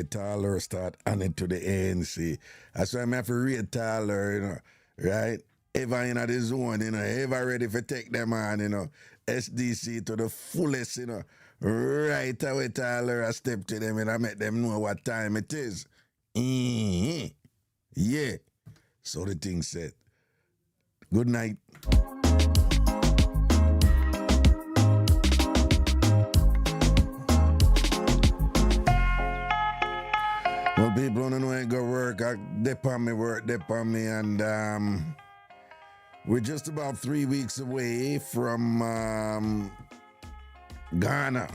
why Tyler start on it to the ANC. That's why I have to rate Tyler, right? Ever in the zone, ever ready for take them on, SDC to the fullest, right away Tyler, I step to them and I make them know what time it is. Yeah. So the thing said. Good night. Well, people don't know I go work. I dip on me work, and we're just about 3 weeks away from Ghana.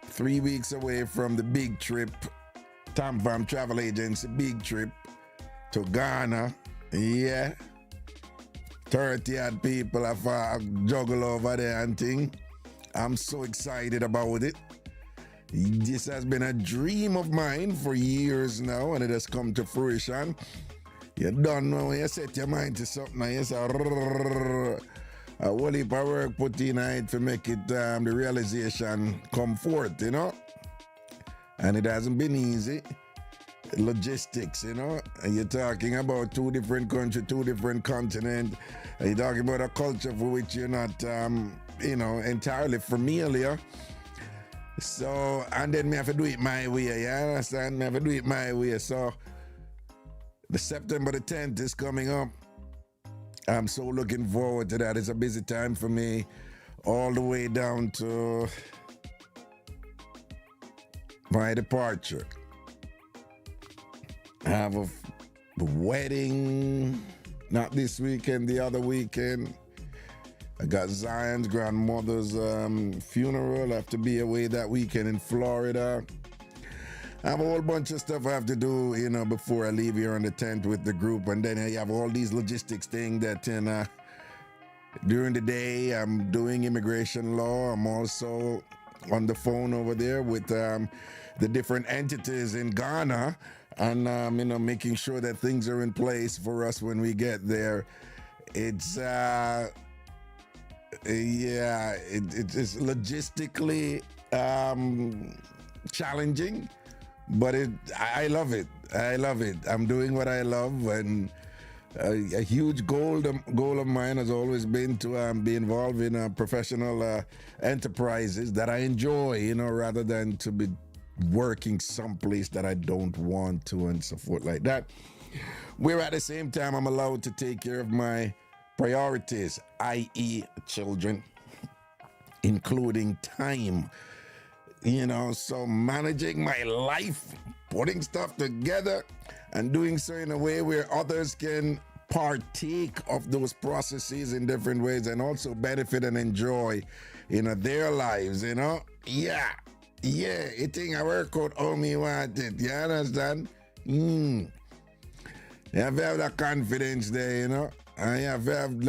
3 weeks away from the big trip, Tam Fam Travel Agency big trip to Ghana. Yeah. 30 odd people have juggle over there and thing. I'm so excited about it. This has been a dream of mine for years now, and it has come to fruition. You don't know when you set your mind to something, and you say, a whole heap of work put in it to make it the realization come forth, And it hasn't been easy. Logistics, and you're talking about 2 different countries, 2 different continents, and you're talking about a culture for which you're not, entirely familiar. So, and then me have to do it my way, you understand? Me have to do it my way. So, the September the 10th is coming up. I'm so looking forward to that. It's a busy time for me, all the way down to my departure. I have a wedding, not this weekend, the other weekend. I got Zion's grandmother's funeral. I have to be away that weekend in Florida. I have a whole bunch of stuff I have to do, before I leave here on the 10th with the group. And then I have all these logistics things that, during the day, I'm doing immigration law. I'm also on the phone over there with the different entities in Ghana. And, making sure that things are in place for us when we get there. It's, it's logistically challenging, but I love it. I love it. I'm doing what I love, and a huge goal of mine has always been to be involved in professional enterprises that I enjoy, rather than to be working someplace that I don't want to and so forth like that. Where at the same time I'm allowed to take care of my priorities, i.e. children, including time. So managing my life, putting stuff together, and doing so in a way where others can partake of those processes in different ways and also benefit and enjoy, their lives, Yeah, it ain't a work out how me want it. You understand? You have to have that confidence there, And you have to have,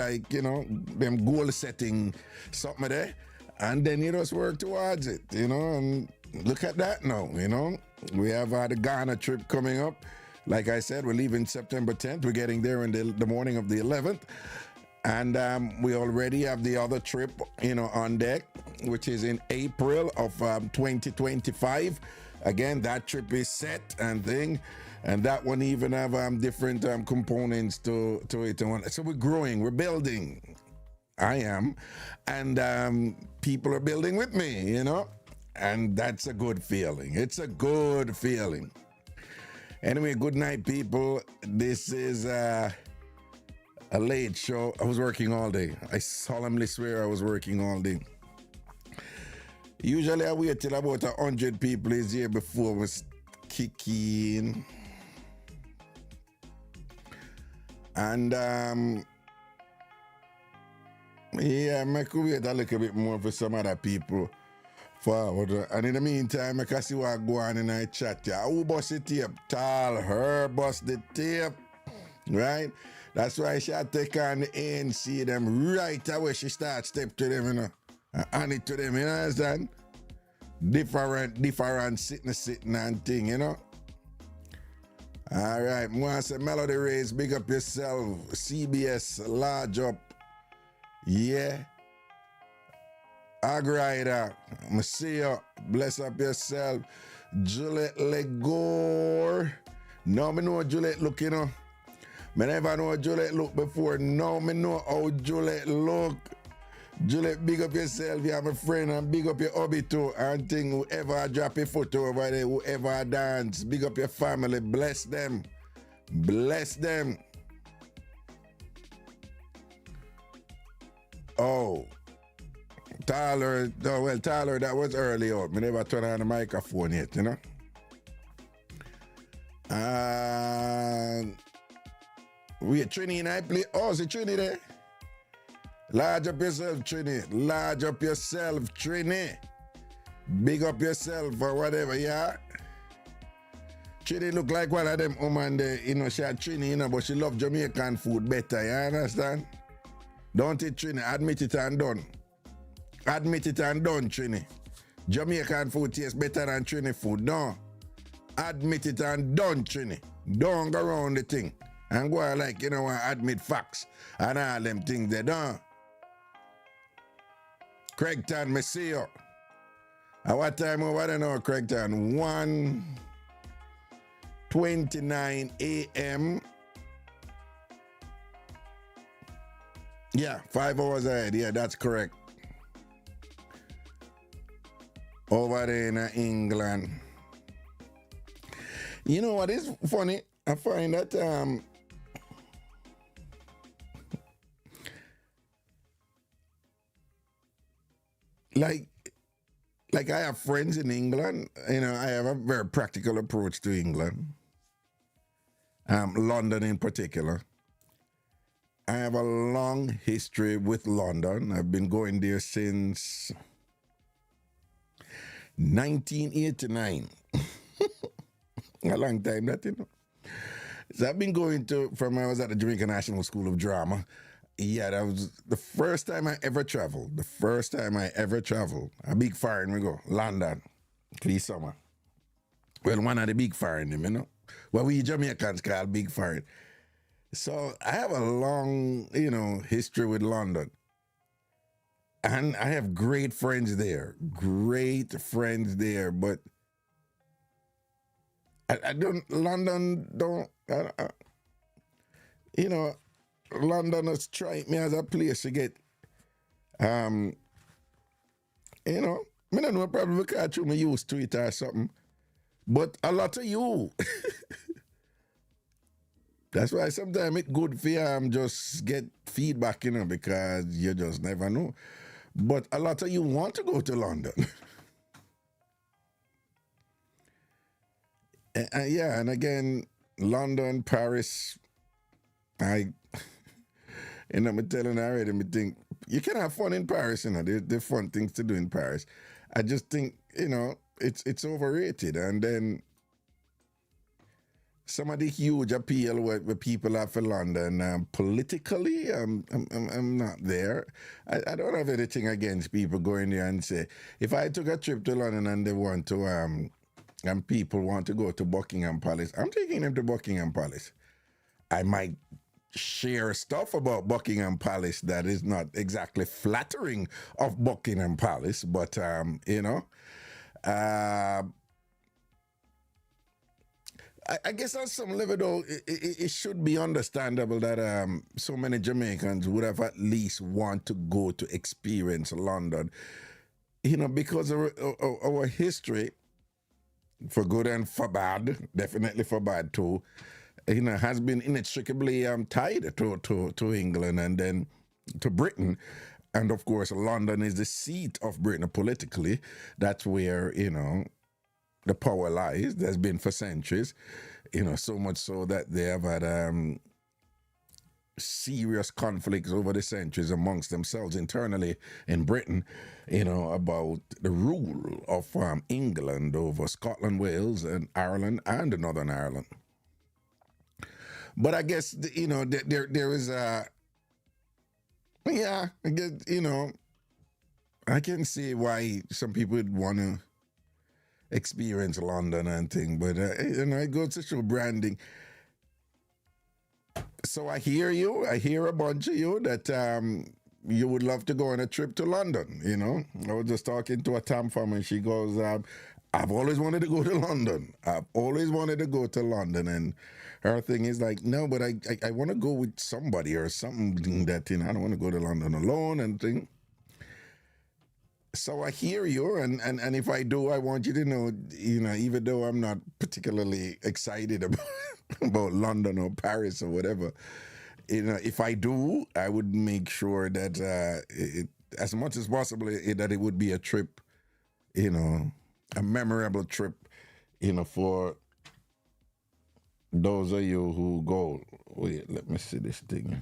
them goal setting something there. And then you just work towards it, And look at that now, We have the Ghana trip coming up. Like I said, we're leaving September 10th. We're getting there in the morning of the 11th. And we already have the other trip, on deck, which is in April of 2025. Again, that trip is set and thing. And that one even have different components to it. So we're growing, we're building. I am. And people are building with me, And that's a good feeling. It's a good feeling. Anyway, good night, people. This is a late show. I was working all day. I solemnly swear I was working all day. Usually I wait till about 100 people is here before we kick in. And I could wait a little bit more for some other people forward. And in the meantime, I can see what go on in our chat. Who bust the tape? Tall, her bust the tape. Right? That's why she had to take on the ANC them right away. She start step to them, and hand it to them, you understand? Different sitting and thing, All right, I say Melody Rays, big up yourself. CBS, large up. Yeah. Agrider, I'ma see you. Bless up yourself. Juliet Legore. Now me know Juliet look, you know. Me never know Juliet look before. Now me know how Juliet look. Juliet, big up yourself. You have a friend, and big up your hobby too. And thing, whoever drop a photo over there, whoever dance, big up your family. Bless them. Bless them. Oh, Tyler, oh, well, Tyler, that was early out. Me never turn on the microphone yet, you know. And we Trini and I play. Oh, is it Trini there? Large up yourself, Trini. Large up yourself, Trini. Big up yourself or whatever, yeah. Trini look like one of them woman there, you know, she had Trini, you know, but she love Jamaican food better, you understand? Don't it, Trini? Admit it and done. Admit it and done, Trini. Jamaican food tastes better than Trini food, no. Admit it and done, Trini. Don't go around the thing. And go like, you know, admit facts and all them things they done. Craigton, me see you. At what time over there now, Craigton? 1:29 a.m. Yeah, 5 hours ahead. Yeah, that's correct. Over there in England. You know what is funny? I find that like I have friends in England. You know, I have a very practical approach to England. London in particular. I have a long history with London. I've been going there since 1989. A long time, that, you know. So I've been going to, from I was at the Jamaican National School of Drama. Yeah, that was the first time I ever traveled. The first time I ever traveled. A big foreign we go, London, for the summer. Well, one of the big foreign, you know. What we Jamaicans call big foreign. So I have a long, you know, history with London. And I have great friends there. Great friends there. But I don't, London don't, you know, London has strike me as a place to get, you know, I don't know, probably because I'm used to it or something. But a lot of you. That's why sometimes it's good for you just get feedback, you know, because you just never know. But a lot of you want to go to London. Yeah, and again, London, Paris, you know, I'm telling you already, I think you can have fun in Paris, you know, there's fun things to do in Paris. I just think, you know, it's overrated. And then some of the huge appeal where people have for London, politically, I'm not there. I don't have anything against people going there and say, if I took a trip to London and they want to, and people want to go to Buckingham Palace, I'm taking them to Buckingham Palace. I might share stuff about Buckingham Palace that is not exactly flattering of Buckingham Palace, but, you know, I guess on some level, though, it should be understandable that so many Jamaicans would have at least want to go to experience London, you know, because of our history, for good and for bad, definitely for bad too, you know, has been inextricably tied to England and then to Britain. And of course, London is the seat of Britain politically. That's where, you know, the power lies. There's been for centuries, you know, so much so that they have had serious conflicts over the centuries amongst themselves internally in Britain, you know, about the rule of England over Scotland, Wales, and Ireland and Northern Ireland. But I guess, you know, there is a, yeah, I guess, you know, I can see why some people would want to experience London and thing, but you know, it goes to show branding. So I hear you. I hear a bunch of you that you would love to go on a trip to London. You know, I was just talking to a Tam farm and she goes, I've always wanted to go to London. I've always wanted to go to London. And her thing is like, no, but I want to go with somebody or something that, I don't want to go to London alone and thing. So I hear you, and if I do, I want you to know, even though I'm not particularly excited about about London or Paris or whatever, if I do, I would make sure that as much as possible, that it would be a trip, a memorable trip, for those of you who go. Wait, let me see this thing.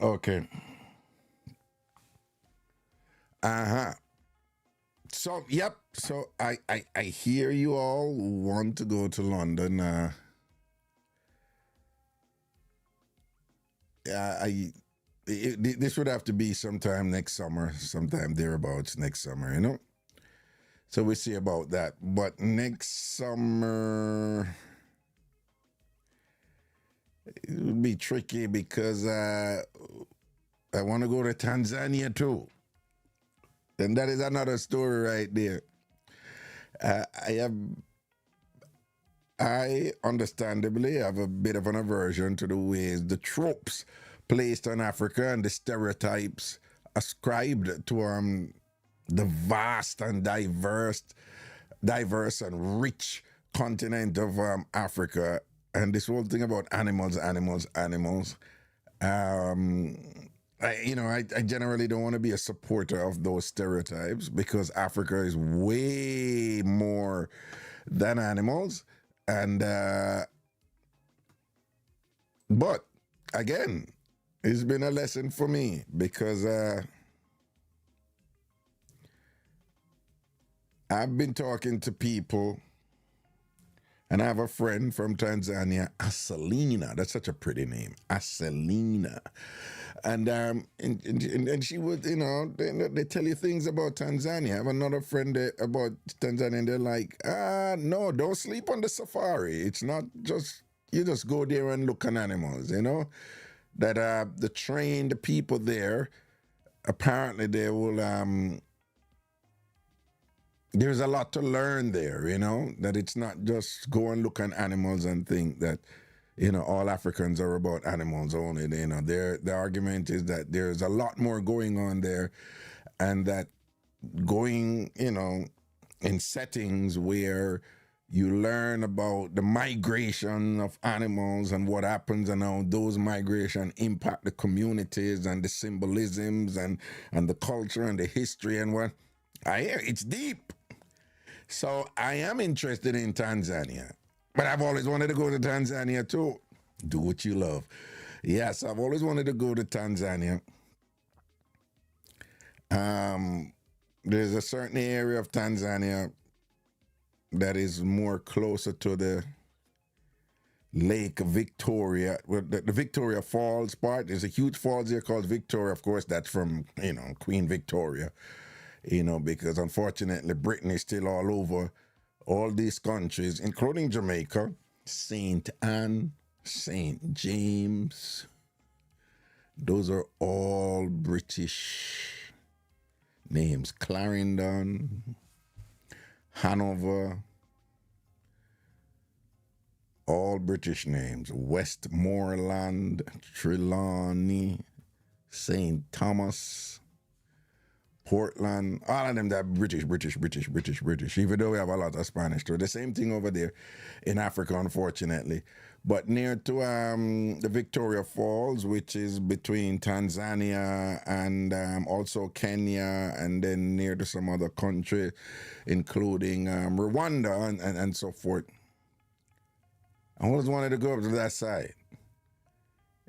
Okay. Uh-huh. So, yep. So I hear you all want to go to London. This would have to be sometime next summer, sometime thereabouts next summer. So we see about that. But next summer, it would be tricky because I want to go to Tanzania too. And that is another story right there. I understandably have a bit of an aversion to the ways the tropes placed on Africa and the stereotypes ascribed to the vast and diverse and rich continent of Africa, and this whole thing about animals. I generally don't want to be a supporter of those stereotypes because Africa is way more than animals. And but again, it's been a lesson for me because I've been talking to people, and I have a friend from Tanzania, Aselina. That's such a pretty name, Aselina. And she would, they tell you things about Tanzania. I have another friend about Tanzania, and they're like, no, don't sleep on the safari. It's not just, you just go there and look at animals, that the trained people there, apparently they will, there's a lot to learn there, that it's not just go and look at animals and think that, all Africans are about animals only. The argument is that there's a lot more going on there, and that going, in settings where you learn about the migration of animals and what happens and how those migration impact the communities and the symbolisms and the culture and the history and what. I hear it's deep. So I am interested in Tanzania. But I've always wanted to go to Tanzania too. Do what you love. Yes, I've always wanted to go to Tanzania. There's a certain area of Tanzania that is more closer to the Lake Victoria. Well, the Victoria Falls part. There's a huge falls here called Victoria. Of course, that's from, Queen Victoria. Because unfortunately Britain is still all over all these countries, including Jamaica, St. Anne, St. James. Those are all British names. Clarendon, Hanover, all British names. Westmoreland, Trelawney, St. Thomas, Portland, all of them that British. Even though we have a lot of Spanish too. The same thing over there in Africa, unfortunately. But near to the Victoria Falls, which is between Tanzania and also Kenya, and then near to some other country, including Rwanda and so forth. I always wanted to go up to that side.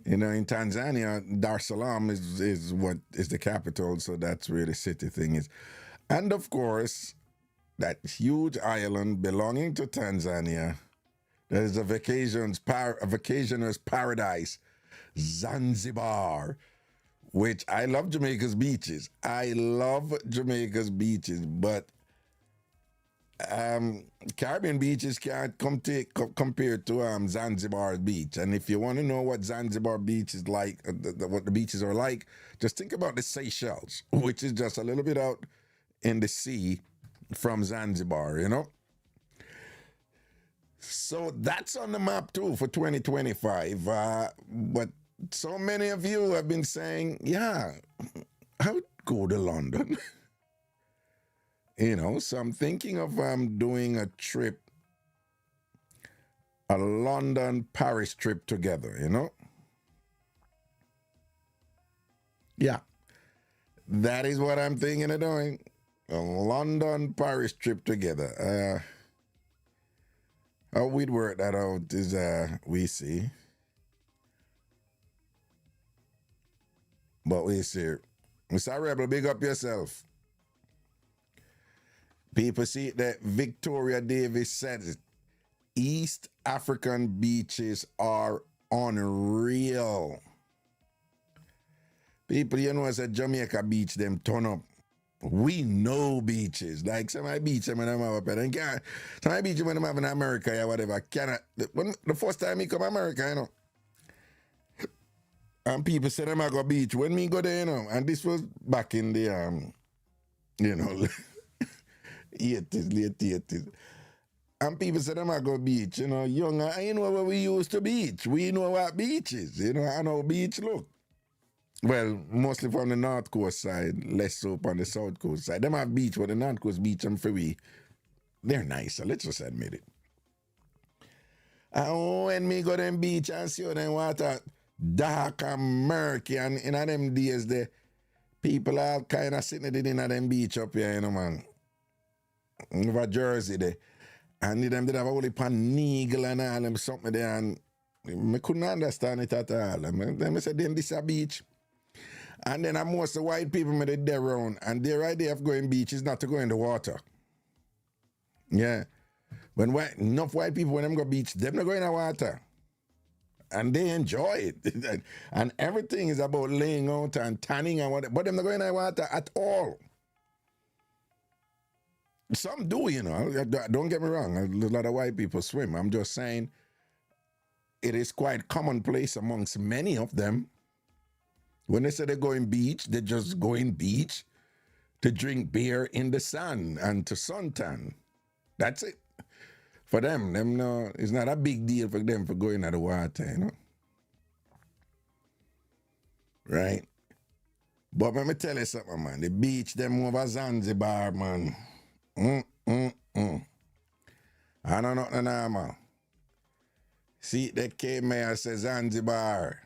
In Tanzania, Dar es Salaam is what is the capital, so that's where the city thing is. And of course, that huge island belonging to Tanzania, that is a vacationer's paradise, Zanzibar, which I love Jamaica's beaches. I love Jamaica's beaches, but Caribbean beaches can't compare to Zanzibar beach. And if you want to know what Zanzibar beach is like, what the beaches are like, just think about the Seychelles, which is just a little bit out in the sea from Zanzibar, you know? So that's on the map too for 2025. But so many of you have been saying, yeah, I would go to London. You know, so I'm thinking of doing a trip, a London-Paris trip together, you know? Yeah, that is what I'm thinking of doing. A London-Paris trip together. How we'd work that out is we see. But we see. Mr. Rebel, big up yourself. People see that Victoria Davis said it. East African beaches are unreal. People, you know, as a Jamaica beach, them turn up. We know beaches. Like some of my beaches when I'm up and some of my beaches when I'm up in America or whatever. The first time me come to America, you know. And people say them I go beach. When me go there, you know, and this was back in the you know, 80s, late 80s. And people say them I go beach, you know, younger, you know where we used to beach. We know what beach is, you know, and how beach look. Well, mostly from the North Coast side, less so on the South Coast side. Them have beach, but the North Coast beach and Free, they're nicer, let's just admit it. And when me go them beach and see how them water dark and murky, and in them days, the people are kind of sitting in them beach up here, you know, man. Over Jersey there. And them did have a whole heap of needle and all them something there, and I couldn't understand it at all. Them said, them this a beach. And then most of the white people made there around, and their idea of going beach is not to go in the water. Yeah. When enough white people, when them go beach, them not go in the water. And they enjoy it. And everything is about laying out and tanning and whatever, but them not go in the water at all. Some do, you know. Don't get me wrong. A lot of white people swim. I'm just saying it is quite commonplace amongst many of them. When they say they're going beach, they're just going beach to drink beer in the sun and to suntan. That's it. For them no, it's not a big deal for them for going at the water, you know. Right? But let me tell you something, man. The beach, them over Zanzibar, man. I don't know the name. See, the K-Mayor says Zanzibar.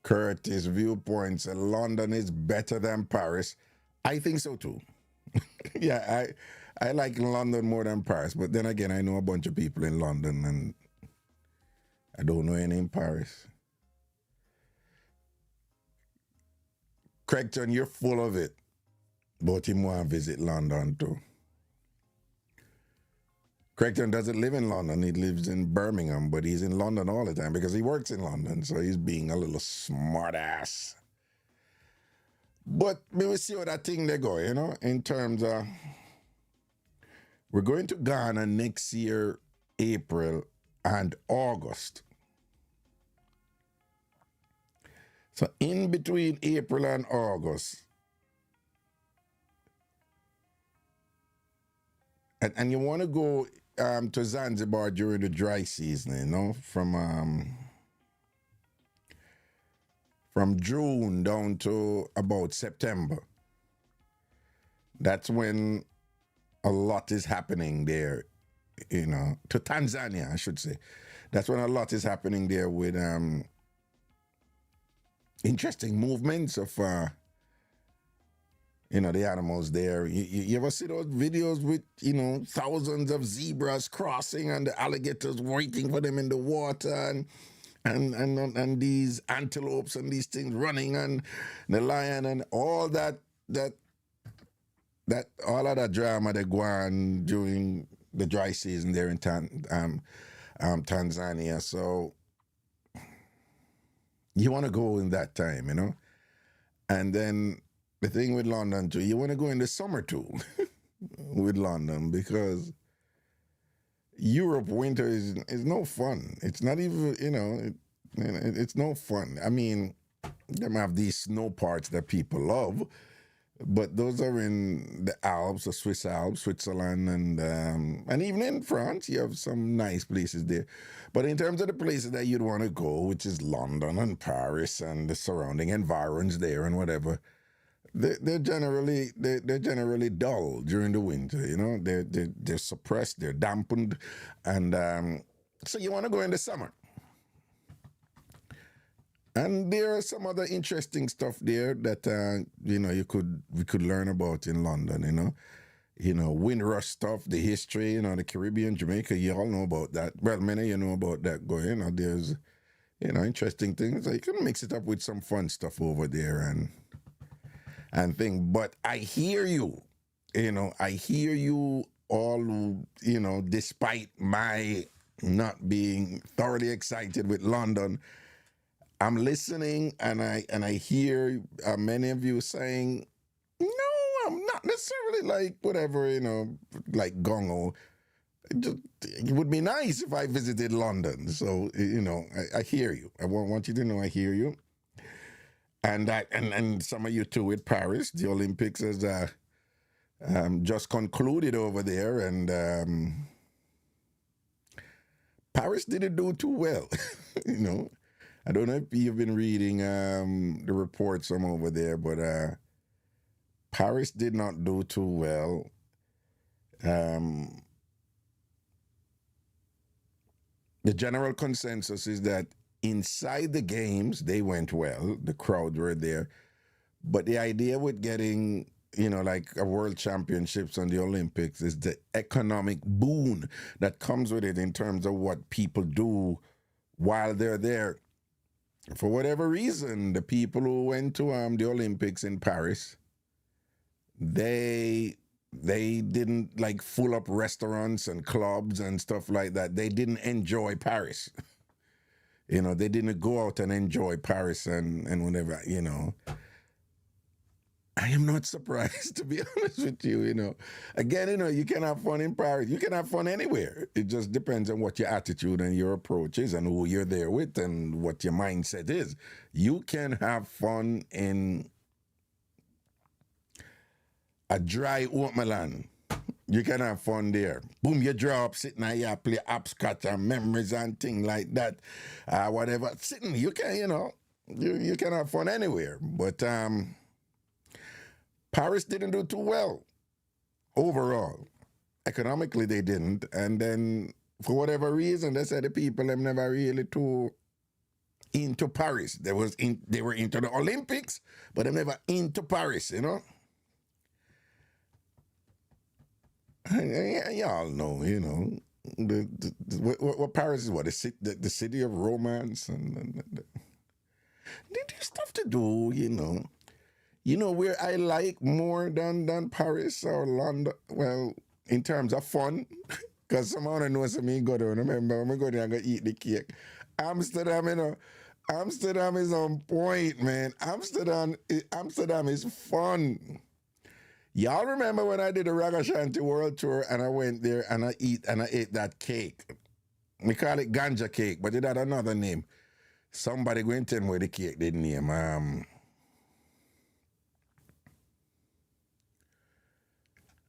Curtis viewpoints, London is better than Paris. I think so too. Yeah, I like London more than Paris, but then again, I know a bunch of people in London and I don't know any in Paris. Craigton, you're full of it, but him want to visit London too. Craigton doesn't live in London. He lives in Birmingham, but he's in London all the time because he works in London, so he's being a little smart ass. But we will see how that thing they go, you know, in terms of we're going to Ghana next year, April and August. So in between April and August, and you want to go to Zanzibar during the dry season, you know, from June down to about September. That's when a lot is happening there, you know, to Tanzania, I should say. That's when a lot is happening there with interesting movements of, you know, the animals there. You ever see those videos with, you know, thousands of zebras crossing and the alligators waiting for them in the water and these antelopes and these things running and the lion and all that all of that drama they go on during the dry season there in Tanzania. So you want to go in that time, you know. And then the thing with London too, you want to go in the summer too with London because Europe winter is no fun. It's not even it's no fun. I mean, they have these snow parts that people love, but those are in the Alps, the Swiss Alps, Switzerland, and even in France, you have some nice places there. But in terms of the places that you'd want to go, which is London and Paris and the surrounding environs there and whatever, they're generally dull during the winter. You know, they're suppressed, they're dampened, and so you want to go in the summer. And there are some other interesting stuff there that we could learn about in London. Windrush stuff, the history, the Caribbean, Jamaica. You all know about that. Well, many of you know about that. There's interesting things. You can mix it up with some fun stuff over there and thing. But I hear you. I hear you all. Despite my not being thoroughly excited with London. I'm listening and I hear many of you saying, no, I'm not necessarily like whatever, like gongo. It would be nice if I visited London. So, I hear you. I want you to know I hear you. And some of you too with Paris. The Olympics has just concluded over there, and Paris didn't do too well, I don't know if you've been reading the reports from over there, but Paris did not do too well. The general consensus is that inside the games, they went well. The crowd were there. But the idea with getting, like a world championships and the Olympics is the economic boon that comes with it in terms of what people do while they're there. For whatever reason, the people who went to the Olympics in Paris, they didn't like full up restaurants and clubs and stuff like that. They didn't enjoy Paris. They didn't go out and enjoy Paris and whatever, I am not surprised, to be honest with you, Again, you can have fun in Paris. You can have fun anywhere. It just depends on what your attitude and your approach is and who you're there with and what your mindset is. You can have fun in a dry Oatmelan. You can have fun there. Boom, you draw up, sitting there, you play hopscotch and memories and things like that. Whatever. Sitting, you can, you can have fun anywhere. But Paris didn't do too well overall. Economically, they didn't. And then, for whatever reason, they said the people them never really too into Paris. They were into the Olympics, but they never into Paris, Y'all know, what Paris is, what the city of romance and there's stuff to do, where I like more than Paris or London, well, in terms of fun, because someone knows me go there. Remember, when I go there, I'm going to eat the cake. Amsterdam, Amsterdam is on point, man. Amsterdam is fun. Y'all remember when I did the Ragashanti world tour and I went there and I ate that cake. We call it ganja cake, but it had another name. Somebody go and tell me where the cake did name.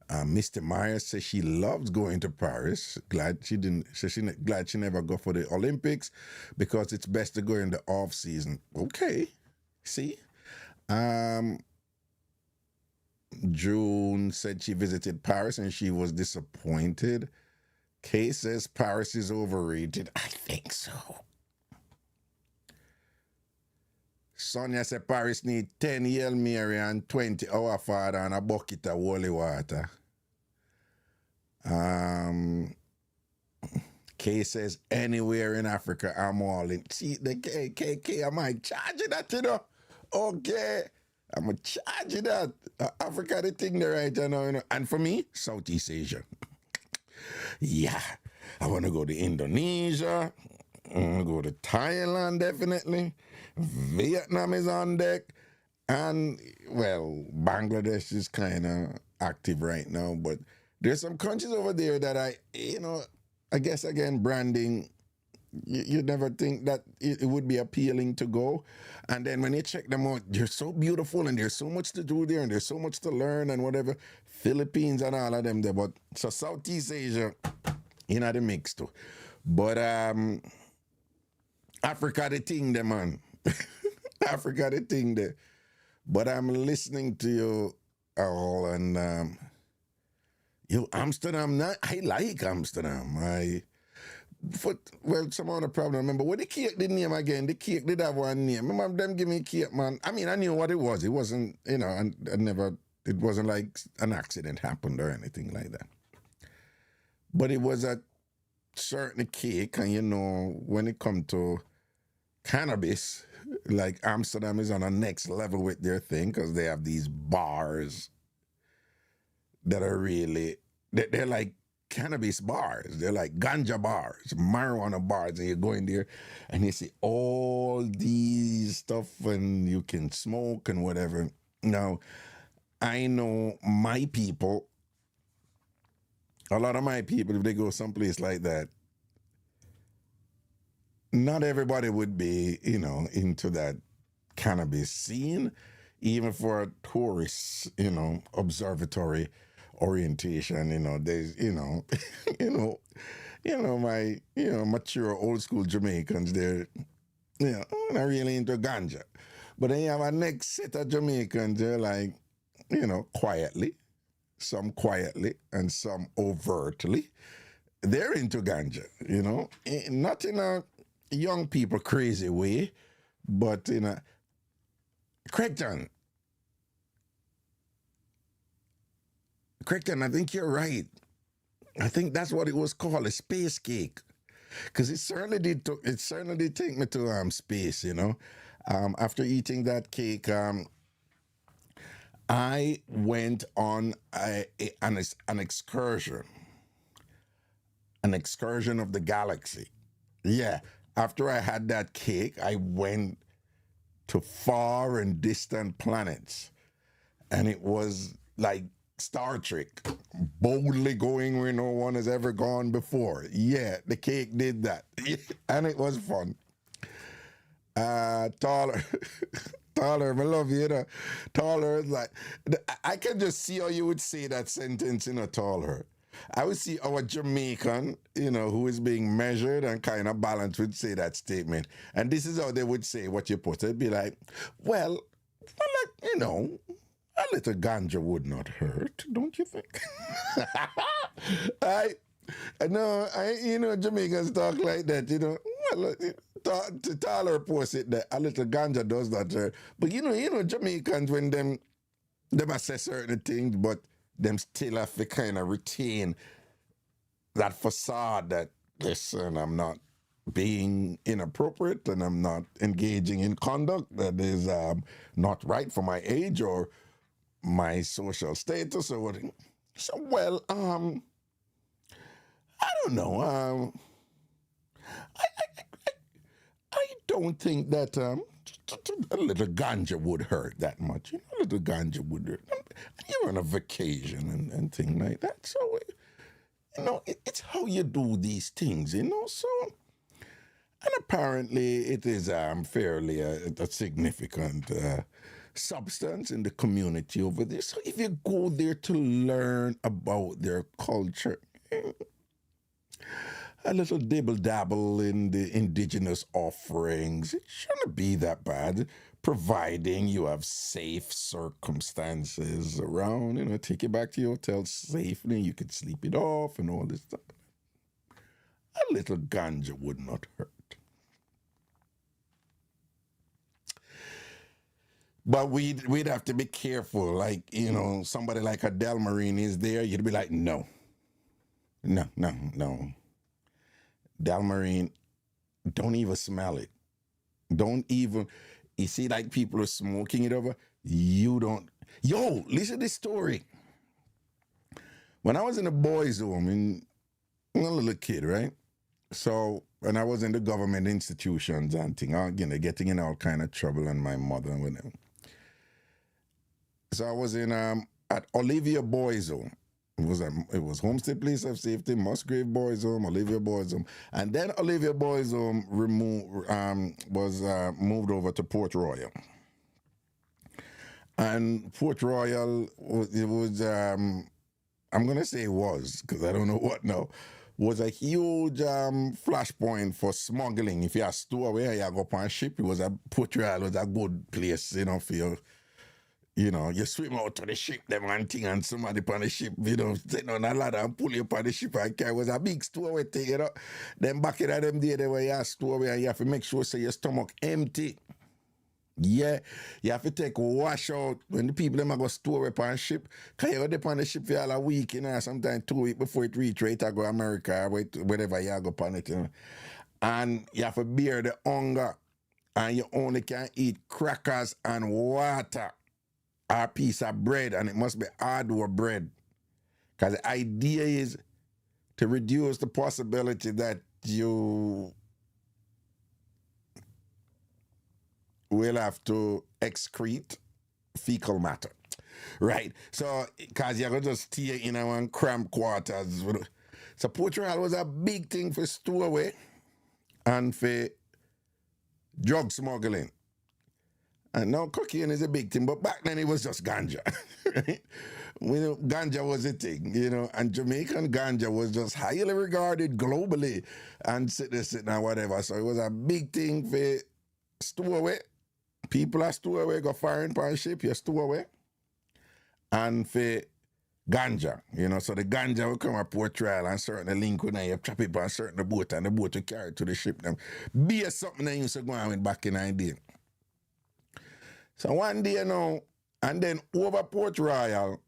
Mr. Myers says she loves going to Paris. Glad she never go for the Olympics because it's best to go in the off season. Okay, see. June said she visited Paris and she was disappointed. Kay says Paris is overrated. I think so. Sonia said Paris need 10 Hail Mary and 20 Our Father and a bucket of holy water. Kay says anywhere in Africa I'm all in. See, the K, I might charge you that, Okay. I'm going to charge you that. Africa, the thing there right now, And for me, Southeast Asia. Yeah. I want to go to Indonesia. I want to go to Thailand, definitely. Vietnam is on deck. And well, Bangladesh is kind of active right now, but there's some countries over there that I guess again, branding, you never think that it would be appealing to go. And then when you check them out, they're so beautiful and there's so much to do there and there's so much to learn and whatever. Philippines and all of them there. But so Southeast Asia, the mix too. But Africa the thing there, man. Africa the thing there. But I'm listening to you all and Amsterdam, I like Amsterdam. Some other problem. Remember, what the cake did name again? The cake did have one name. Remember them give me cake, man. I mean, I knew what it was. It wasn't, I never, it wasn't like an accident happened or anything like that. But it was a certain cake, and when it come to cannabis, like Amsterdam is on a next level with their thing because they have these bars that are really, they're like cannabis bars. They're like ganja bars, marijuana bars, and you go in there and you see all these stuff and you can smoke and whatever. Now, I know my people, a lot of my people, if they go someplace like that, not everybody would be, into that cannabis scene, even for a tourist, observatory orientation. There's, my, mature old school Jamaicans, they're, not really into ganja. But then you have a next set of Jamaicans, they're like, quietly, and some overtly. They're into ganja, not in a young people crazy way, but in a Craigton, I think you're right. I think that's what it was called, a space cake, because it certainly did take me to space. After eating that cake, I went on an excursion of the galaxy. Yeah, after I had that cake, I went to far and distant planets, and it was like Star Trek, boldly going where no one has ever gone before. Yeah, the cake did that, and it was fun. Taller, taller, I love you. Taller, like I can just see how you would say that sentence in a taller. I would see our Jamaican, who is being measured and kind of balanced, would say that statement. And this is how they would say what you put. It'd be like, well, a little ganja would not hurt, don't you think? Jamaicans talk like that, Well, Tyler posts it that a little ganja does not hurt. But Jamaicans, when them assess certain things, but them still have to kind of retain that facade that, listen, I'm not being inappropriate and I'm not engaging in conduct that is not right for my age or my social status or what. So, well, I don't know. I don't think that a little ganja would hurt that much. A little ganja would hurt. You're on a vacation and things like that. So, it's how you do these things, So, and apparently it is fairly a significant substance in the community over there. So if you go there to learn about their culture, a little dibble dabble in the indigenous offerings, it shouldn't be that bad, providing you have safe circumstances around, take it back to your hotel safely, you can sleep it off and all this stuff. A little ganja would not hurt. But we'd have to be careful. Like, somebody like a Del Marine is there, you'd be like, no. Del Marine, don't even smell it. Don't even, you see, like people are smoking it over, you don't. Yo, listen to this story. When I was in a boys' home, I'm a little kid, right? So, when I was in the government institutions and thing, getting in all kind of trouble, and my mother and whatever. I was in at Olivia Boys Home. It was Homestead Police of Safety, Musgrave Boys Home, Olivia Boys Home, and then Olivia Boys Home was moved over to Port Royal. And Port Royal, it was I'm gonna say it was, because I don't know what now, was a huge flashpoint for smuggling. If you are stowaway, you go up on a ship. Port Royal was a good place, for your. You swim out to the ship, them and thing, and somebody on the ship, sitting on a ladder and pull you up on the ship and carry. It was a big stowaway thing, Then back in them days, they were you stowaway and you have to make sure your stomach empty. Yeah, you have to take wash out when the people them go store up on ship. Cause you go on the ship for a week, sometimes 2 weeks before it reach right to go America or wherever you go on it, And you have to bear the hunger, and you only can eat crackers and water. A piece of bread, and it must be hardware bread. Because the idea is to reduce the possibility that you will have to excrete fecal matter. Right? So, because you're going to just stay in one cramped quarters. So, Port Royal was a big thing for stowaway and for drug smuggling. And now cocaine is a big thing, but back then it was just ganja. Right? Ganja was a thing, and Jamaican ganja was just highly regarded globally and sitting and whatever. So it was a big thing for stowaway. People are stowaway, go foreign pan ship, you stowaway. And for ganja, so the ganja will come at Port Royal and certain link with you trap it on certain boat and the boat will carry it to the ship. Be something that used to go on with back in the day. So one day now, and then over Port Royal,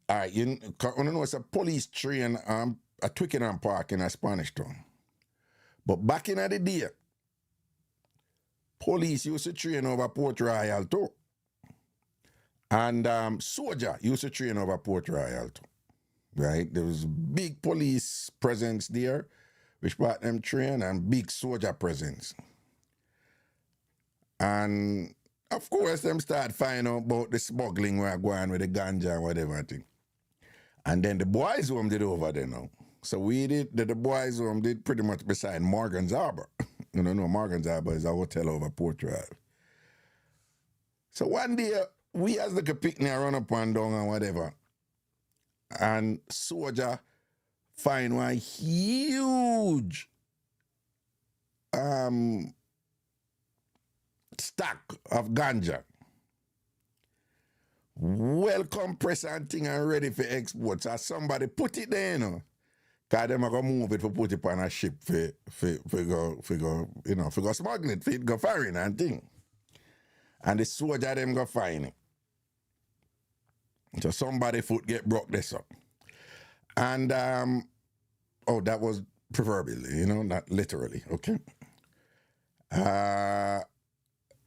all right, you know it's a police train a Twickenham Park in a Spanish Town. But back in the day, police used to train over Port Royal too. And soldier used to train over Port Royal too. Right? There was big police presence there, which part them train, and big soldier presence. And of course, them start finding out about the smuggling where going with the ganja and whatever thing. And then the boys' home did over there now. So the boys' home did pretty much beside Morgan's Harbour. Morgan's Harbour is a hotel over Port Royal. So one day, we as like a picnic run up and down and whatever. And soldier find one huge stack of ganja. Well compressed and thing and ready for export. So somebody put it there, Because them are going to move it for put it on a ship for go smuggling it, for it go foreign and thing. And the soldier them go find it. So somebody foot get broke this up. And, that was proverbially, not literally, okay?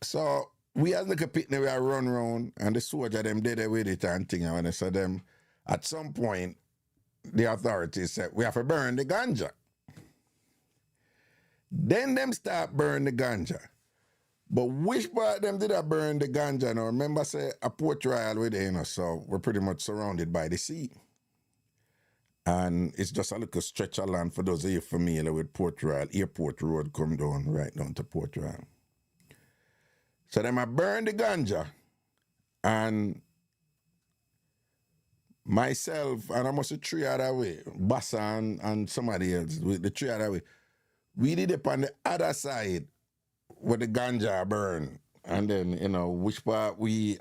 So we as like a picnic, we are run round, and the soldier them did it with it and thing. And they said them, at some point, the authorities said, we have to burn the ganja. Then them start burn the ganja. But which part them did I burn the ganja? Now remember, say a Port Royal with so we're pretty much surrounded by the sea. And it's just a little stretch of land for those of you familiar with Port Royal. Airport Road come down right down to Port Royal. So then I burned the ganja, and myself and almost the three other way, Bassa and somebody else, with the three other way, we did it on the other side where the ganja burn. And then, which part which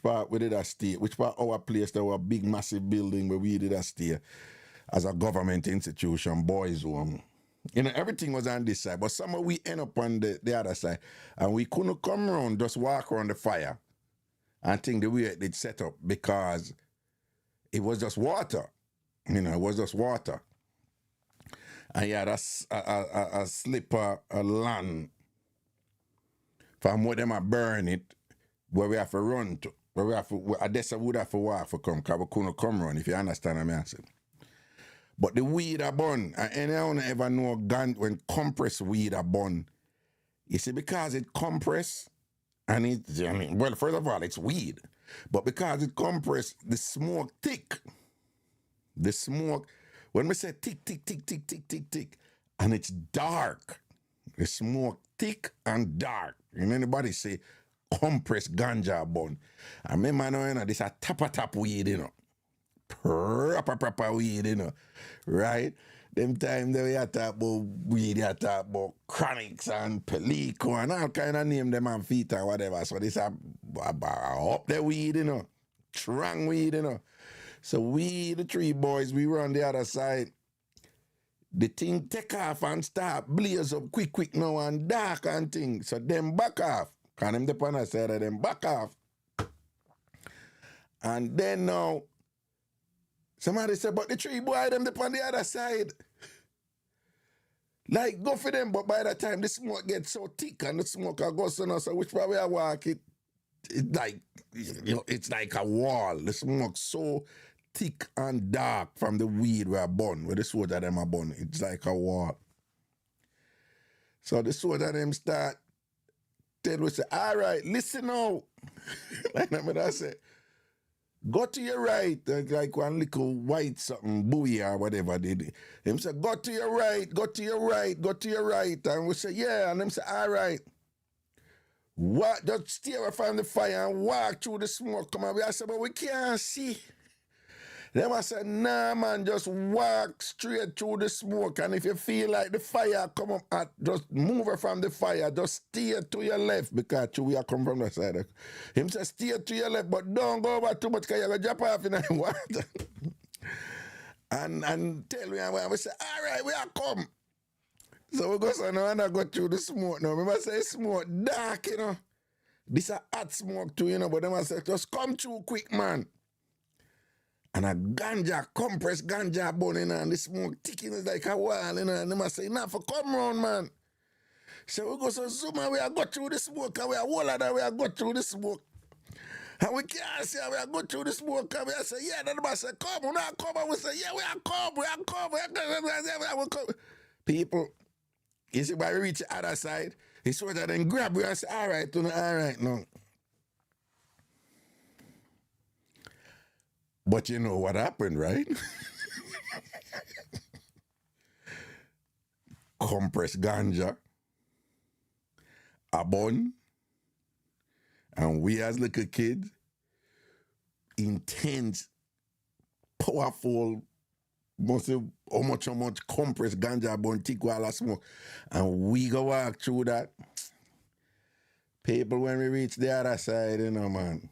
part we did a stay, which part our place, there was a big massive building where we did a stay as a government institution, boys' home. Everything was on this side, but somehow we end up on the other side, and we couldn't come around, just walk around the fire and think the way it did set up, because it was just water. It was just water. And you had a slipper, a land from where them are burn it, where we have to run to, where we have to, I guess I would have to walk for come, because we couldn't come run, if you understand what I'm saying. But the weed are burn, and anyone ever know when compressed weed are burn, you see, because it compress And well, first of all, it's weed. But because it compressed, the smoke thick. The smoke, when we say tick, tick, tick, tick, tick, tick, tick, and it's dark. The smoke thick and dark. And anybody say compressed ganja bun. I remember now, this a tap weed, Proper weed, Right? Them time they were talk about weed, they talk about chronics and pelico and all kind of name them and feet or whatever. So this up the weed, Strong weed, So we, the three boys, we run the other side. The thing take off and start blaze up quick now and dark and things. So them back off. Can them depend on the side of them back off. And then now, somebody said, but the three boys, them depend on the other side. Like, go for them, but by the time the smoke gets so thick and the smoke goes on us, so which probably I walk it like, it's like a wall. The smoke so thick and dark from the weed we are burn, where the soldier them are burn. It's like a wall. So the soldier them start tell us, all right, listen now. Like that say, go to your right, like one little white something, buoy or whatever they did. Him say, go to your right, go to your right, go to your right. And we say, yeah. And them say, all right. What? Just stay away from the fire and walk through the smoke. Come on. We say, but we can't see. Them I said, nah, man, just walk straight through the smoke. And if you feel like the fire come up, just move it from the fire. Just steer to your left because we are come from the side. Him say, steer to your left, but don't go over too much because you're going to drop off in the water. and tell me, and we say, all right, we are come. So we go so now and I go through the smoke now. Remember say smoke dark, This a hot smoke too, but them I say, just come through quick, man. And a ganja, compressed ganja burning and the smoke ticking is like a wall, And them I say, nah, for come round, man. So we go so zoom and we are go through the smoke and we are wall and we are go through the smoke. And we can't say we are go through the smoke and we are say, yeah, then I say, come, we are come, and we say, yeah, we are come, we are come, we are come. People, you see, when we reach the other side, he sort of then grab you and say, all right, no. But you know what happened, right? Compressed ganja, a bun, and we as little kids, intense, powerful, how much compressed ganja bun thick while I smoke. And we go walk through that. People, when we reach the other side, man.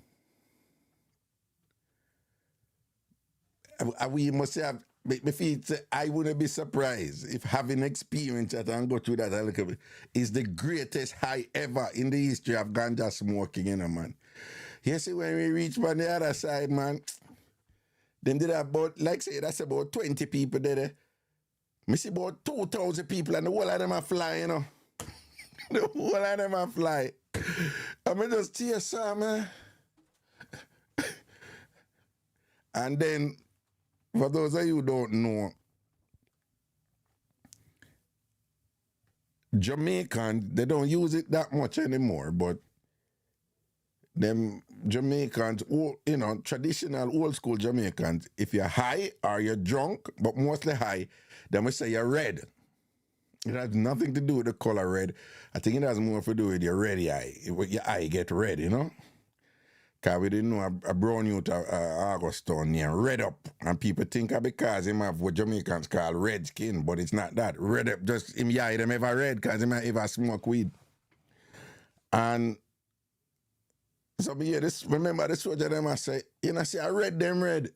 We must have, I wouldn't be surprised if having experience that and go through that a little bit is the greatest high ever in the history of ganja smoking, man. You see, when we reach on the other side, man, then did about, like say, that's about 20 people there. I see about 2,000 people and the whole of them are fly, The whole of them are fly. I mean, just tear some, man. And then, for those of you who don't know, Jamaicans, they don't use it that much anymore, but them Jamaicans, traditional old school Jamaicans, if you're high or you're drunk, but mostly high, then we say you're red. It has nothing to do with the color red. I think it has more to do with your red eye. Your eye get red, Because we didn't know a brown youth Augustine named Red Up. And people think because him have what Jamaicans call red skin, but it's not that. Red Up, just him eye them ever red because him ever smoke weed. And so remember the soldier them I say, see I red them red.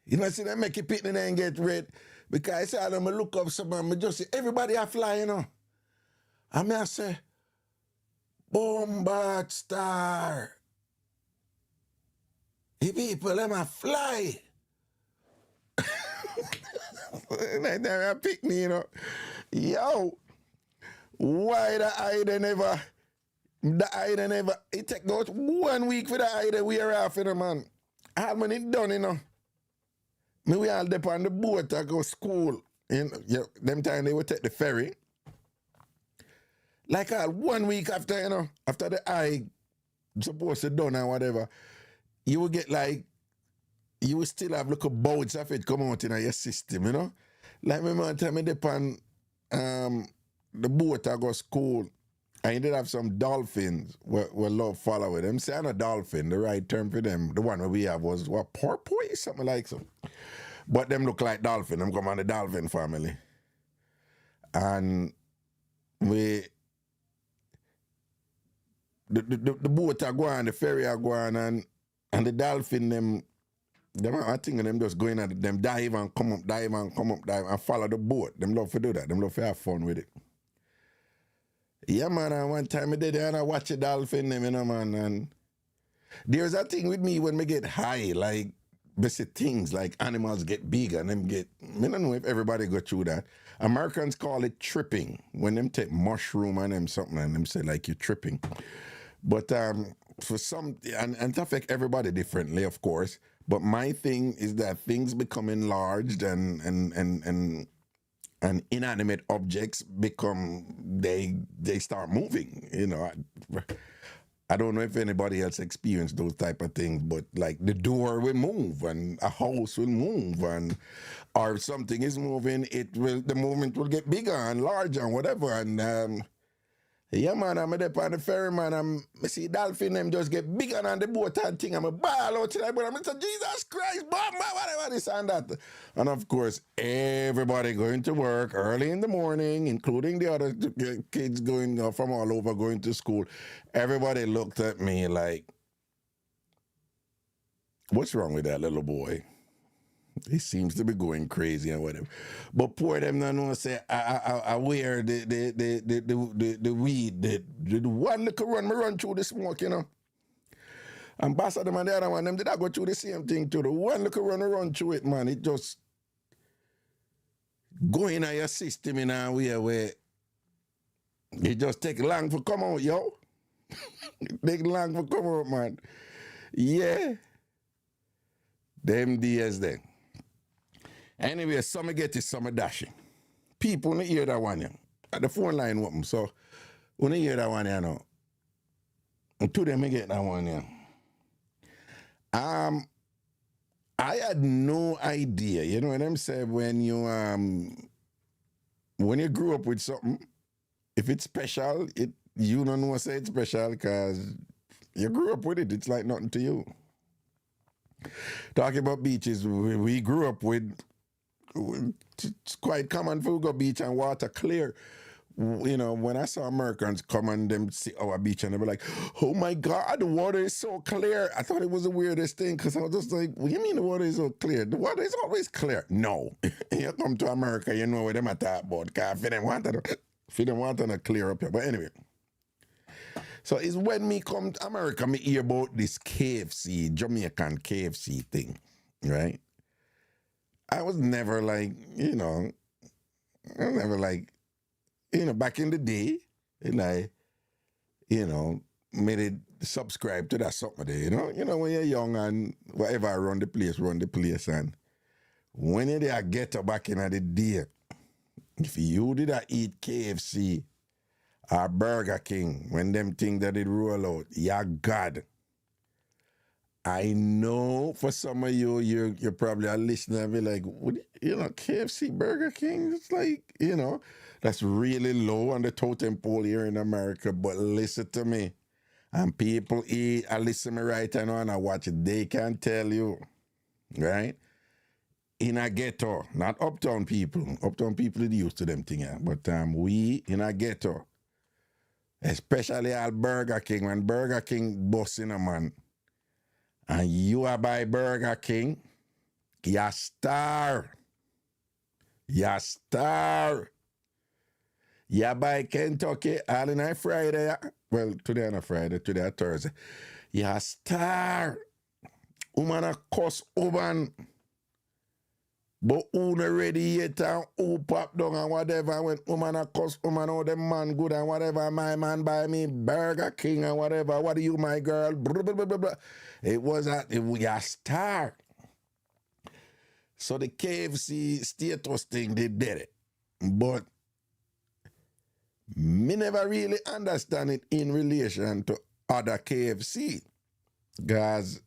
See them make it pitney and get red. Because I say them look up someone, I just say, everybody a fly, And I say, Bombard Star. The people, them a fly. They're a pick me, Yo, why the eye they never, it take about 1 week for the eye they wear off, man. All when it done, Me we all dep on the boat to go school. Them time they would take the ferry. Like 1 week after, after the eye supposed to done or whatever, you will get like, you will still have little bouts of it come out in your system, Like me man tell me depend the boat I go school. I did have some dolphins were love follow with them. Say I'm a dolphin, the right term for them. The one we have was what porpoise, something like so. But them look like dolphin. Them come on the dolphin family. And the boat are going, the ferry are going, and the dolphin them I think them just going at them dive and come up, dive and follow the boat. Them love to do that. Them love to have fun with it. Yeah, man, and one time I did it and I watch a dolphin them, man, and there's a thing with me when me get high, like basic things like animals get big and them get, I don't know if everybody go through that. Americans call it tripping. When them take mushroom and them something and them say like you're tripping. But for some, and it affect everybody differently, of course. But my thing is that things become enlarged and inanimate objects become, they start moving, I don't know if anybody else experienced those type of things, but like the door will move and a house will move or something is moving, the movement will get bigger and larger and whatever. And yeah, man, I'm there on the ferry, man. I see dolphin them just get bigger than the boat and thing. I'm a ball out tonight, but I'm like, Jesus Christ, whatever this and that. And of course, everybody going to work early in the morning, including the other kids going from all over going to school. Everybody looked at me like, what's wrong with that little boy? He seems to be going crazy and whatever. But poor them not know say I wear the weed, the one little run through the smoke, And Bassa them and the other one, them did I go through the same thing too. The one little run through it, man. It just go in your system in a way where it just take long for come out, yo. It take long for come out, man. Yeah. Them days then. Anyway, some get it, some dashing. People don't hear that one, the phone line open, so when you hear that one, and to them, I get that one, I had no idea, you know what I'm saying, when you grew up with something, if it's special, you don't know say it's special because you grew up with it. It's like nothing to you. Talking about beaches, we grew up with. It's quite common for we go beach and water clear. When I saw Americans come and them see our beach and they were like, oh my God, the water is so clear. I thought it was the weirdest thing because I was just like, what do you mean the water is so clear? The water is always clear. No. You come to America, you know what them at talk about. Because if they want to clear up here. But anyway. So it's when me come to America, me hear about this KFC, Jamaican KFC thing, right? I was never like, back in the day, and I, made it subscribe to that something there, when you're young and whatever run the place, and when you there get back in the day, if you did eat KFC or Burger King, when them things that it roll out, yeah, God. I know for some of you're probably a listener and be like, KFC, Burger King, it's like, that's really low on the totem pole here in America. But listen to me. And people eat, I listen to me right now and I watch it. They can tell you, right? In a ghetto, not uptown people. Uptown people are used to them things, but we in a ghetto, especially at Burger King, when Burger King busting a man, and you are by Burger King, ya star. Ya star. Ya by Kentucky, all in a Friday. Well, today on a Friday, today on Thursday. Ya star. Woman a cuss woman. But who not ready yet and who pop down and whatever. When woman a cuss woman, oh, them man good and whatever. My man buy me Burger King and whatever. What are you, my girl? Blah, blah, blah, blah, blah. It was a star. So the KFC status thing, they did it. But Me never really understand it in relation to other KFC. Because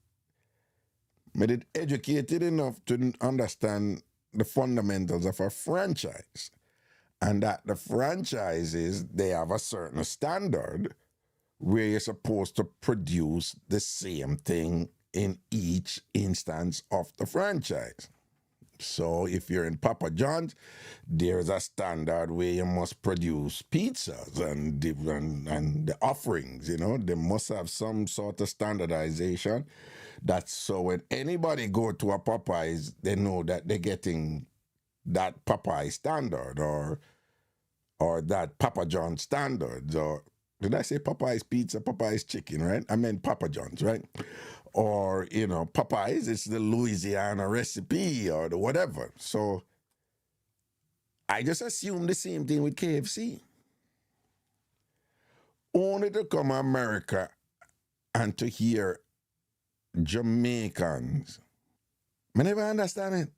me did educated enough to understand the fundamentals of a franchise. And that the franchises, they have a certain standard where you're supposed to produce the same thing in each instance of the franchise. So if you're in Papa John's, there's a standard where you must produce pizzas and the offerings, you know, they must have some sort of standardization. That's so when anybody go to a Popeyes, they know that they're getting that Popeye standard or that Papa John standards, or did I say Popeye's pizza, Popeye's chicken, right? I meant Papa John's, right? Or, you know, Popeye's, it's the Louisiana recipe or the whatever. So I just assume the same thing with KFC. Only to come to America and to hear Jamaicans. I never understand it.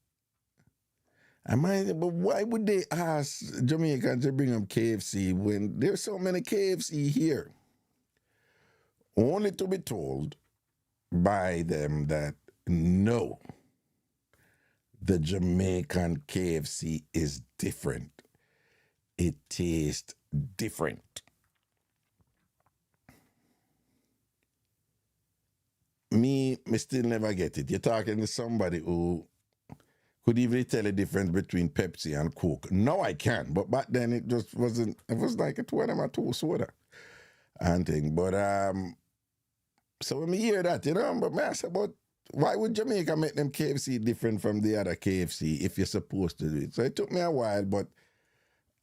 But why would they ask Jamaicans to bring up KFC when there's so many KFC here? Only to be told by them that no, the Jamaican KFC is different. It tastes different. Me still never get it. You're talking to somebody who could even tell the difference between Pepsi and Coke. Now I can, but back then it just wasn't. It was like it one of my two soda and thing. But so when me hear that, you know, but man, I said, but why would Jamaica make them KFC different from the other KFC if you're supposed to do it? So it took me a while, but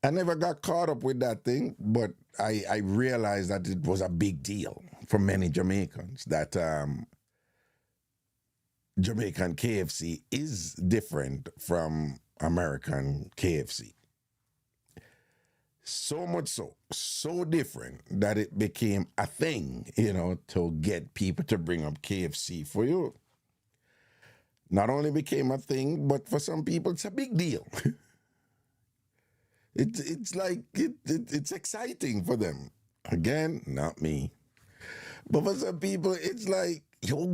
I never got caught up with that thing. But I realized that it was a big deal for many Jamaicans that Jamaican KFC is different from American KFC. So much so different that it became a thing, you know, to get people to bring up KFC for you. Not only became a thing, but for some people, it's a big deal. It's like, it's exciting for them. Again, not me. But for some people, it's like, oh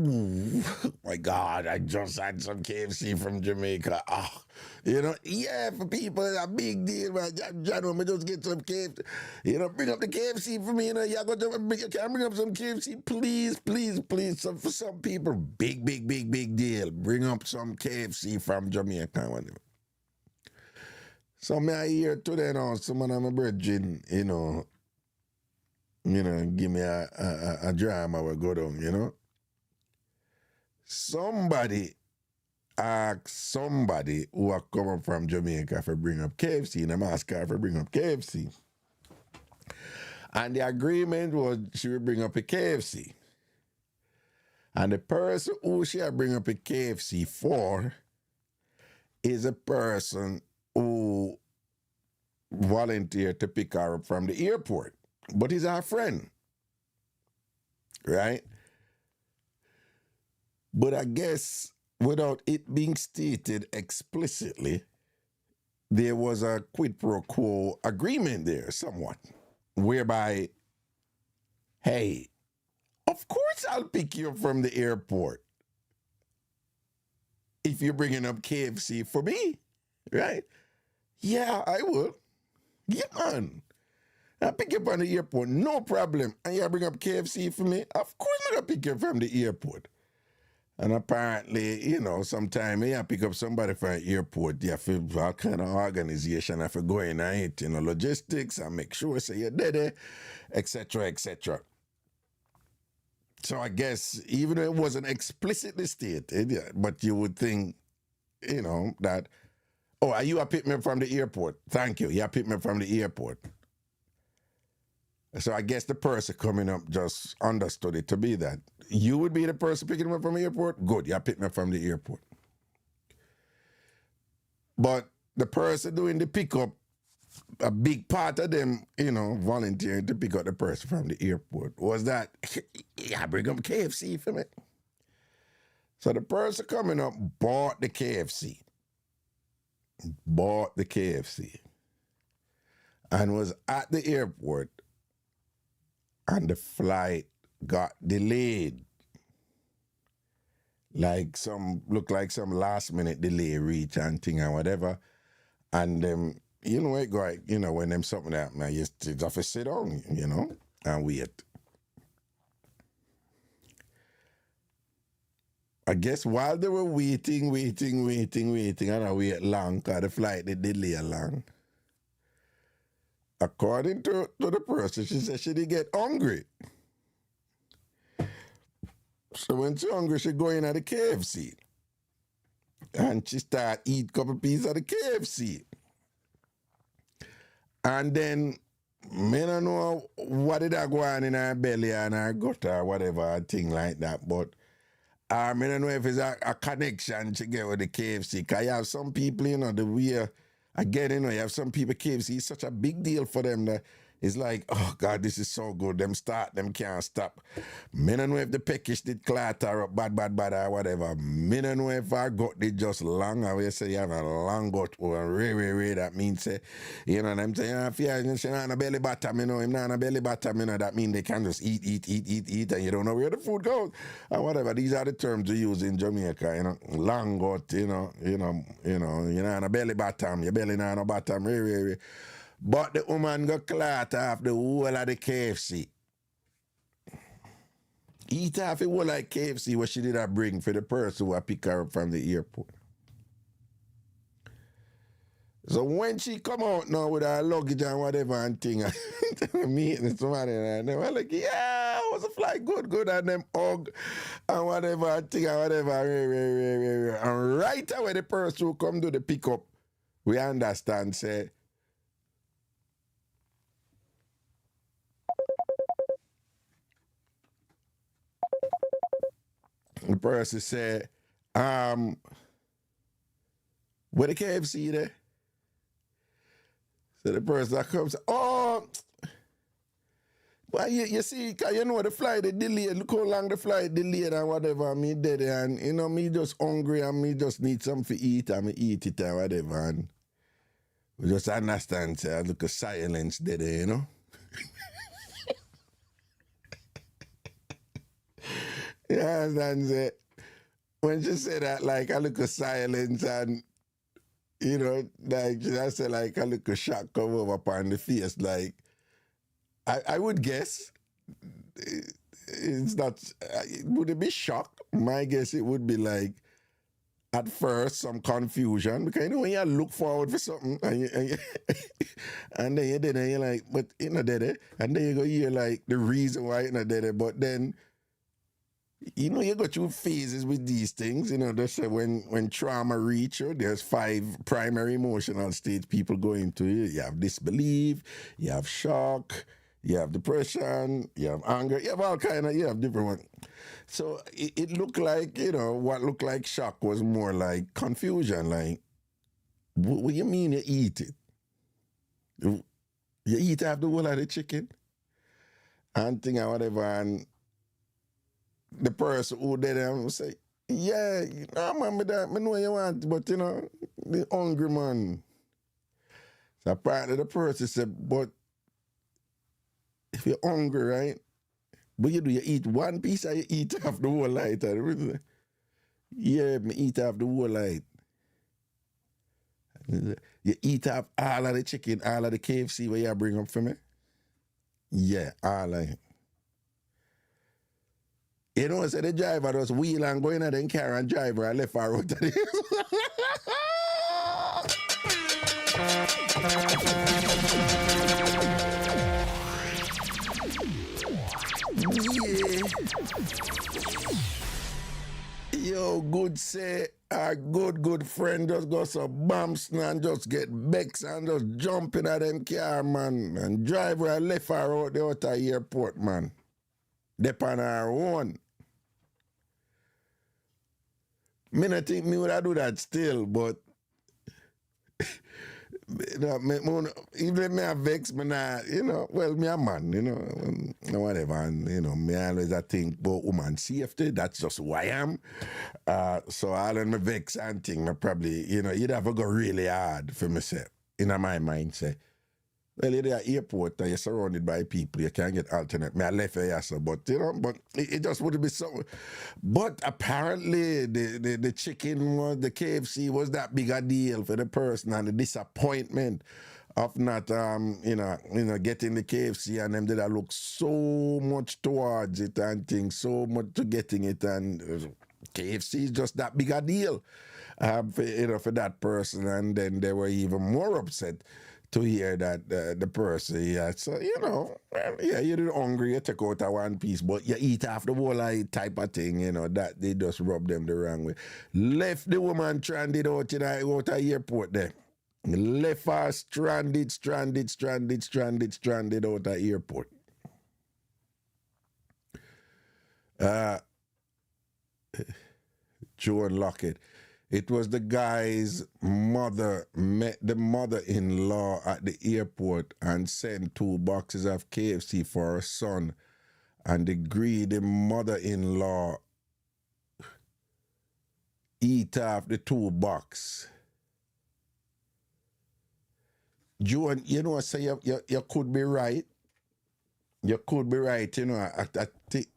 my God, I just had some KFC from Jamaica. Oh, you know, yeah, for people, it's a big deal, man. John, me just get some KFC. You know, bring up the KFC for me. You know, you can bring up some KFC, please, please, please. So for some people, big deal. Bring up some KFC from Jamaica. So me I hear today now, someone of my brethren, you know, give me a drama will go down, you know. Somebody ask somebody who are coming from Jamaica for bring up KFC, and I'm asking her for bring up KFC. And the agreement was she would bring up a KFC. And the person who she would bring up a KFC for is a person who volunteered to pick her up from the airport. But he's our friend, right? But I guess without it being stated explicitly, there was a quid pro quo agreement there somewhat, whereby, hey, of course I'll pick you up from the airport if you're bringing up KFC for me, right? Yeah, I will. Yeah, man. I'll pick you up from the airport, no problem. And you bring up KFC for me? Of course I'm going to pick you up from the airport. And apparently, you know, sometime you pick up somebody from an airport, you have to all kind of organization, have to go in and it, you know, logistics and make sure so you're there, etc., etc. So I guess even though it wasn't explicitly stated, but you would think, you know, that, oh, are you a pick me up from the airport? Thank you. You pick me up from the airport. So I guess the person coming up just understood it to be that. You would be the person picking him up from the airport? Good, you pick me up from the airport. But the person doing the pickup, a big part of them, you know, volunteering to pick up the person from the airport was that, yeah, bring up KFC for me. So the person coming up bought the KFC. and was at the airport, and the flight got delayed. Like look like some last minute delay reach and thing and whatever. And you know it go like, you know, when them something happen, you just have to sit down, you know, and wait. I guess while they were waiting, and I wait long, cause the flight they delay long. According to the person, she said she did get hungry. So when she hungry, she go in at the KFC. And she start eat couple pieces of the KFC. And then, me don't know what did I go on in her belly and her gut or whatever, thing like that. But I don't know if it's a connection she get with the KFC. Because you have some people, you know, the way, again, you know, you have some people, KFC is such a big deal for them that it's like, oh God, this is so good. Them can't stop. Me don't know if the package did clatter up bad or whatever. Me don't know if our gut did just long. Or we say you have a long gut or really, that means, you know what I'm saying? If you're not a belly bottom, you know, I'm not a belly bottom, you know, that means they can just eat, and you don't know where the food goes. Or whatever. These are the terms we use in Jamaica, you know. Long gut, you're not a belly bottom, your belly not a bottom, really. But the woman got clot off the whole of the KFC. Eat off the whole of KFC what she did a bring for the person who pick her up from the airport. So when she come out now with her luggage and whatever and thing, meeting somebody and they were like, yeah, was a flight good, and them hug and whatever and thing and whatever. And right away the person who come to the pickup, we understand, say, the person said, where the KFC there? So the person that comes, oh, well, you see, cause you know the flight they delayed, look how long the flight delayed and whatever, me dead and, you know, me just hungry and me just need something to eat and me eat it and whatever, and we just understand, say, I look at silence there, you know? You understand, say, when she said that, like, I look at silence and, you know, like, I said, like, I look at shock come over upon the face, like, I would guess it's not, would it be shock? My guess it would be like, at first, some confusion, because you know when you look forward for something and then you did it, you're like, but you know, did it, and then you go hear like the reason why you know did it, but then you know you go through phases with these things, you know. They say when trauma reach you, there's 5 primary emotional states people go into. You have disbelief, you have shock, you have depression, you have anger, you have all kind of, you have different ones. So it looked like, you know, what looked like shock was more like confusion. Like, what you mean you eat it? You eat half the whole of the chicken? And thing or whatever. And the person who did it will say, yeah, I remember that, I know you want, but you know, the hungry man. So apparently the person said, but if you're hungry, right? But you eat one piece or you eat half the whole light? Yeah, me eat half the whole light. You eat up all of the chicken, all of the KFC where you bring up for me? Yeah, all of it. You know, so the driver just wheel and go in and then carry and driver and left her out of this. Yeah. Yo, good say, our good friend just got some bumps and just get vexed and just jumping at them car, man. And driver and left her out the outer airport, man. Dep on her own. Me not think me would have do that still, but even if me a vex, me not, you know, well, me a man, you know, whatever, and, you know, me always I think about woman safety, that's just who I am. So all in my vex and thing, me probably, you know, you'd have to go really hard for myself, in my mind, say, Well, you're at airport and you're surrounded by people. You can't get alternate. I left here, so, but but it just wouldn't be so. But apparently, the chicken was the KFC was that big a deal for the person, and the disappointment of not getting the KFC, and them did I look so much towards it and things, so much to getting it, and KFC is just that big a deal for that person, and then they were even more upset to hear that the person, so you're hungry, you take out a one piece, but you eat half the whole type of thing, that they just rub them the wrong way. Left the woman stranded out in out of airport there. Left her stranded out of airport. Joan Lockett. It was the guy's mother met the mother-in-law at the airport and sent 2 boxes of KFC for her son. And the greedy mother-in-law eat off the 2 box. Joan, say you could be right. You could be right, I think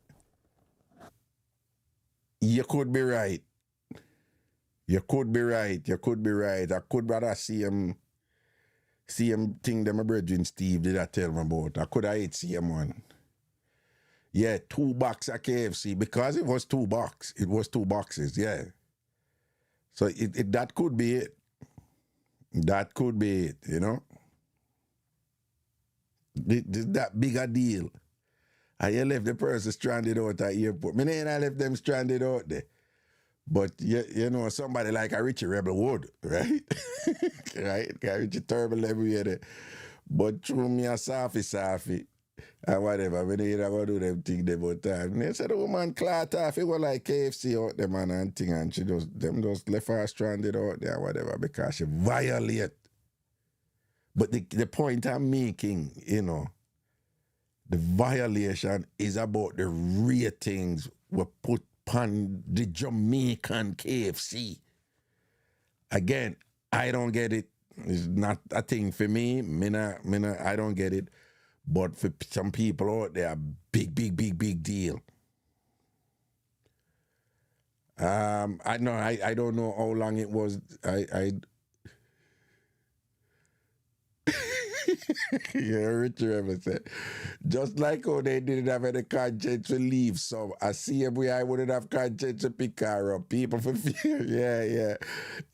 you could be right. You could be right. I could rather see him thing that my brethren Steve did I tell me about. I could have ate him one. Yeah, 2 boxes of KFC because it was 2 boxes. It was 2 boxes, yeah. So it that could be it. That could be it, That big a deal. And you left the person stranded out at airport. I left them stranded out there. But somebody like a Richie Rebel would, right? Right? Richie Turble everywhere there. But through me a Safi, and whatever, when they never do them thing there about time. And they said the woman clot off, it was like KFC out there, man, and thing, and she just left her stranded out there, whatever, because she violate. But the point I'm making, the violation is about the ratings we put on the Jamaican KFC. Again, I don't get it. It's not a thing for me. I don't get it. But for some people out there, big deal. I don't know how long it was. Yeah, Richard ever said, just like how they didn't have any conscience to leave, so I see if I wouldn't have conscience to pick her up. People for fear,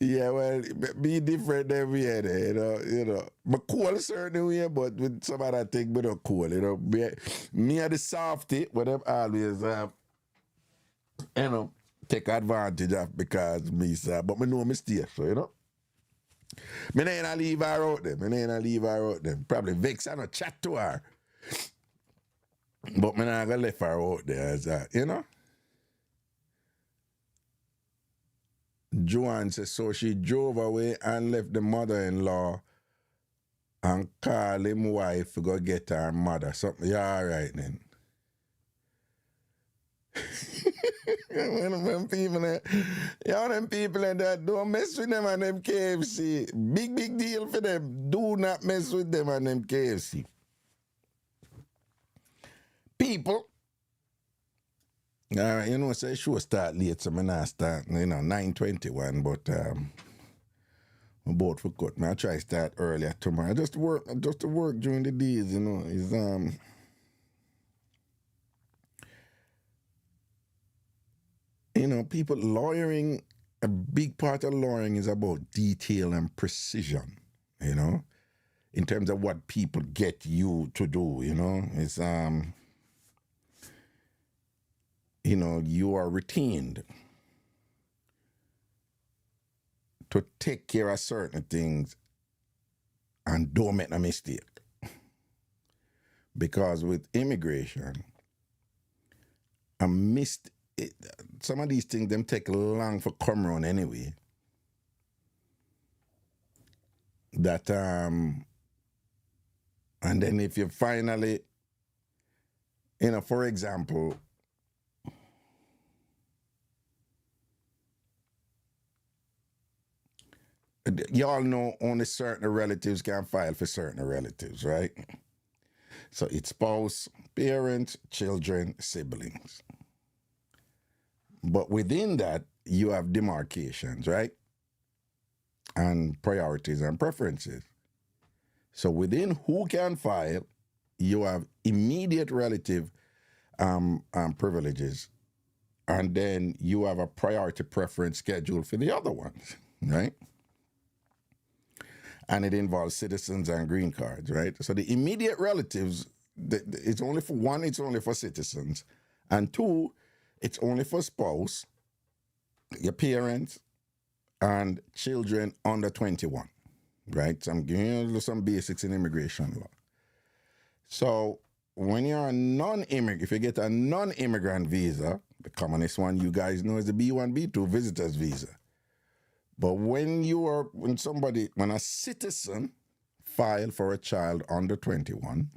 yeah. Well, be different than we had, But cool certain way, but with some other thing, but not cool, Me and the softy, what I'm always, take advantage of because me, sir. But me know mistake, so Me ain't leave her out there. Probably vex and chat to her. But me not gonna leave her out there as that, Joanne says, so she drove away and left the mother-in-law and called him wife to go get her mother. Something, yeah, all right then. Them people that don't mess with them and them KFC. Big deal for them. Do not mess with them and them KFC. People. All right, say show start late, so I not start, 9:21, but my boat for cut. I try start earlier tomorrow. Just to work during the days, is people lawyering, a big part of lawyering is about detail and precision, in terms of what people get you to do, It's, you are retained to take care of certain things and don't make a mistake. Because with immigration, some of these things, them take long for come around anyway. That, and then if you finally, for example, you all know only certain relatives can file for certain relatives, right? So it's spouse, parents, children, siblings. But within that, you have demarcations, right? And priorities and preferences. So within who can file, you have immediate relative privileges, and then you have a priority preference schedule for the other ones, right? And it involves citizens and green cards, right? So the immediate relatives, it's only for one, it's only for citizens, and two, it's only for spouse, your parents, and children under 21, right? So I'm giving you some basics in immigration law. So when you're a non-immigrant, if you get a non-immigrant visa, the commonest one you guys know is the B1, B2 visitor's visa. But when a citizen file for a child under 21,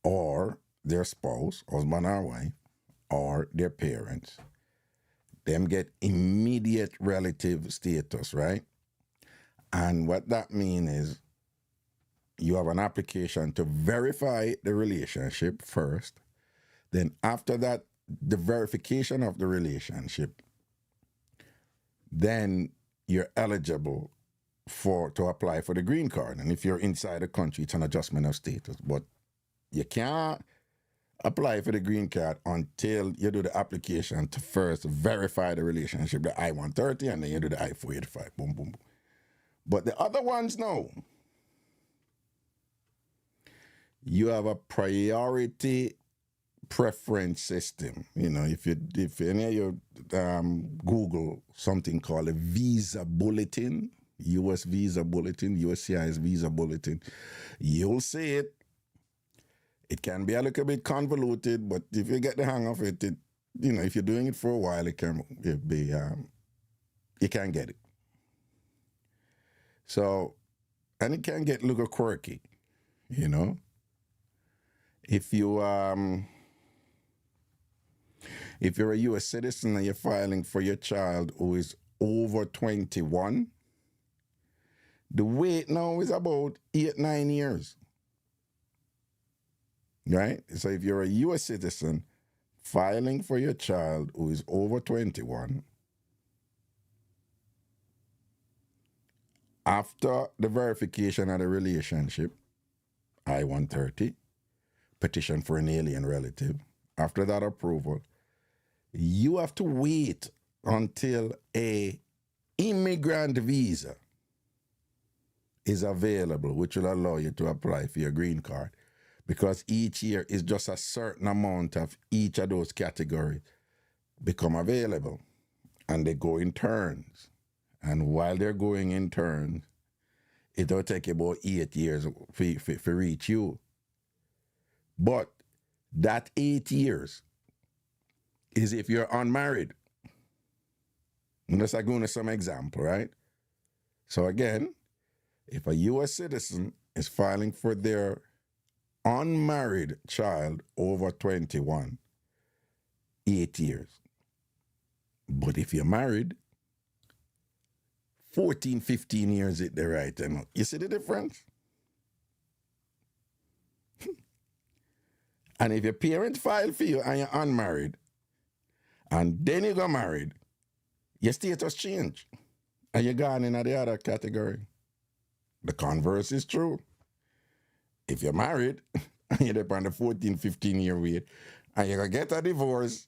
or their spouse, husband or wife, or their parents, them get immediate relative status, right? And what that means is you have an application to verify the relationship first. Then after that, the verification of the relationship, then you're eligible to apply for the green card. And if you're inside the country, it's an adjustment of status. But you can't apply for the green card until you do the application to first verify the relationship, the I-130, and then you do the I-485. Boom, boom, boom. But the other ones, no. You have a priority preference system. You know, if any of you Google something called a visa bulletin, U.S. visa bulletin, USCIS visa bulletin, you'll see it. It can be a little bit convoluted, but if you get the hang of it, if you're doing it for a while, you can get it. So, and it can get a little quirky, you know. If you're a U.S. citizen and you're filing for your child who is over 21, the wait now is about 8-9 years. Right? So if you're a U.S. citizen filing for your child who is over 21, after the verification of the relationship, I-130, petition for an alien relative, after that approval, you have to wait until a immigrant visa is available, which will allow you to apply for your green card. Because each year is just a certain amount of each of those categories become available. And they go in turns. And while they're going in turns, it'll take about 8 years for reach you. But that 8 years is if you're unmarried. And let's go into some example, right? So again, if a U.S. citizen is filing for their unmarried child over 21, 8 years. But if you're married, 14, 15 years is the right time. You see the difference? And if your parents file for you and you're unmarried, and then you got married, your status change, and you're gone in the other category. The converse is true. If you're married, and you're up on the 14, 15-year wait, and you're going to get a divorce,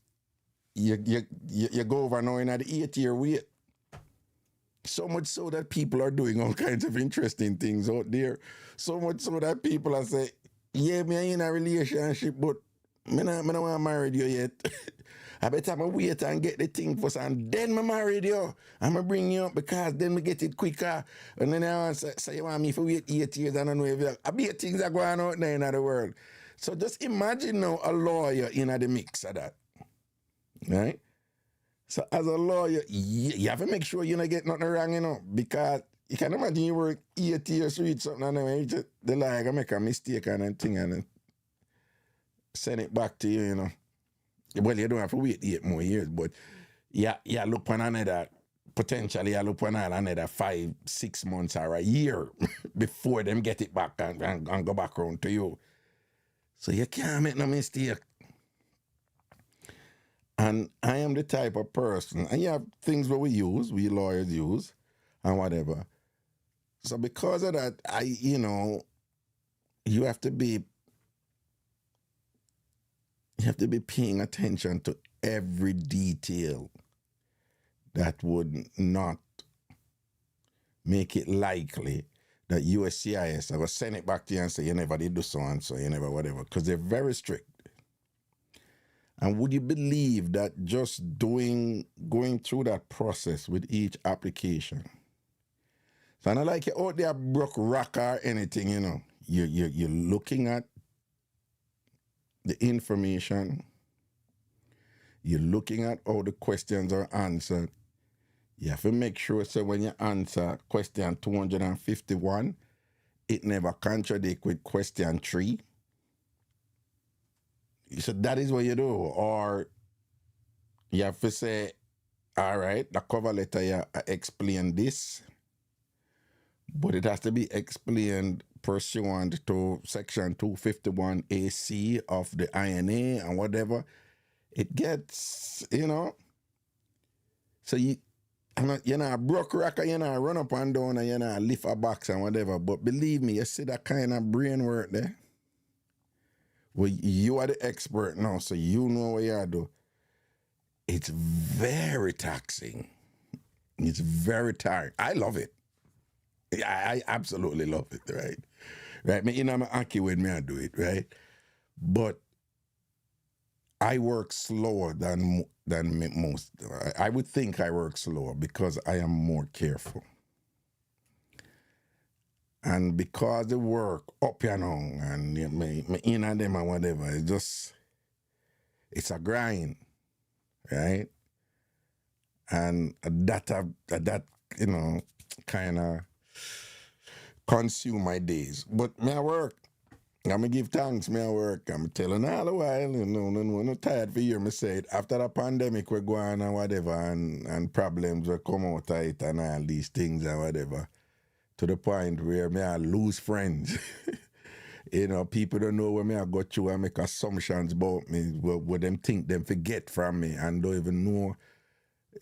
you go over now in the 8-year wait. So much so that people are doing all kinds of interesting things out there. So much so that people are saying, yeah, me in a relationship, but me not want to marry you yet. I better wait and get the thing first, and then I married you. I'm going to bring you up because then we get it quicker. And then I say you want me to wait 8 years, I don't know if I bet things are going out there in the world. So just imagine now a lawyer in the mix of that. Right? So as a lawyer, you have to make sure you don't get nothing wrong, because you can imagine you work 8 years to read something and then the lawyer make a mistake and then thing and then send it back to you, Well, you don't have to wait 8 more years, but look on another potentially I look on another 5-6 months or a year before them get it back and go back around to you. So you can't make no mistake. And I am the type of person, and you have things that we lawyers use, and whatever. So because of that, you have to be paying attention to every detail that would not make it likely that USCIS are going to send it back to you and say, you never did do so and so, you never whatever, because they're very strict. And would you believe that just going through that process with each application? So I don't like you out there broke rock or anything, You're looking at the information. You're looking at how the questions are answered. You have to make sure so when you answer question 251, it never contradicts with question 3. So that is what you do. Or you have to say, all right, the cover letter, you explain this, but it has to be explained pursuant to section 251AC of the INA and whatever. It gets, so you're not a broke rocker, you're not run up and down and you're not lift a box and whatever. But believe me, you see that kind of brain work there? Well, you are the expert now, so you know what you do. It's very taxing. It's very tiring. I love it. I absolutely love it, right? Right? I'm aki when I do it, right? But I work slower than most. I would think I work slower because I am more careful. And because the work up and me in and them and whatever, it's a grind, right? And that kind of consume my days. But me I work. I'm going to give thanks, me I work. I'm telling all the while, I'm tired for you. Me say it. After the pandemic, we're going and whatever, and problems will come out of it and all these things and whatever, to the point where me I lose friends. People don't know where me I go through and make assumptions about me, what them think them forget from me, and don't even know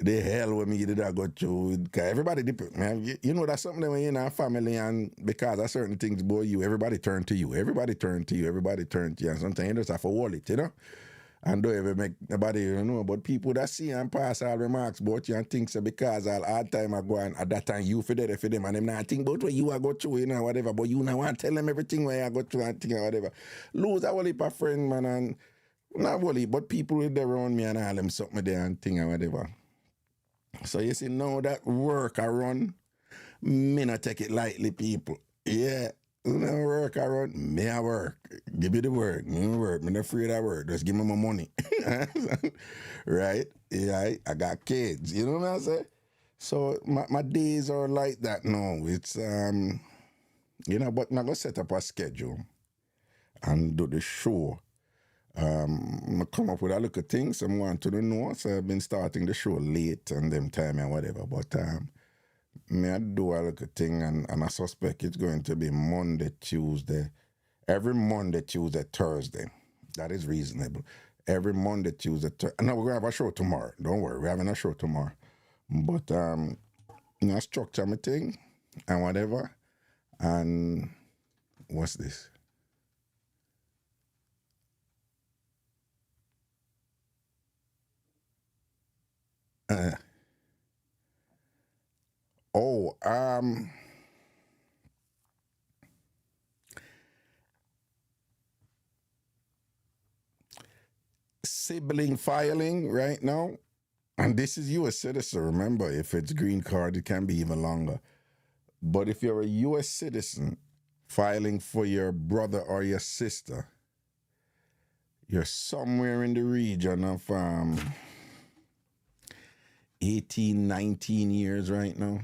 the hell with me did I go through. Because everybody different, man. That's something that when you're in a family and because of certain things about you, everybody turn to you. Everybody turn to you. And sometimes you just have to hold it, And don't ever make nobody but people that see and pass all remarks about you and think so because all hard time I go and at that time you for there for them and them not think about what you are go through, whatever. But you now want to tell them everything where I go through and think whatever. Lose a whole heap of friend, man, and not whole but people with their around me and all them something there and thing and whatever. So you see, now that work I run, me not take it lightly, people. Yeah, work I run, me I work. Give me the work, me work. Me not afraid of work. Just give me my money. Right? Yeah, I got kids. You know what I'm saying? So my days are like that now. It's, but I'm going to set up a schedule and do the show. I come up with a little things I want to know, so I've been starting the show late and them time and whatever, but me I do a little thing and I suspect it's going to be Monday, Tuesday, every Monday, Tuesday, Thursday. That is reasonable. Every Monday, Tuesday, Thursday. No, we're going to have a show tomorrow. Don't worry, we're having a show tomorrow. But, I structure my thing and whatever. And what's this? Sibling filing right now, and this is U.S. citizen. Remember, if it's green card, it can be even longer. But if you're a U.S. citizen filing for your brother or your sister, you're somewhere in the region of 18, 19 years right now.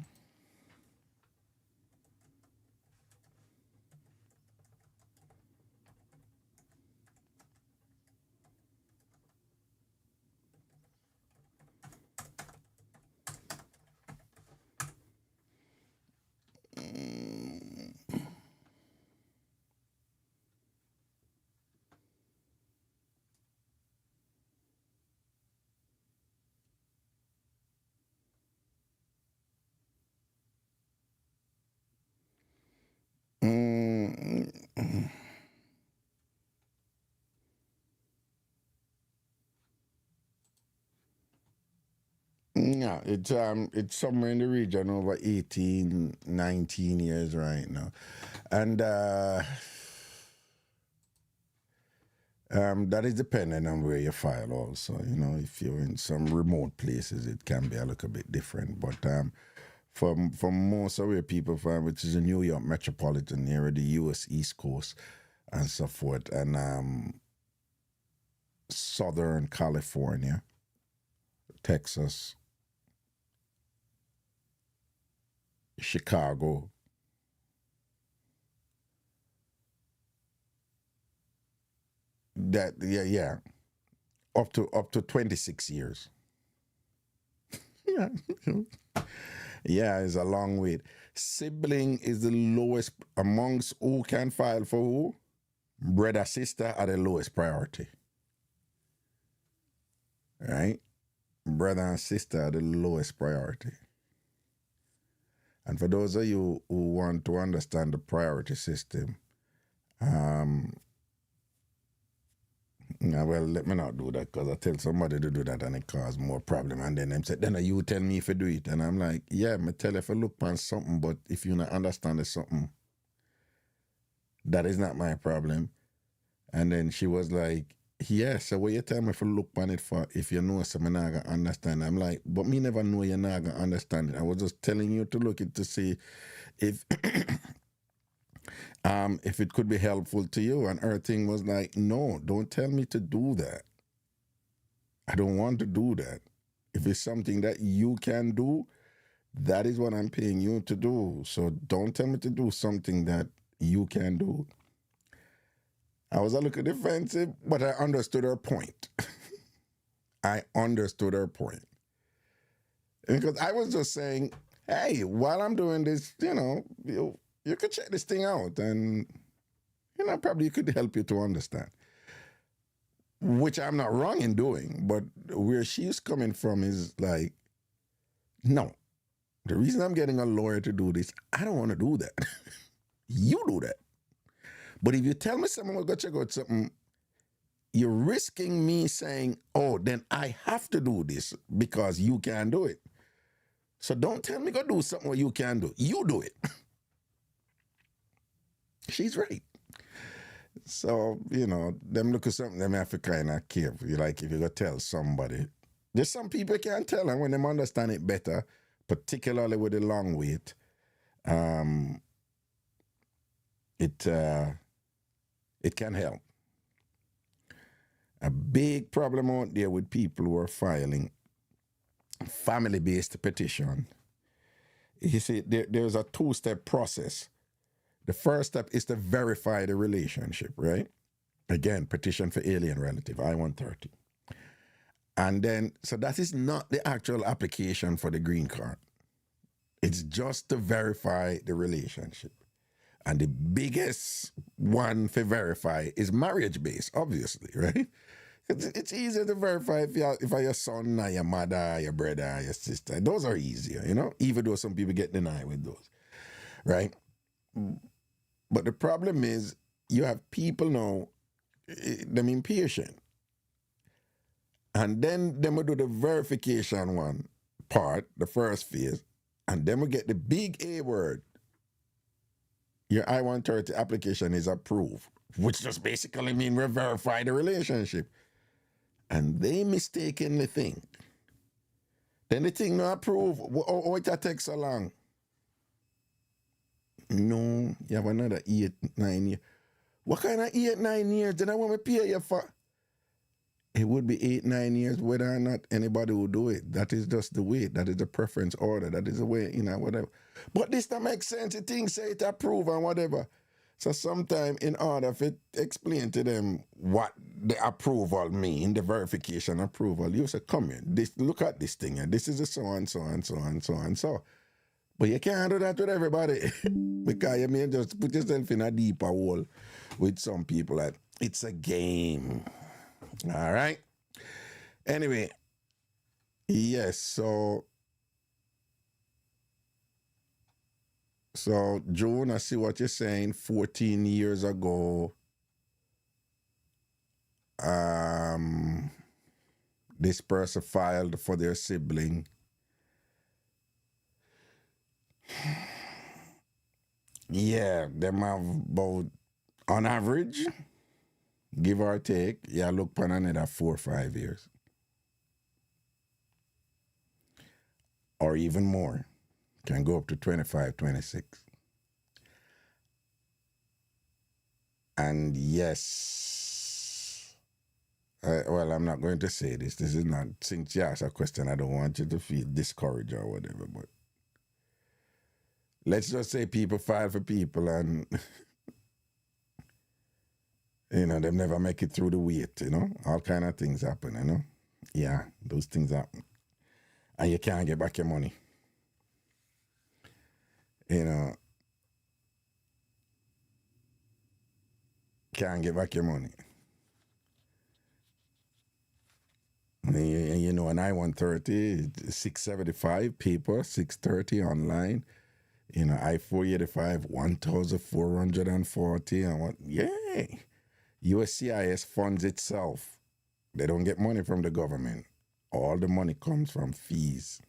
Yeah, it's somewhere in the region over 18, 19 years right now. And that is dependent on where you file also. You know, if you're in some remote places, it can be a little bit different. But for most of where people file, which is the New York metropolitan area, the U.S. East Coast, and so forth, and Southern California, Texas, Chicago, that yeah, up to 26 years. Yeah. Yeah, it's a long wait. Sibling is the lowest amongst who can file for who? Brother, sister are the lowest priority. Right? Brother and sister are the lowest priority. And for those of you who want to understand the priority system, um, yeah, well, let me not do that because I tell somebody to do that and it cause more problem. And then them say, then you tell me if you do it. And I'm like, yeah, me tell if I look on something, but if you not understand something, that is not my problem. And then she was like, yeah, so what you tell me if you look on it for if you know something I not gonna understand. I'm like, but me never know you're not gonna understand it. I was just telling you to look it to see if if it could be helpful to you. And her thing was like, no, don't tell me to do that. I don't want to do that. If it's something that you can do, that is what I'm paying you to do. So don't tell me to do something that you can do. I was a little defensive, but I understood her point. I understood her point. Because I was just saying, hey, while I'm doing this, you could check this thing out and, probably it could help you to understand. Which I'm not wrong in doing, but where she's coming from is like, no, the reason I'm getting a lawyer to do this, I don't want to do that. You do that. But if you tell me someone will go check out something, you're risking me saying, oh, then I have to do this because you can't do it. So don't tell me go do something what you can do. You do it. She's right. So, them look at something, them have to kind of careful. Like if you go tell somebody, there's some people can't tell, and when them understand it better, particularly with the long wait, it can help. A big problem out there with people who are filing family-based petition. You see, there's a two-step process. The first step is to verify the relationship, right? Again, petition for alien relative, I-130. And then, so that is not the actual application for the green card. It's just to verify the relationship. And the biggest one to verify is marriage-based, obviously, right? It's easier to verify if you're your son or your mother, or your brother, or your sister. Those are easier, even though some people get denied with those, right? But the problem is you have people now, them impatient. And then them will do the verification one part, the first phase, and then we get the big A word. Your I-130 application is approved, which just basically means we verify the relationship. And they mistakenly think. Then the thing not approved. Oh, it takes so long. No, you have another 8, 9 years. What kind of 8, 9 years did I want to pay you for? It would be 8, 9 years whether or not anybody will do it. That is just the way. That is the preference order. That is the way, whatever. But this don't make sense. The thing say it approve and whatever. So sometime in order to explain to them what the approval mean, the verification approval, you say, come here, look at this thing, and this is a so and so and so and so and so. But you can't do that with everybody because you may just put yourself in a deeper hole with some people. Like, it's a game. All right? Anyway, yes, so June, I see what you're saying. 14 years ago, this person filed for their sibling Yeah, them have about, on average, give or take, yeah, look upon another 4 or 5 years. Or even more. Can go up to 25, 26. And yes, well, I'm not going to say this. This is not, since you asked a question, I don't want you to feel discouraged or whatever, but let's just say people file for people and, you know, they never make it through the wait, you know? All kind of things happen, you know? Yeah, those things happen. And you can't get back your money. You know, can't get back your money. You know, an I-130, 675 paper, 630 online. You know, I-485, 1,440. And what? Yay! USCIS funds itself. They don't get money from the government. All the money comes from fees.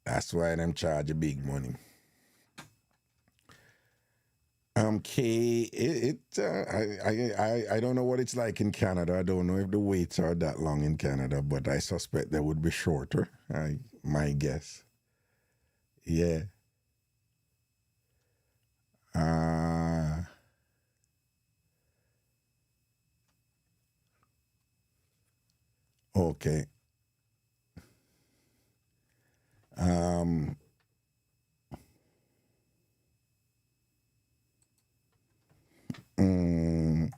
That's why them charge a big money. I don't know what it's like in Canada. I don't know if the waits are that long in Canada, but I suspect they would be shorter. My guess. Yeah. Okay. Mm,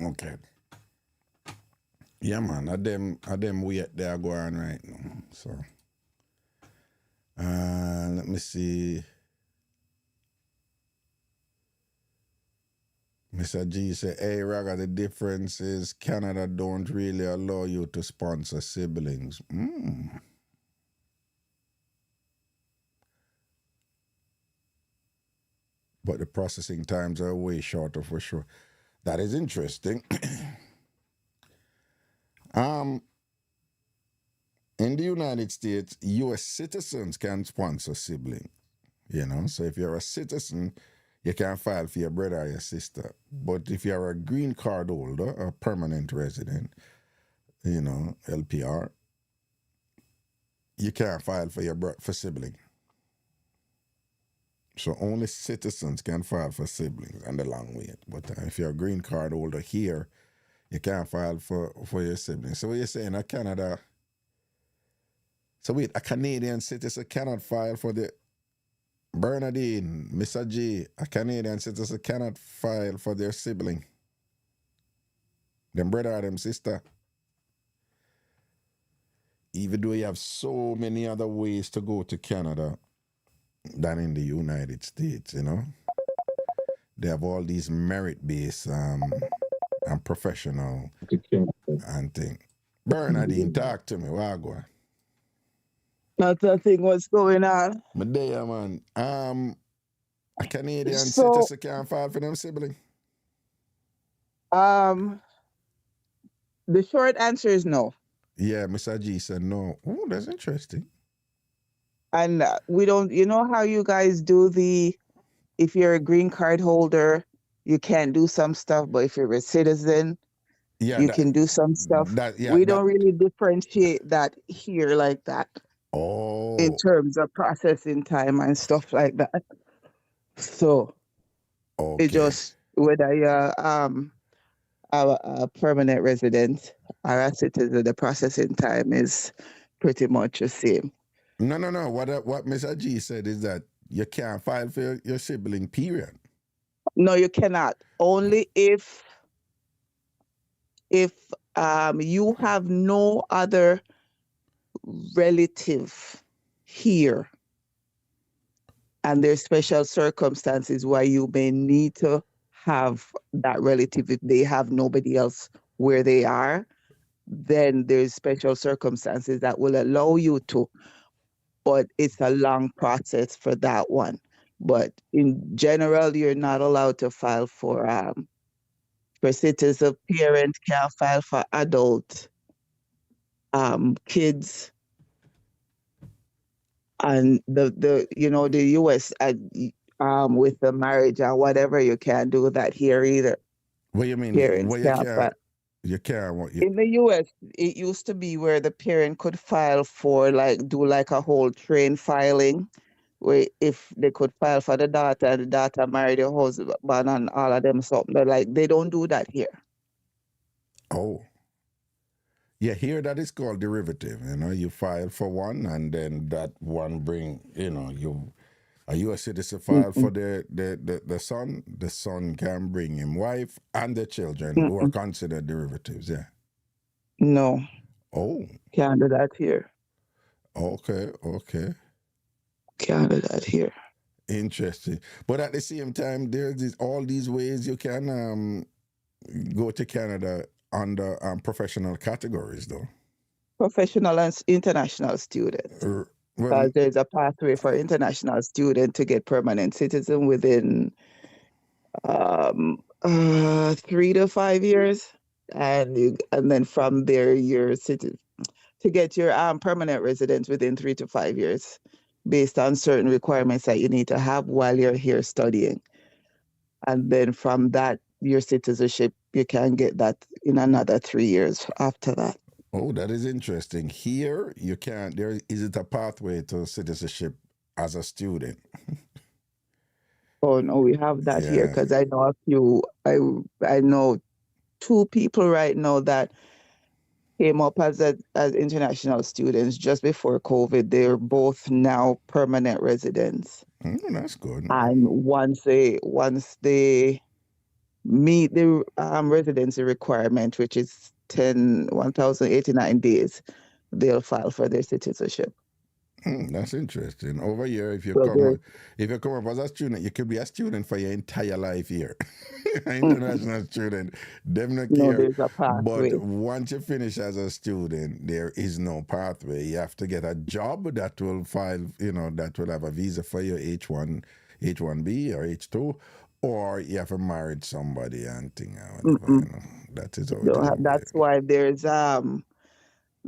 okay. Yeah, man. At them wait they are going right now. So, let me see. Mr. G said, hey, Raga, the difference is Canada don't really allow you to sponsor siblings. But the processing times are way shorter for sure. That is interesting. In the United States, U.S. citizens can sponsor siblings. You know, so if you're a citizen, you can file for your brother or your sister. But if you're a green card holder, a permanent resident, you know, LPR, you can't file for your for sibling. So only citizens can file for siblings and the long wait. But if you're a green card holder here, you can't file for your siblings. So what you're saying, a Canada... So wait, a Canadian citizen cannot file for the... Bernadine, Mr. G, a Canadian citizen cannot file for their sibling. Them brother or them sister. Even though you have so many other ways to go to Canada than in the United States, you know? They have all these merit-based and professional and thing. Bernadine, talk to me. Wagwan. Not a thing what's going on. My day, man. A Canadian citizen can't file for them sibling. The short answer is no. Yeah, Mr. G said no. Oh, that's interesting. And we don't, you know how you guys do if you're a green card holder, you can't do some stuff, but if you're a citizen, you can do some stuff. We don't really differentiate that here like that. Oh. In terms of processing time and stuff like that. So, okay. It just, whether you're a permanent resident or a citizen, the processing time is pretty much the same. No. What Mr. G said is that you can't file for your sibling, period. No, you cannot. Only if you have no other relative here, and there's special circumstances why you may need to have that relative if they have nobody else where they are, then there's special circumstances that will allow you to, but it's a long process for that one. But in general, you're not allowed to file for citizen. Parents can't file for adult kids, and the US with the marriage and whatever, you can't do that here either. What you mean? Parents Well, you can't can't. file. You can't. What you? In the US, it used to be where the parent could file for, like, do like a whole train filing, where if they could file for the daughter and the daughter married the husband and all of them something. But like they don't do that here. Oh. Yeah, here that is called derivative. You file for one, and then that one bring. A U.S. citizen file Mm-mm, for the son. The son can bring him wife and the children who are mm-mm. considered derivatives. Yeah. No, Oh. can't do that here. Okay. Okay. Can't do that here. Interesting. But at the same time, there's all these ways you can go to Canada under professional categories, though. Professional and international students. Well, Because there's a pathway for international student to get permanent citizen within 3 to 5 years, and then from there you're citizen to get your permanent residence within 3 to 5 years, based on certain requirements that you need to have while you're here studying, and then from that your citizenship you can get that in another 3 years after that. oh, that is interesting. Here, you can't. There isn't a pathway to citizenship as a student. Oh no, we have that here Yeah. because I know a few. I know 2 people right now that came up as international students just before COVID. They're both now permanent residents, That's good. and once they meet the residency requirement, which is 1,089 days, they'll file for their citizenship. That's interesting. Over here, if you So come up as a student, you could be a student for your entire life here. International student, them not no, care. there's a But pathway. once you finish as a student, there is no pathway. You have to get a job that will file, that will have a visa for your H1, H1B or H2, or you have to marry somebody and thing or whatever. That is how it is over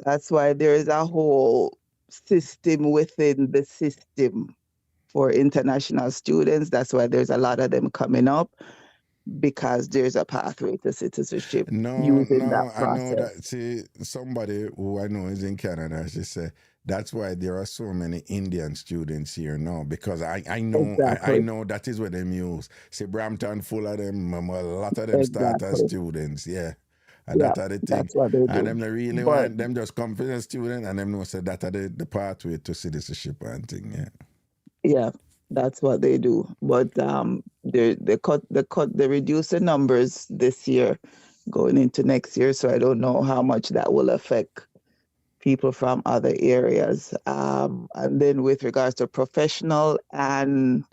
That's why there's a whole system within the system for international students. That's why there's a lot of them coming up, because there's a pathway to citizenship using that I know process. that. See, somebody who I know is in Canada, she said that's why there are so many Indian students here now, because I Exactly. know that is what them use. See, Brampton full of them, a lot of them start as Exactly. students, yeah. And Yeah, that are the thing. that's what they And do. them they really But want them just come for the student, and them know say that are the pathway to citizenship and thing, yeah. yeah, that's what they do. But they reduce the numbers this year going into next year. So I don't know how much that will affect people from other areas. And then with regards to professional, and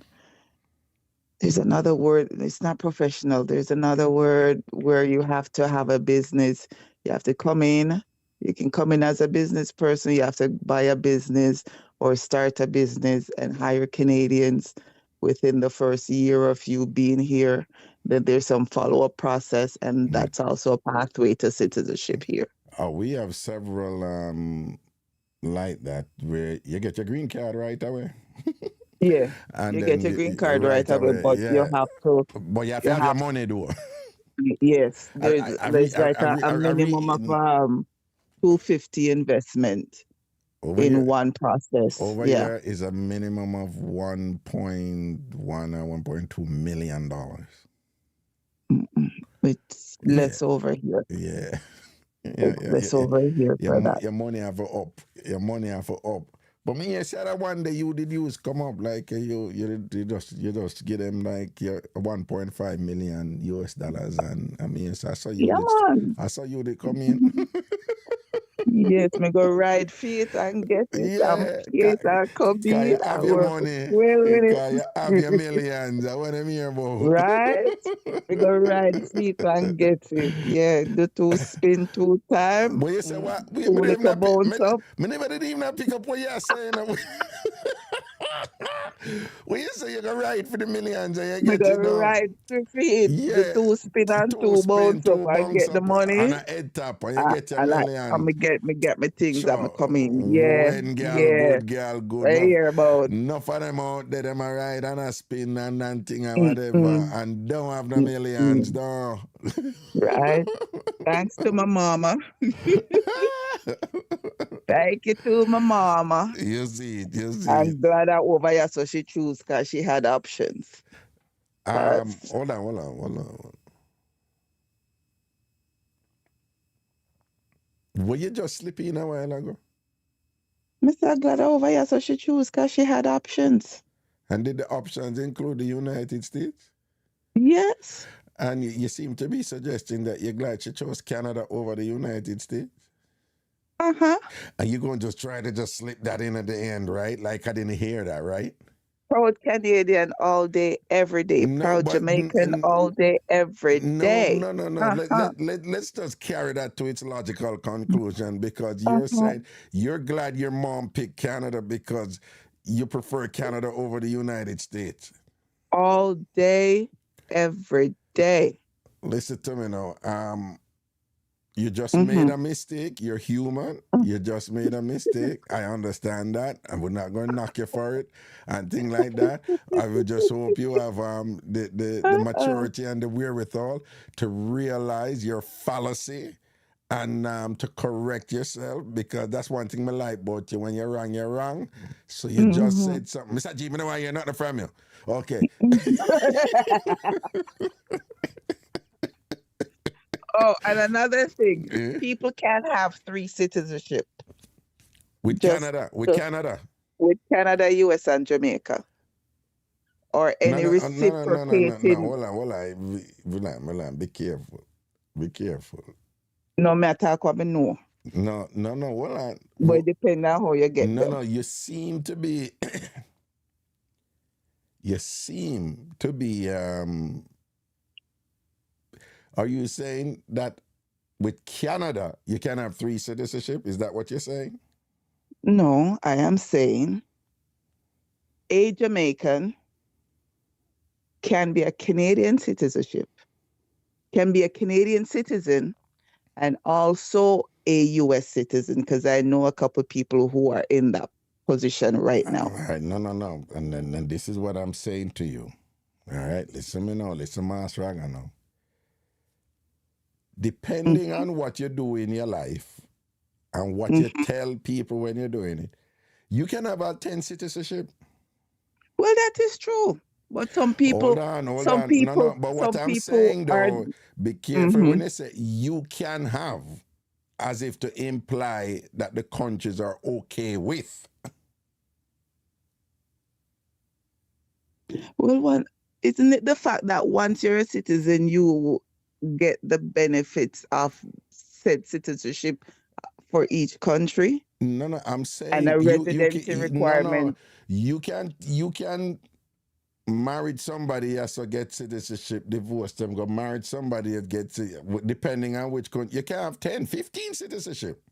there's another word, it's not professional. There's another word where you have to have a business. You have to come in. You can come in as a business person. You have to buy a business or start a business and hire Canadians within the first year of you being here. Then there's some follow-up process, and that's also a pathway to citizenship here. We have several like that where you get your green card right away. Yeah, And you get then your green card right right away, away, but yeah. But you have to you have your have money though. yes, I there's like a minimum of read 250 investment over in here. one process. Over Yeah. here is a minimum of 1.1 or $1.2 million. It's Yeah, less over here. yeah, yeah, It's less over here for that. Your money have to up. Your money have to up But me, you said that one day you did use come up like you just give them like your 1.5 million US dollars, and I mean, so Yeah, man. I saw you did come in. Yes, me go ride feet and get it and Yeah, play it and come cause in you have and your work money, well with cause you have your it. millions. I want to hear about. Right? We go ride feet and get it. Yeah, the two spin two time. But you say what? Two Me don't even little have pick, bounce up. me never did even have pick up what you're saying. When you say you go ride for the millions and you Me get go it now. ride to feet. The Yeah, two spin and two two spin, bounce up two and bounce get the up on money. a head top and you get your And million. me get my things and me Sure, come in. Yeah, when yeah. girl good, I hear about. enough of them out there, them a ride and a spin and thing and whatever, Mm-mm, and don't have no millions, mm-mm. though. Right? Thanks to my mama. Thank you to my mama. You see it, you see it. I'm glad I over here so she choose because she had options. But Hold on. Were you just sleeping a while ago? Mr. Glad over here so she choose because she had options. And did the options include the United States? Yes. And you seem to be suggesting that you're glad she chose Canada over the United States? Uh-huh. And you're going to just try to just slip that in at the end, right? Like I didn't hear that, right? Proud Canadian all day, every day. No, Proud but Jamaican all day, every no, day. no, no, no. Uh-huh. Let's just carry that to its logical conclusion, because you're Uh-huh. saying you're glad your mom picked Canada because you prefer Canada over the United States. All day, every day. Listen to me now. You just made Mm-hmm. a mistake. You're human. You just made a mistake. I understand that. And we're not going to knock you for it and things like that. I would just hope you have the maturity and the wherewithal to realize your fallacy and to correct yourself, because that's one thing I like about you. When you're wrong, you're wrong. So you just Mm-hmm. said something. Mr. G, you know why you're not from you. Okay. Oh, and another thing, Eh? people can't have three citizenship. With Just, Canada. With just Canada. with Canada, US, and Jamaica, or No, any no, no, no, no, no, no. reciprocating, Hold on. Hold on. Be careful. Be careful. no matter what we know. No, no, no. Hold on. But it depends on how you get No, no. them. You seem to be. you seem to be. Are you saying that with Canada you can have three citizenship? Is that what you're saying? No, I am saying a Jamaican can be a Canadian citizenship, can be a Canadian citizen and also a US citizen, because I know a couple people who are in that position right now. All right. No, no, no. And then this is what I'm saying to you. All right. Listen me now. Listen, Master Raga now. Depending on what you do in your life and what you Mm-hmm. tell people when you're doing it, you can have a 10 citizenship. Well, that is true. But Hold on. No, no. But what some I'm people saying are. though, be careful Mm-hmm. when they say you can have, as if to imply that the countries are okay with. Well, isn't it the fact that once you're a citizen, you get the benefits of said citizenship for each country No, no. I'm and saying a you residency can no. requirement? You can married somebody has to get citizenship, divorce them, go married somebody that gets it, depending on which country. You can have 10, 15 citizenship.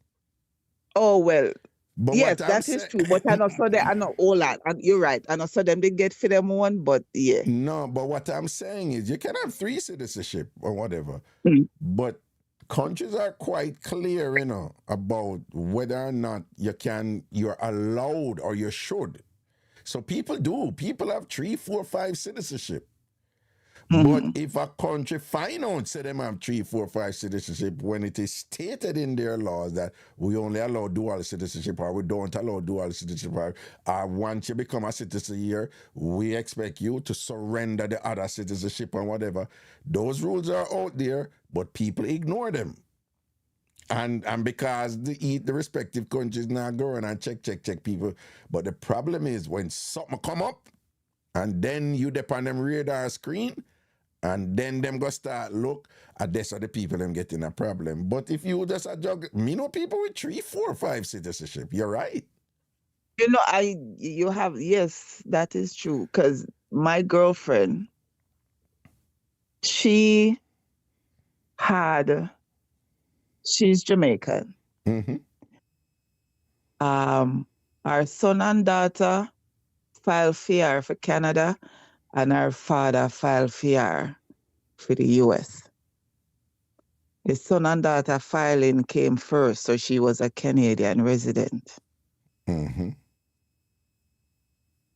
Oh, well, But yes, what I'm that is saying, true. But I know so they are not all that. And you're right. I know so them they get for them one, but yeah. no, but what I'm saying is you can have three citizenship or whatever. Mm. But countries are quite clear, about whether or not you're allowed or you should. So people have 3, 4, 5 citizenship. But Mm-hmm. if a country find out, say them have 3, 4, 5 citizenship, when it is stated in their laws that we only allow dual citizenship or we don't allow dual citizenship, or once you become a citizen here, we expect you to surrender the other citizenship and whatever. Those rules are out there, but people ignore them. And because the respective countries now going and check people. But the problem is when something come up and then you depend on them radar screen and then them go start look at this other people them getting a problem. But if you just a jug, me know people with 3, 4, 5 citizenship. You're right. You know, yes, that is true. Because my girlfriend, she's Jamaican. Mm-hmm. Our son and daughter filed FIR for Canada, and our father filed FIR for the US. His son and daughter filing came first, so she was a Canadian resident. Mm-hmm.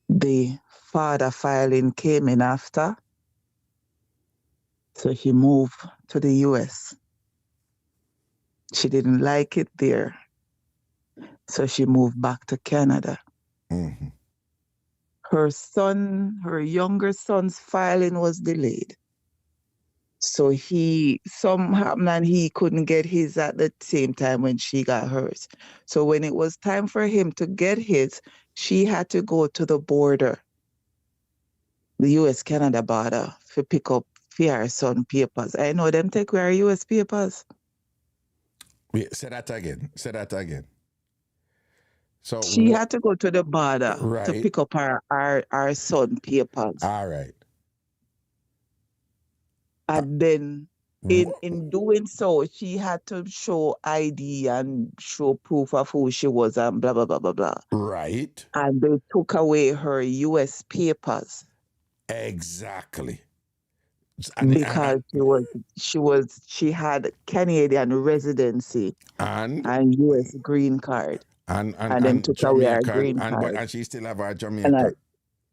The father filing came in after, so he moved to the US. She didn't like it there, so she moved back to Canada. Mm-hmm. Her younger son's filing was delayed. So something happened and he couldn't get his at the same time when she got hers. So when it was time for him to get his, she had to go to the border, the US-Canada border, to pick up for her son papers. I know them take our US papers. Wait, say that again. So She had to go to the border right. to pick up our son papers. All right. And then in doing so, she had to show ID and show proof of who she was and blah, blah, blah, blah, blah. Right. And they took away her US papers. Exactly. Because she had Canadian residency and US green card. And then took away her green card. And she still have her Jamaican.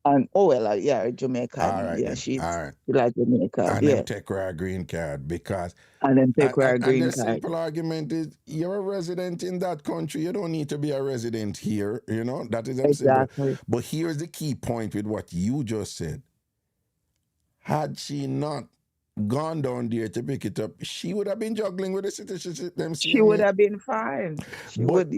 Jamaican. All right, yeah, she's all still a Jamaican. And yeah. then take her green card because. And then take her green and the card. simple argument is you're a resident in that country. You don't need to be a resident here. You know, that is exactly. Simple. But here's the key point with what you just said. Had she not gone down there to pick it up, she would have been juggling with the citizenship. She would have been fine. She would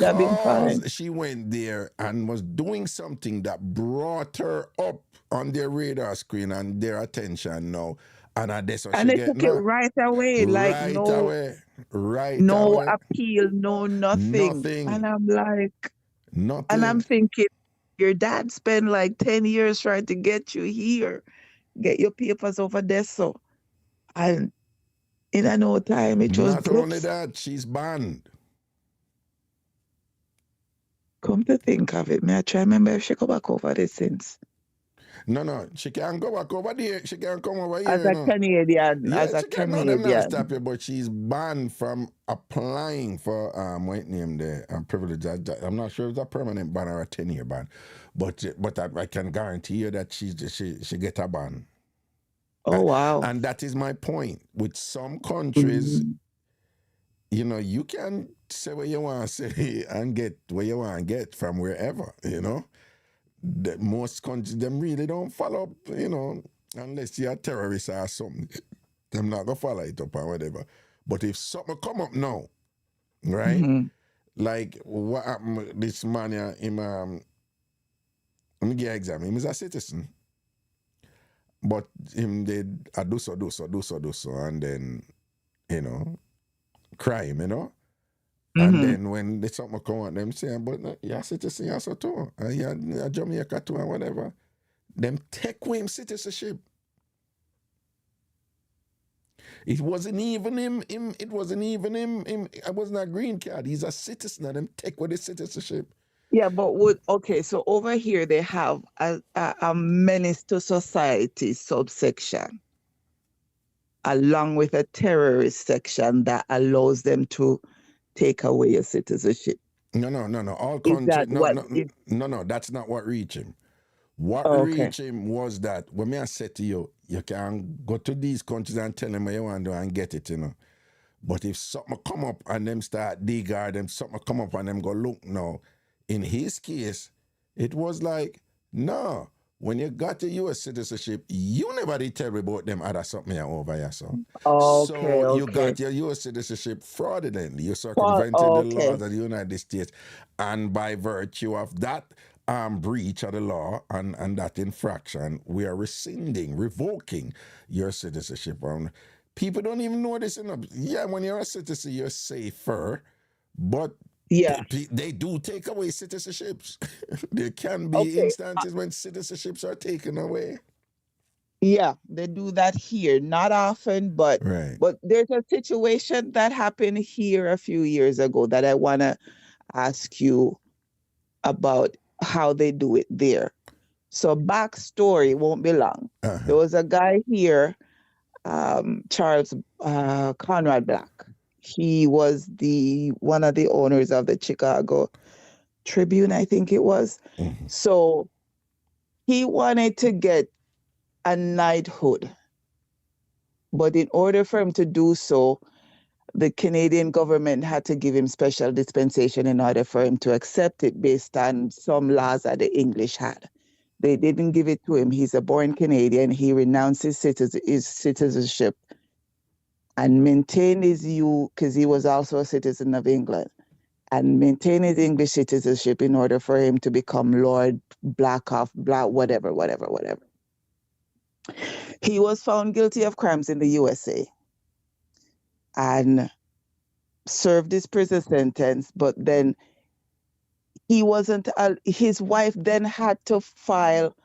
have been fine. She went there and was doing something that brought her up on their radar screen and their attention now. And they took it right away. Like no appeal, no nothing. And I'm like, nothing. And I'm thinking, your dad spent like 10 years trying to get you here. Get your papers over there, so. And in no time, it was not only that, she's banned. Come to think of it, may I try remember if she go back over there since. No, she can't go back over there. She can't come over here. As a Canadian, Canadian. Not stop you, but she's banned from applying for what name there privilege. I'm not sure if it's a permanent ban or a 10-year ban, but I can guarantee you that she get a ban. Oh wow! And that is my point. With some countries, you know, you can say what you want to say and get what you want to get from wherever. You know. Most countries, them really don't follow up, you know, unless you're a terrorist or something. Them not going to follow it up or whatever. But if something come up now, right? Like what happened, this man, let me give you an example. He was a citizen. But him did do so, and then, you know, crime, you know? And then when something come out, them saying, but you're a citizen also too. And you're a Jamaica too and whatever. Them take away him citizenship. It wasn't even him. It wasn't even him. I wasn't a green card. He's a citizen and them take away the citizenship. Yeah, but so over here they have a menace to society subsection along with a terrorist section that allows them to take away your citizenship. No. All countries. No. That's not what reached him. What reached him was that when I said to you, you can go to these countries and tell them what you want to do and get it, you know. But if something come up and them start digger, them something come up and them go look now. In his case, it was like, no, when you got your U.S. citizenship, you never did tell me about them other something here over here, so. Okay, So you okay. got your U.S. citizenship fraudulently. You circumvented the Okay. laws of the United States, and by virtue of that breach of the law and that infraction, we are rescinding, revoking your citizenship. People don't even know this. Yeah, when you're a citizen, you're safer, but Yeah. they do take away citizenships. There can be Okay. instances when citizenships are taken away. Yeah, they do that here. Not often, Right. but there's a situation that happened here a few years ago that I want to ask you about how they do it there. So backstory won't be long. There was a guy here, Charles Conrad Black. He was one of the owners of the Chicago Tribune, I think it was. Mm-hmm. So he wanted to get a knighthood. But in order for him to do so, the Canadian government had to give him special dispensation in order for him to accept it based on some laws that the English had. They didn't give it to him. He's a born Canadian. He renounced his citizenship and maintained his because he was also a citizen of England, and maintained his English citizenship in order for him to become Lord Black, whatever. He was found guilty of crimes in the USA and served his prison sentence, but then he wasn't, his wife then had to file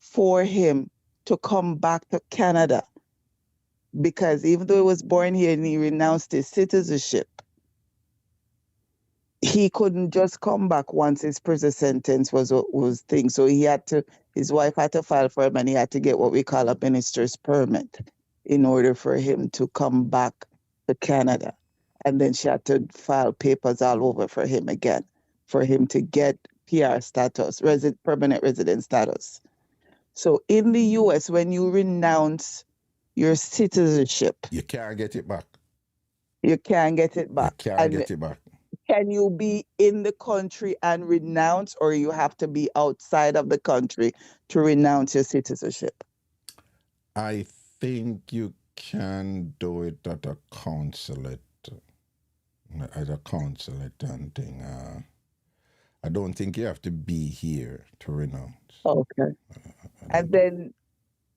for him to come back to Canada because even though he was born here and he renounced his citizenship, he couldn't just come back once his prison sentence was thing. So his wife had to file for him and he had to get what we call a minister's permit in order for him to come back to Canada. And then she had to file papers all over for him again, for him to get PR status, permanent resident status. So in the US, when you renounce your citizenship, you can't get it back. You can't get it back. You can't get it back. Can you be in the country and renounce, or you have to be outside of the country to renounce your citizenship? I think you can do it at a consulate, and thing. I don't think you have to be here to renounce. Okay. And then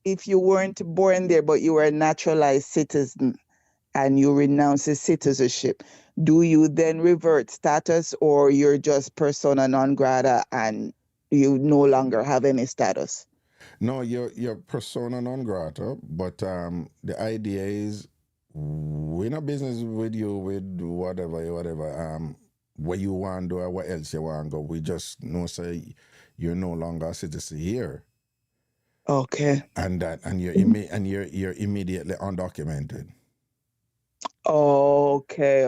if you weren't born there, but you were a naturalized citizen and you renounce your citizenship, do you then revert status, or you're just persona non grata and you no longer have any status? No, you're persona non grata, but the idea is we're not business with you with whatever what you want to do or what else you want to go. We just know say you're no longer a citizen here. Okay. And you're immediately undocumented. Okay.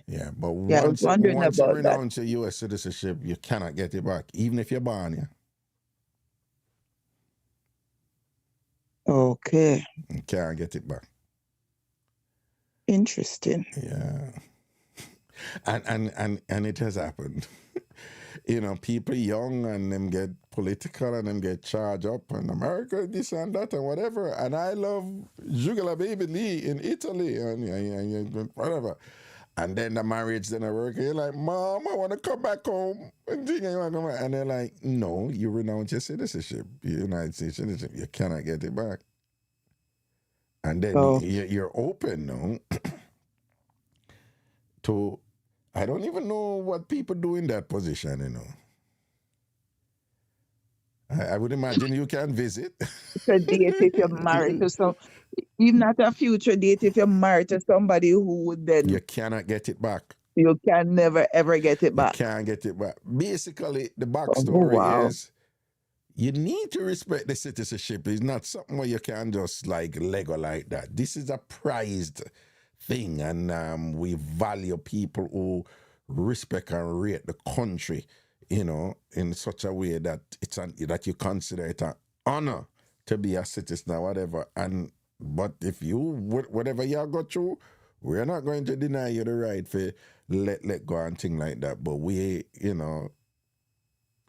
Yeah, but Yeah, I was wondering once you about that. renounce your U.S. citizenship, you cannot get it back, even if you're born here. Okay. You can't get it back. Interesting. Yeah. And it has happened. People young and them get political and them get charged up and America this and that and whatever. And I love Jugola Baby Lee in Italy and whatever. And then the marriage didn't work. You're like, Mom, I want to come back home. And they're like, no, you renounce your citizenship, your United States citizenship. You cannot get it back. And then you're open now to, I don't even know what people do in that position, I would imagine you can visit. A date if you're married to even not a future date if you're married to somebody who would then... You cannot get it back. You can never ever get it back. You can't get it back. Basically, the backstory is you need to respect the citizenship. It's not something where you can just like Lego like that. This is a prized thing, and we value people who respect and rate the country, in such a way that that you consider it an honor to be a citizen or whatever. But if you whatever you go through, we're not going to deny you the right for let go and thing like that. But we,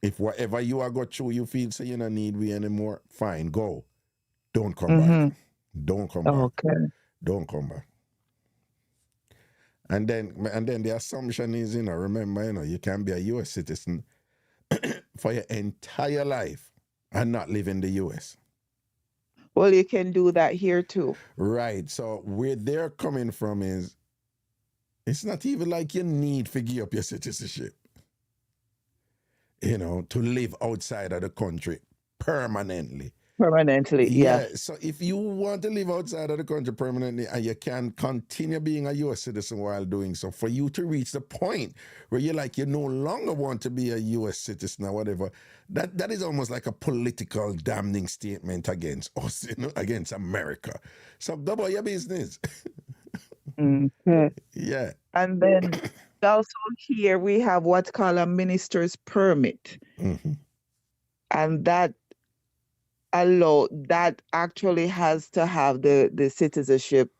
If whatever you are go through, you feel so you don't need we anymore, fine, go. Don't come Mm-hmm. back. Don't come back. Okay. Don't come back. And then the assumption is, remember, you can be a US citizen for your entire life and not live in the US. Well, you can do that here too. Right. So where they're coming from is it's not even like you need to give up your citizenship, to live outside of the country permanently. Permanently, yeah. So if you want to live outside of the country permanently and you can continue being a US citizen while doing so, for you to reach the point where you're like you no longer want to be a US citizen or whatever, that is almost like a political damning statement against us, against America. So go about your business. Okay. Yeah. And then also here we have what's called a minister's permit. Mm-hmm. And that actually has to have the citizenship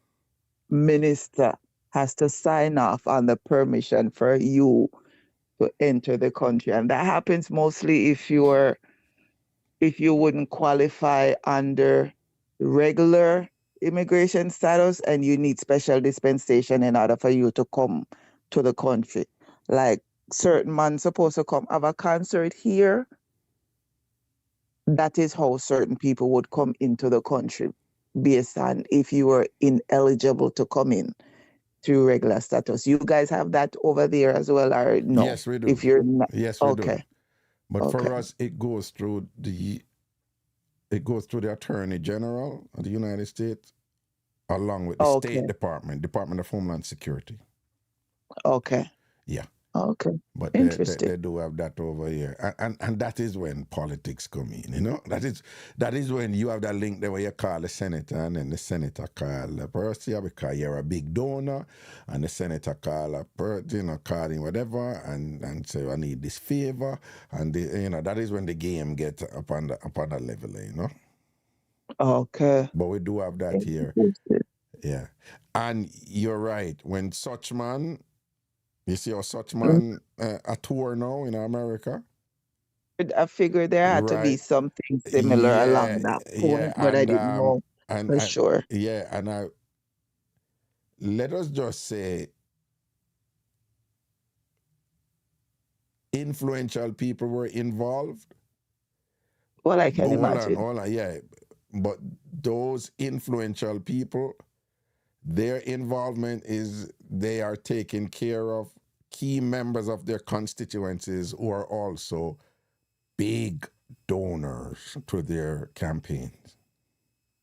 minister has to sign off on the permission for you to enter the country. And that happens mostly if you wouldn't qualify under regular immigration status and you need special dispensation in order for you to come to the country. Like certain man supposed to come have a concert here. That is how certain people would come into the country based on if you were ineligible to come in through regular status. You guys have that over there as well, or no? Yes, we do. If you're not, yes, we okay. do. But okay. for us, it goes through the Attorney General of the United States, along with the State Department of Homeland Security. Okay. Yeah. Okay. But interesting. they do have that over here, and that is when politics come in. That is when you have that link there where you call the senator, and then the senator call the person because you're a big donor, and the senator call a person, call him whatever, and say I need this favor, and that is when the game gets up on that level, Okay. But we do have that here. Yeah, and you're right. When such man. You see how such man a tour now in America? I figured there had to be something similar along that point, but I didn't know for sure. Yeah, and let us just say influential people were involved. Well, I can imagine. Hold on, yeah. But those influential people, their involvement is they are taking care of key members of their constituencies who are also big donors to their campaigns.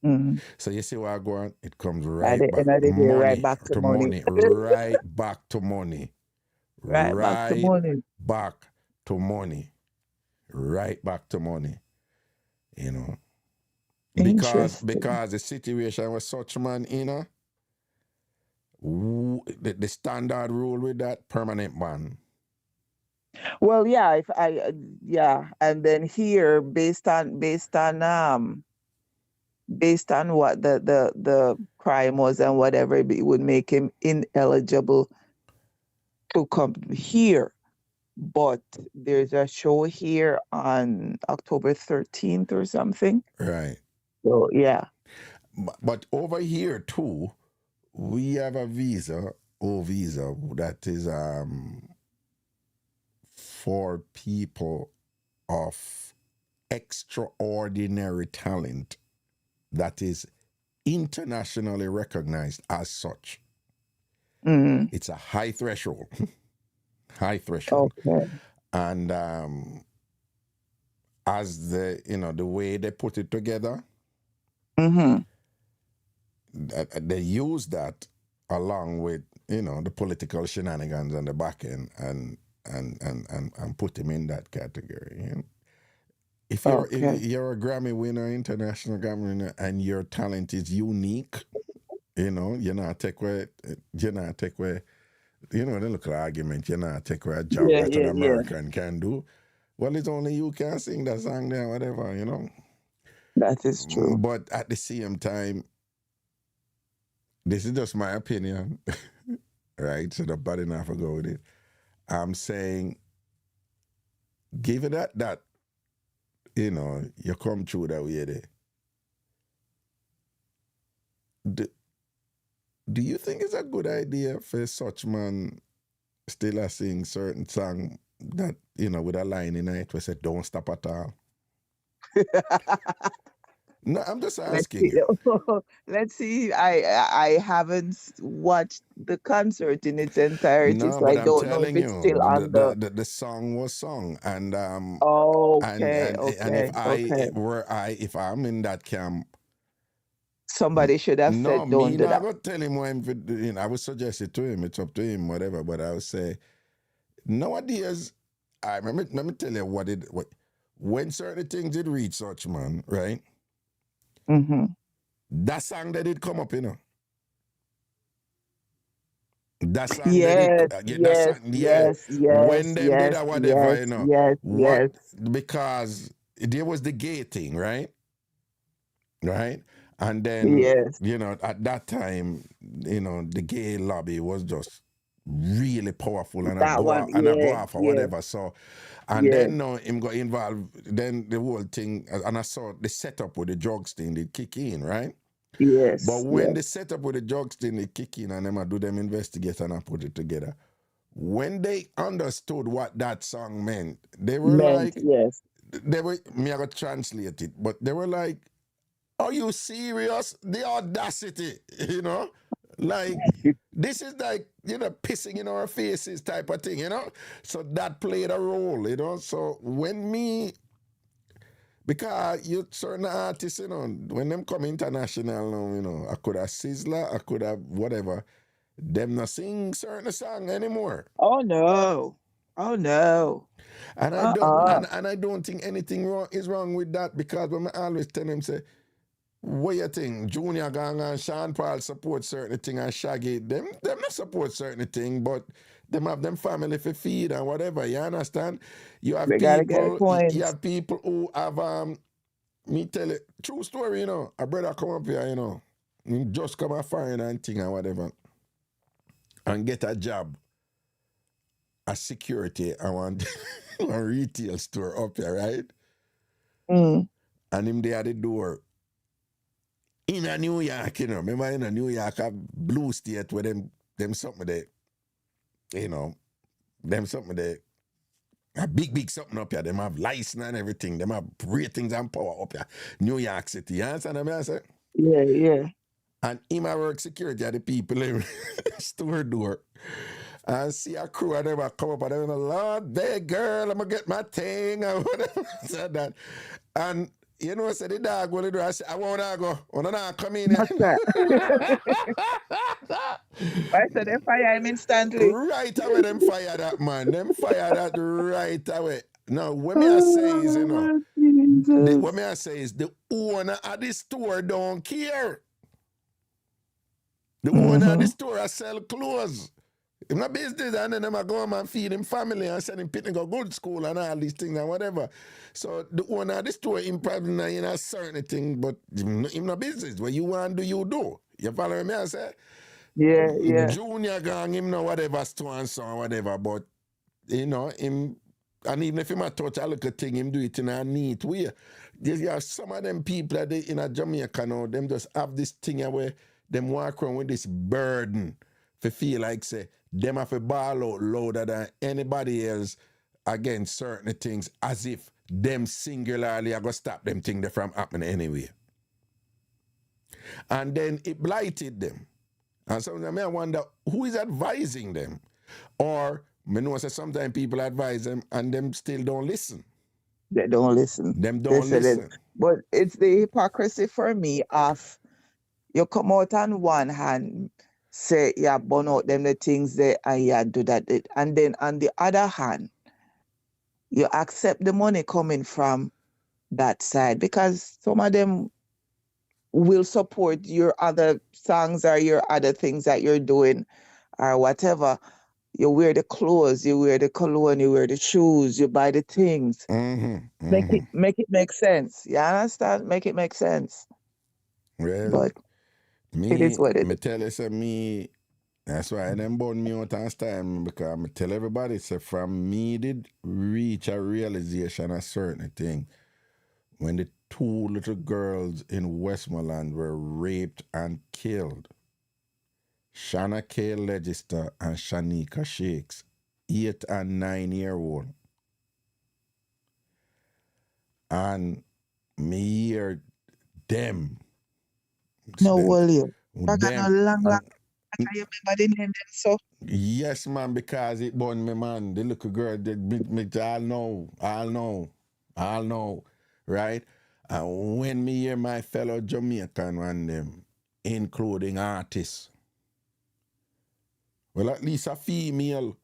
Mm-hmm. So you see where I go on? It comes Right back to money. Right back to money. Right back to money. Back to money. Right back to money. Because the situation was such man, the standard rule with that permanent ban. Well, yeah, and then here based on what the crime was and whatever, it would make him ineligible to come here. But there's a show here on October 13th or something. Right. So yeah. But over here too, we have a visa that is for people of extraordinary talent that is internationally recognized as such. Mm-hmm. It's a high threshold. High threshold. Okay. And as the way they put it together, mm-hmm. They use that along with the political shenanigans on the back end and put him in that category. If you're a Grammy winner, international Grammy winner, and your talent is unique, you're not take away the local argument, you're not take away a job that an American can do. Well, it's only you can sing that song there, whatever, That is true. But at the same time, this is just my opinion, right? So nobody never go with it. I'm saying given that you know, you come through that way there. Do you think it's a good idea for such man still a sing certain song that, you know, with a line in it where say don't stop at all? No, I'm just asking you. Let's see. I haven't watched the concert in its entirety, No, so I but I'm don't know if telling it's you, still on the. the song was sung, and Okay, and okay, okay. if I'm in that camp, Somebody should have no, said, "Don't me do not that." gonna tell him what him for doing. I would suggest it to him. It's up to him, whatever. But I would say nowadays, I remember. Let me tell you what when certain things did reach such man, right? Mm-hmm. That song that did come up, you know. That song that it, Yes, yeah, that yes, song, yeah. yes, When yes, them did yes, or whatever, yes, you know, yes, what yes, because there was the gay thing, right? Right, and then yes. you know at that time, you know, the gay lobby was just really powerful, and That one, I go yeah, off or yeah, whatever. So, and yeah. then no, him got involved. Then the whole thing, and I saw the setup with the drugs thing did kick in, right? But Yes, when yes. the setup with the drugs thing they kick in and them I do them investigate and I put it together. When they understood what that song meant, they were Meant, like, yes. they were me I got translate it, but they were like, are you serious? The audacity, you know? Like this is like, you know, pissing in our faces type of thing, you know? So that played a role, you know. So when me because you certain artists, you know, when them come international now, you know, I could have Sizzler, I could have whatever. Them not sing certain song anymore. Oh no. Oh no. And Uh-uh. I don't think anything wrong is wrong with that because when I always tell them say, what you think? Junior Gang and Sean Paul support certain thing and Shaggy, them not support certain thing, but them have them family for feed and whatever. You understand? You have They gotta get a people, point. you have people who have me tell it, true story, you know. A brother come up here, you know. He just come a foreign and thing and whatever. And get a job as security I want a retail store up here, right? Mm. And him there at the door. In a New York, you know. Remember in a New York, a blue state where them something there, you know, them something there. A big something up here. Them have license and everything. Them have ratings and power up here. New York City. You understand what I say? Yeah, yeah. And him I work security at the people in store door. And see a crew of them come up and they're like, Lord, there girl, I'm gonna get my thing and whatever. Said that. And you know, said the dog will do. I said, I wanna go. Wanna not come in here. What's that? I said they fire him instantly. Right away, them fire that man. Them fire that right away. Now, what me I say is, you know, Oh, Jesus. what me I say is the owner of the store don't care. The owner of the store I sell clothes. Him no business, and then them I go home and feed him family and send him people go good school and all these things and whatever. So the owner of the store him probably not in a certain thing, but him no business. What you want do, you do. You follow me? I say? Yeah, yeah. Junior gang him no whatever store and so on, whatever, but you know, him and even if him a touch a little thing, him do it in a neat way. You have some of them people that they in a Jamaica now, them just have this thing where them walk around with this burden for feel like say them have a ball out louder than anybody else against certain things as if them singularly are gonna stop them thing from happening anyway. And then it blighted them. And sometimes I wonder who is advising them. Or I know that sometimes people advise them and them still don't listen. They don't listen. Them They don't said it. listen. But it's the hypocrisy for me of you come out on one hand, say, yeah, burn out them the things there and yeah, do that. And then on the other hand, you accept the money coming from that side because some of them will support your other songs or your other things that you're doing or whatever. You wear the clothes, you wear the cologne, you wear the shoes, you buy the things. Make it make sense. You understand? Make it make sense. Well, But it is what it me is. tell you, say me, That's why them burn me out and time because I tell everybody, say from me did reach a realization of certain thing when the two little girls in Westmoreland were raped and killed. Shanna K. Legister and Shanika Shakes, 8 and 9-year-old. And me hear them. No, Them. William. I got no them long. I remember the name them so. Yes, man, because it born me, man. The little girl, me all know, right? And when me hear my fellow Jamaican one them, including artists, well, at least a female,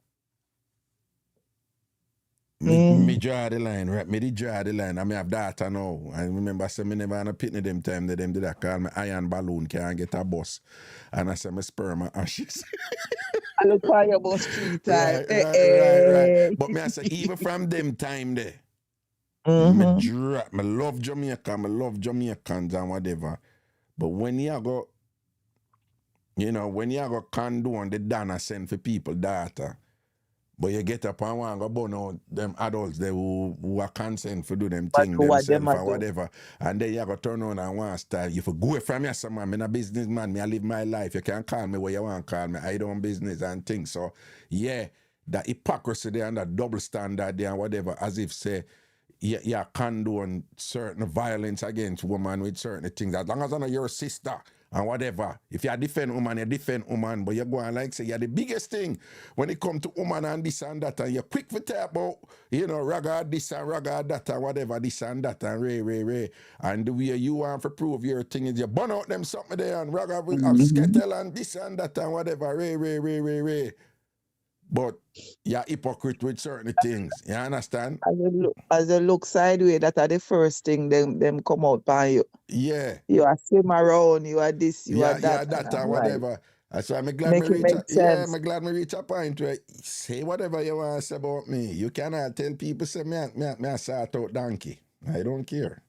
me draw the line, right? Me draw the line. I me have daughter now. I remember say me never had a pitney them time that them did that call me iron balloon can't get a bus. And I say me sperm and ashes. I look for your bus 3 times. Right. But me I say even from them time there, me love Jamaica, me love Jamaicans and whatever. But when you go, when you go condone the Dana send for people data, but you get up and want to go burn out them adults they who are consent for do them But thing what them themselves or do? whatever. And then you go turn on and want to style. You for go away from me, some man, I'm a businessman, me I live my life. You can call me what you want to call me. I don't business and things. So yeah, that hypocrisy there and that double standard there and whatever, as if say you condone certain violence against women with certain things. As long as I know your sister and whatever. If you defend woman, you defend woman. But you go and like say you're the biggest thing when it come to woman and this and that. And you're quick for talk about, raga this and raga that and whatever, this and that and ray. And the way you want to prove your thing is you burn out them something there and raga with skettle and this and that and whatever, ray. But you're hypocrite with certain things. You understand? As they look sideways, that are the first thing them come out by you. Yeah. You are swim around, you are this, you are that. Yeah, that or whatever. That's why I'm glad Make it make sense. I'm glad me reach a point where say whatever you want to say about me. You cannot tell people say me a sort out donkey. I don't care.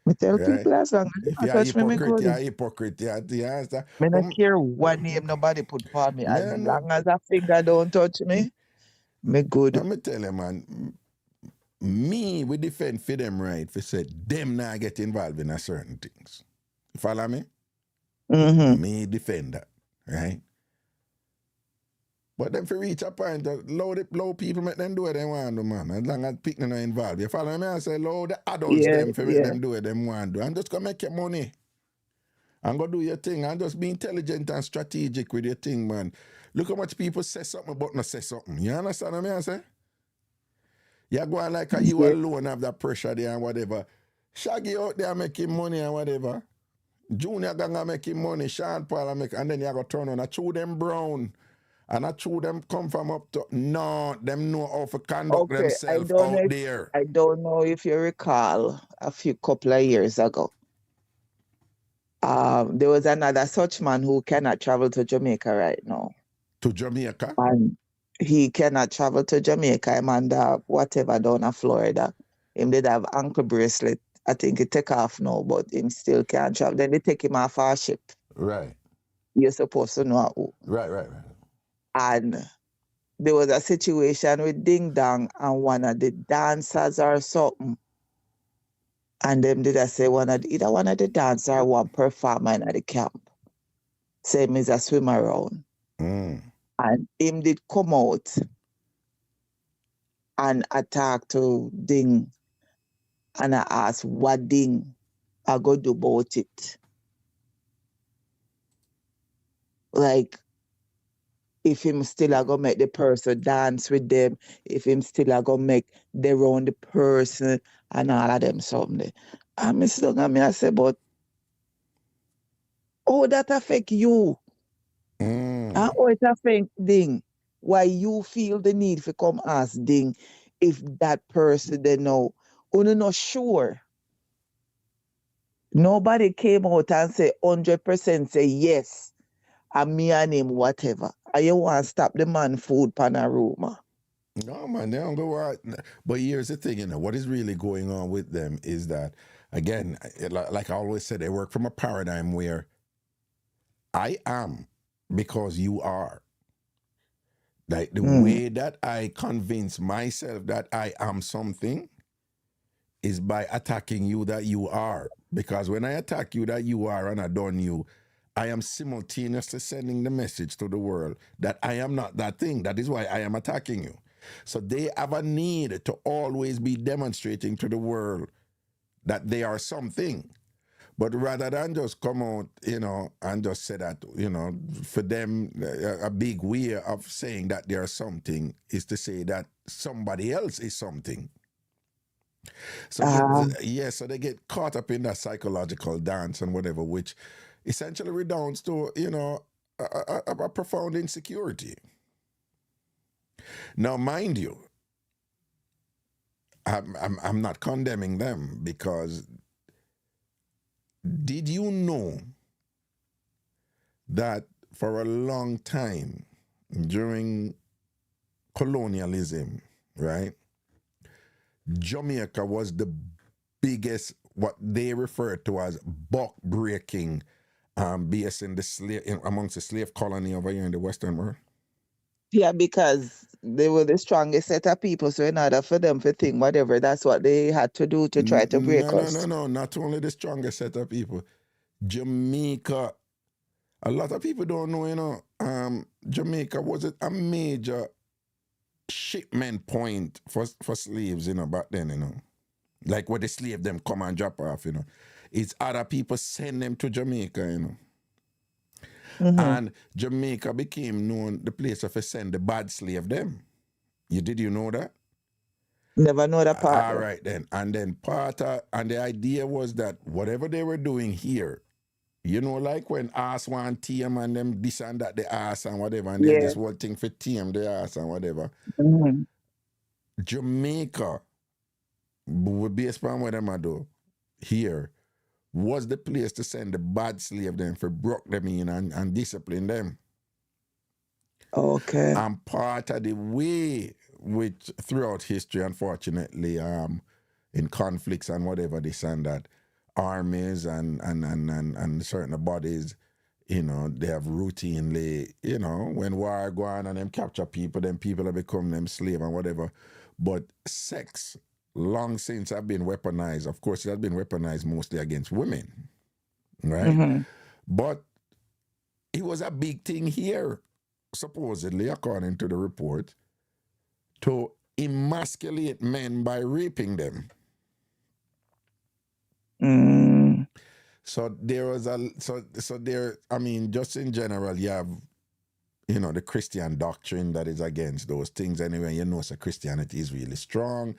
Me tell Right? people as long as If you you're a touch me hypocrite, good. you're a hypocrite. You understand? Me not care what name nobody put for me. As Man, long as a finger don't touch me, me good. let me tell you, man, me we defend for them right for say them not get involved in a certain things. You follow me? Me defend that, right? But them for reach a point, low people make them do what they want to, man. As long as people not involved. You follow me? I say, low the adults them for make them do what they want to do. And just go make your money. And go do your thing. And just be intelligent and strategic with your thing, man. Look how much people say something but not say something. You understand what I say? You go on like you alone have that pressure there and whatever. Shaggy out there making money and whatever. Junior Ganga making money. Sean Paul make, and then you go turn on. I chew them brown. And I true them come from up to no, them know how to conduct themselves out there. I don't know if you recall a couple of years ago. There was another such man who cannot travel to Jamaica right now. To Jamaica? And he cannot travel to Jamaica. Him and whatever down in Florida. Him did have ankle bracelet. I think it take off now, but him still can't travel. Then they take him off our ship. Right. You're supposed to know who. Right. And there was a situation with Ding Dong and one of the dancers or something. And them did I say either one of the dancers or one performer in the camp. Same as a swim around. And him did come out and attack to Ding. And I asked what Ding I go do about it. Like, if him still a go make the person dance with them, if him still a go make they round the person and all of them something. And me still got me I say, but how that affect you? And how it affect Ding? Why you feel the need to come ask Ding if that person they know? You're not sure. Nobody came out and say 100% say yes. And me and him, whatever. And you want to stop the man food panorama. No, man, they don't go out. But here's the thing, what is really going on with them is that, again, like I always said, they work from a paradigm where I am because you are. Like the way that I convince myself that I am something is by attacking you that you are. Because when I attack you that you are and I done you, I am simultaneously sending the message to the world that I am not that thing. That is why I am attacking you. So they have a need to always be demonstrating to the world that they are something. But rather than just come out, and just say that, for them, a big way of saying that they are something is to say that somebody else is something. So so they get caught up in that psychological dance and whatever, which essentially redounds to, a profound insecurity. Now, mind you, I'm not condemning them, because did you know that for a long time during colonialism, right, Jamaica was the biggest, what they refer to as buck breaking base in the amongst the slave colony over here in the Western world? Yeah, because they were the strongest set of people. So in order for them to think whatever, that's what they had to do to try to break us. No. Not only the strongest set of people. Jamaica, a lot of people don't know, Jamaica was a major shipment point for slaves, back then, like where the slave them come and drop off, it's other people send them to Jamaica, and Jamaica became known the place of send the bad slave them. Did you know that? Never know that part. All right then, and then and the idea was that whatever they were doing here, like when ass want team and them this and that, the ass and whatever, and there's this whole thing for team the ass and whatever. Jamaica, based on what them do here, was the place to send the bad slave them for broke them in and discipline them. Okay. And part of the way which throughout history, unfortunately, in conflicts and whatever, this and that, armies and certain bodies, they have routinely, when war go on and them capture people, then people have become them slave and whatever. But sex, long since have been weaponized. Of course, it has been weaponized mostly against women, right? But it was a big thing here, supposedly, according to the report, to emasculate men by raping them. So there was just in general, you have, the Christian doctrine that is against those things anyway. So Christianity is really strong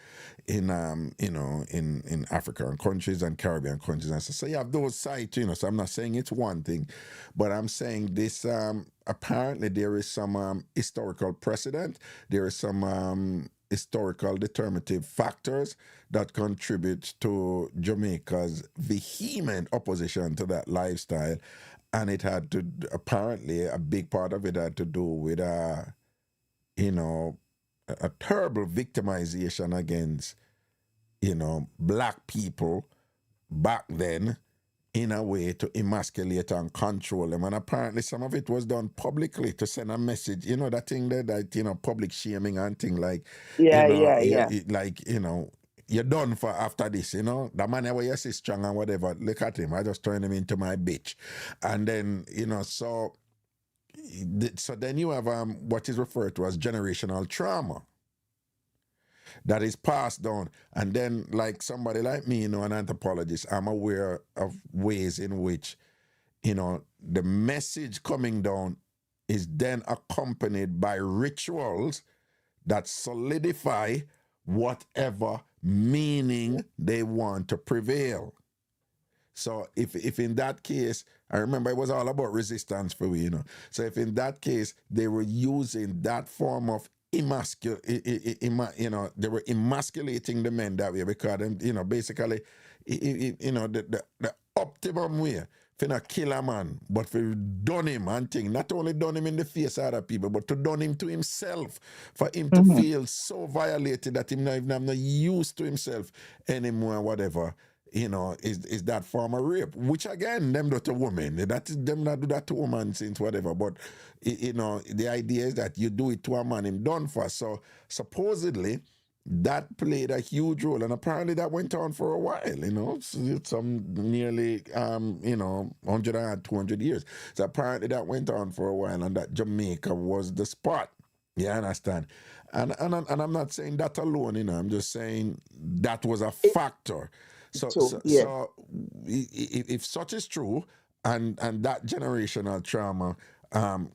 in in African countries and Caribbean countries, and so you have those sides, so I'm not saying it's one thing, but I'm saying this, apparently there is some historical precedent, there is some historical determinative factors that contribute to Jamaica's vehement opposition to that lifestyle. And it had to, apparently, a big part of it had to do with, a terrible victimization against, black people back then, in a way to emasculate and control them. And apparently some of it was done publicly to send a message, that thing that public shaming and thing like, you're done for after this, the man where you see strong and whatever, look at him, I just turned him into my bitch. And then, so then you have what is referred to as generational trauma that is passed down. And then, like somebody like me, an anthropologist, I'm aware of ways in which, the message coming down is then accompanied by rituals that solidify whatever meaning they want to prevail. So if in that case, I remember it was all about resistance for we, So if in that case they were using that form of they were emasculating the men that way, because them, basically, the optimum way for not kill a man, but for done him and thing, not only done him in the face of other people, but to done him to himself, for him to feel so violated that him not used to himself anymore, whatever. is that form of rape, which again, them not a woman. That is them not do that to woman since whatever. But the idea is that you do it to a man, him done for. So supposedly that played a huge role, and apparently that went on for a while. Some nearly 100 and 200 years. So apparently that went on for a while, and that Jamaica was the spot. You understand? And I'm not saying that alone, I'm just saying that was a factor. So if such is true, and that generational trauma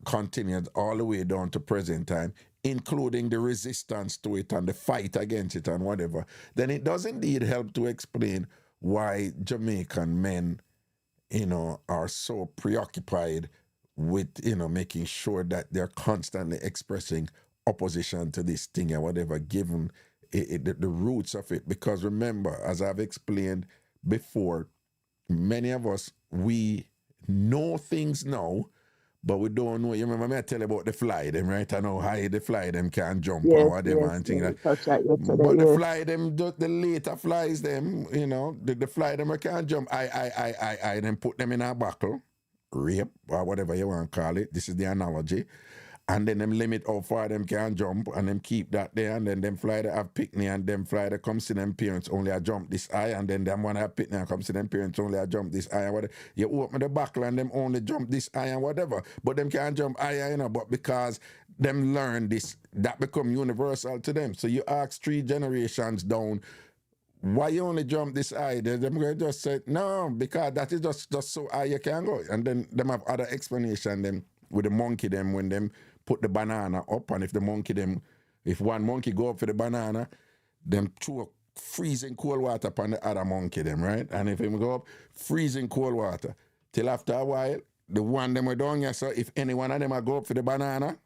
continued all the way down to present time, including the resistance to it and the fight against it and whatever, then it does indeed help to explain why Jamaican men, are so preoccupied with, making sure that they're constantly expressing opposition to this thing or whatever, given the roots of it. Because remember, as I've explained before, many of us, we know things now, but we don't know. You remember me I tell you about the fly them, right? I know how the fly them can jump or whatever and things like that. But the fly them, the later flies them, the fly them can't jump. I then put them in a buckle, rape or whatever you want to call it. This is the analogy. And then them limit how far them can jump, and them keep that there, and then them fly that have picnic, and them fly that come see them parents only I jump this high, and then them one have picnic and come see them parents only I jump this high, and whatever. You open the buckle and them only jump this high and whatever, but them can't jump higher, but because them learn this, that become universal to them. So you ask 3 generations down, why you only jump this high? Them going to just say, no, because that is just so high you can go. And then them have other explanation them with the monkey them when them put the banana up, and if one monkey go up for the banana, them throw freezing cold water upon the other monkey them, right? And if him go up, freezing cold water. Till after a while, the one them are down here, so if any one of them go up for the banana,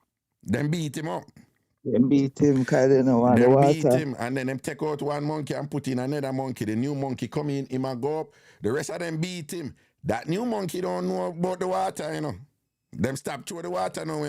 them beat him up. Them beat him because they don't want the water. Beat him, and then them take out one monkey and put in another monkey. The new monkey come in, him a go up. The rest of them beat him. That new monkey don't know about the water, Them stop through the water now,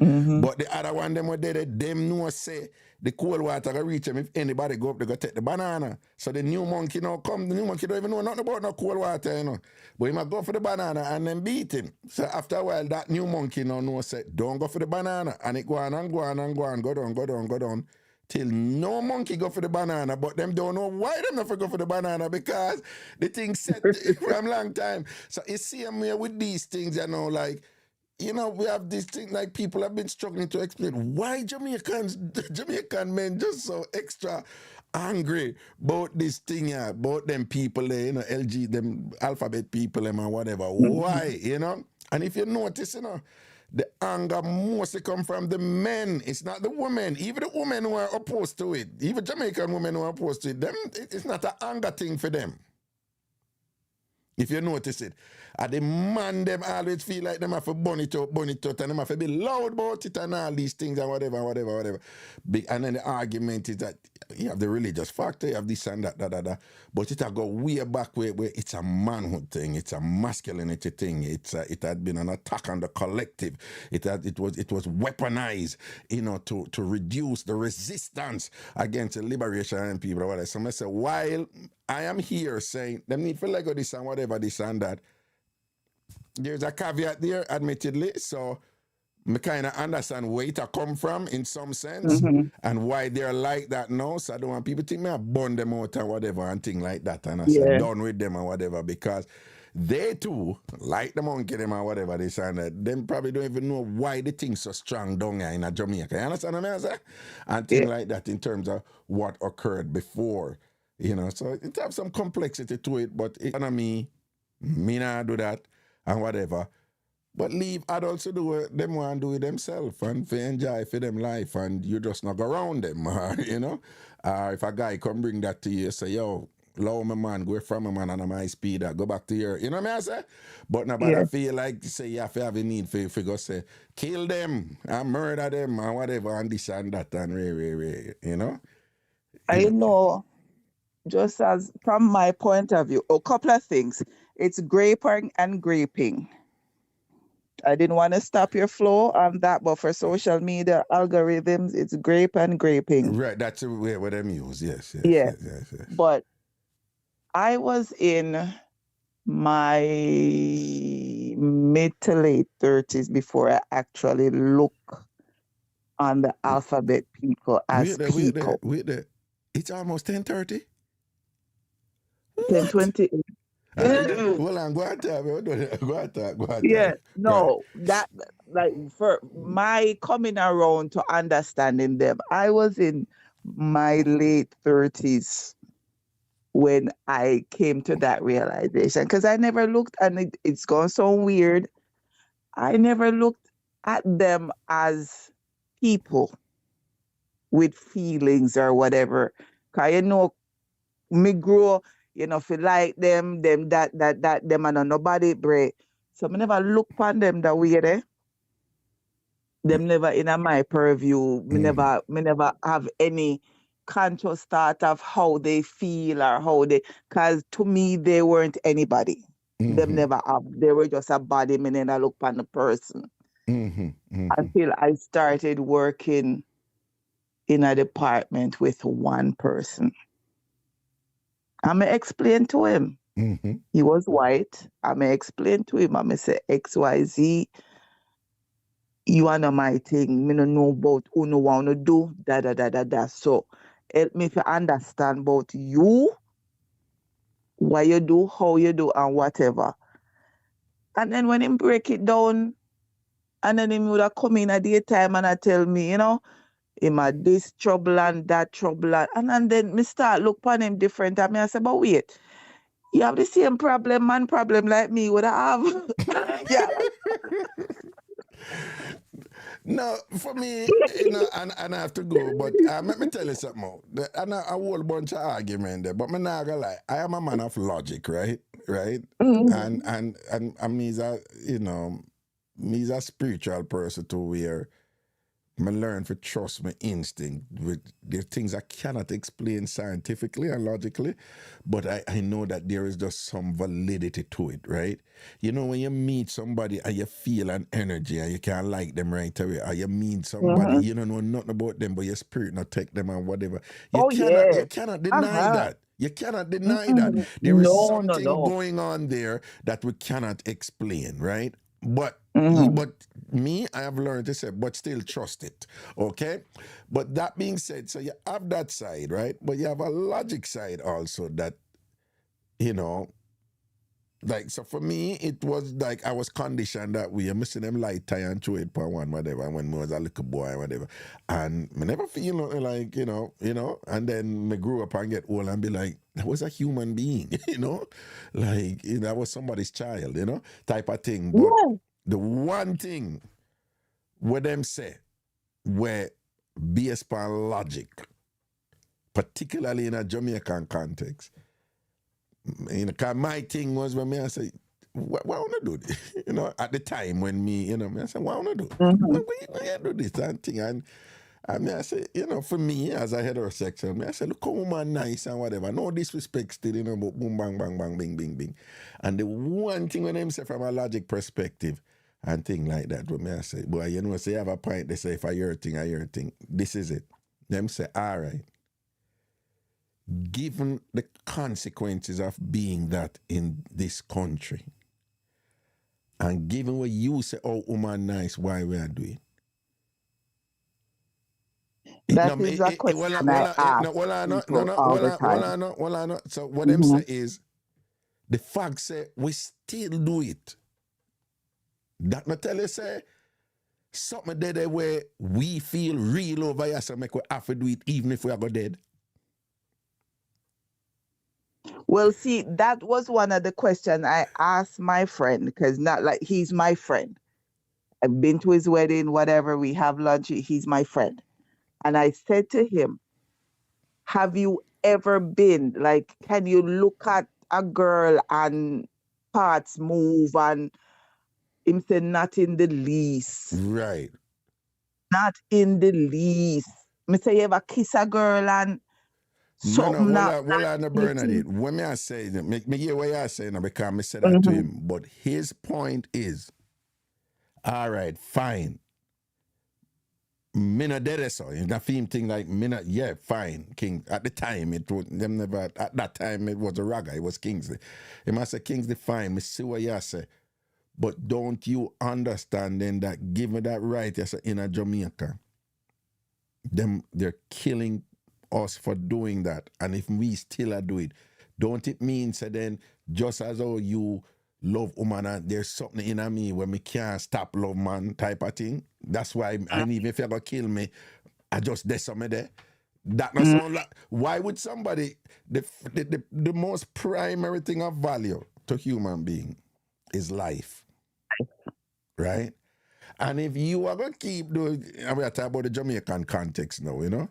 Mm-hmm. But the other one, them were dead, them know say the cold water can reach them. If anybody go up, they go take the banana. So the new monkey now come, the new monkey don't even know nothing about no cold water, But he might go for the banana and then beat him. So after a while, that new monkey now know say, don't go for the banana. And it go on and go on and go on, go down. Till no monkey go for the banana, but them don't know why them not go for the banana, because the thing set from long time. So you see me with these things, like, we have this thing, like people have been struggling to explain why Jamaican men just so extra angry about this thing here, about them people there, LG, them alphabet people, them and whatever. Why, And if you notice, the anger mostly come from the men. It's not the women. Even the women who are opposed to it, even Jamaican women who are opposed to it, it's not an anger thing for them. If you notice it. And the man, them always feel like them have to burn it out, and them have to be loud about it and all these things and whatever. And then the argument is that you have the religious factor, you have this and that. But it has go way back where it's a manhood thing, it's a masculinity thing, it had been an attack on the collective. It was weaponized, to reduce the resistance against the liberation and people or whatever. So I say, while I am here saying them need to let go this and whatever, this and that, there's a caveat there, admittedly. So I kind of understand where it come from in some sense, and why they're like that now. So I don't want people to think I burn them out and whatever and thing like that, and I said done with them and whatever, because they too, like the monkey them or whatever, this and that, them probably don't even know why the thing's so strong down here in Jamaica. You understand what I say? And things like that in terms of what occurred before. So it have some complexity to it, but me not do that and whatever. But leave adults to do it, them want to do it themselves and for enjoy for them life, and you just not go around them, if a guy come bring that to you, say, yo, allow my man, go from my man and my speed, go back to your, you know what I say? But nobody feel like, say, you have to have a need for go say, kill them and murder them and whatever and this and that and I know, just as from my point of view, a couple of things. It's graping and graping. I didn't want to stop your flow on that, but for social media algorithms, it's grape and graping. Right, that's the way what them use, yes. But I was in my mid to late 30s before I actually look on the alphabet people as people. Wait there. It's almost 10:30. 10:28. Well, I'm going to go on. Yeah, Right. no, that like for my coming around to understanding them, I was in my late 30s when I came to that realization because I never looked, and it's gone so weird. I never looked at them as people with feelings or whatever. Cause me grow, feel like them that them and nobody break. So me never look upon them that way there. Them never in a my purview. Me never have any conscious thought of how they feel or how they, cause to me they weren't anybody. Them never have. They were just a body. Me never look upon the person until I started working in a department with one person. I may explain to him. He was white. I may explain to him. I may say XYZ. You are not my thing. Me no know about who no want to do da da da da da. So help me to understand about you, what you do, how you do, and whatever. And then when him break it down, and then him would have come in at the time and I tell me, him had this trouble and that trouble, and then me start look upon him different. And me I say, but wait, you have the same man problem like me would have. Yeah. No, for me, and I have to go, but let me tell you something more. And a whole bunch of argument there, but me not gonna lie. I am a man of logic, right? Right? And me's me's a spiritual person too, where I learn to trust my instinct. There things I cannot explain scientifically and logically, but I know that there is just some validity to it, right? When you meet somebody and you feel an energy and you can't like them right away, or you meet somebody, you don't know nothing about them, but your spirit not take them and whatever. You cannot deny that. You cannot deny that. There is something going on there that we cannot explain, right? But me, I have learned to say, but still trust it. Okay? But that being said, so you have that side, right? But you have a logic side also that, like, so for me, it was like I was conditioned that way. I'm missing them light tie and throw it per one, whatever, when I was a little boy, whatever. And I never feel nothing like, and then I grew up and get old and be like, that was a human being, like, that was somebody's child, type of thing. But the one thing where them say, where based upon logic, particularly in a Jamaican context, cause my thing was when I say, what I want to do this? At the time when me, I said, what I want to do? Why you do this and thing? And I say, for me, as a heterosexual, I say, look how woman nice and whatever. No disrespect still, but boom, bang, bang, bang, bing, bing, bing. And the one thing when them say from a logic perspective and thing like that, when I say, boy, say you have a point, they say, if I your thing, I your thing. This is it. Them say, all right. Given the consequences of being that in this country, and given what you say, oh, woman nice, why we are doing? That is a question I ask people all the time. So what them say is, the fact say we still do it. That not tell you say, something there where we feel real over here, so make we have to do it even if we are go dead. Well, see, that was one of the questions I asked my friend, because not like he's my friend. I've been to his wedding, whatever, we have lunch, he's my friend. And I said to him, have you ever been, like, can you look at a girl and parts move? And him said, not in the least. Right. Not in the least. Me say, you ever kiss a girl and something no, Bernadette. When I say, me hear what I say now because I said that to him. But his point is, all right, fine. Me not there so. You know, film thing like me not, yeah, fine, King. At the time it was them never at that time it was a raga, it was Kingsley. He must say Kingsley fine, me see what you say. But don't you understand then that give me that right as in a Jamaica? They're killing us for doing that. And if we still do it, don't it mean so then just as how you love woman and there's something in me where me can't stop love man type of thing. That's why I even if you're gonna kill me, I just there's something there. That not sound like why would somebody the most primary thing of value to human being is life. Right? And if you are gonna keep doing, and we are talking about the Jamaican context now, you know.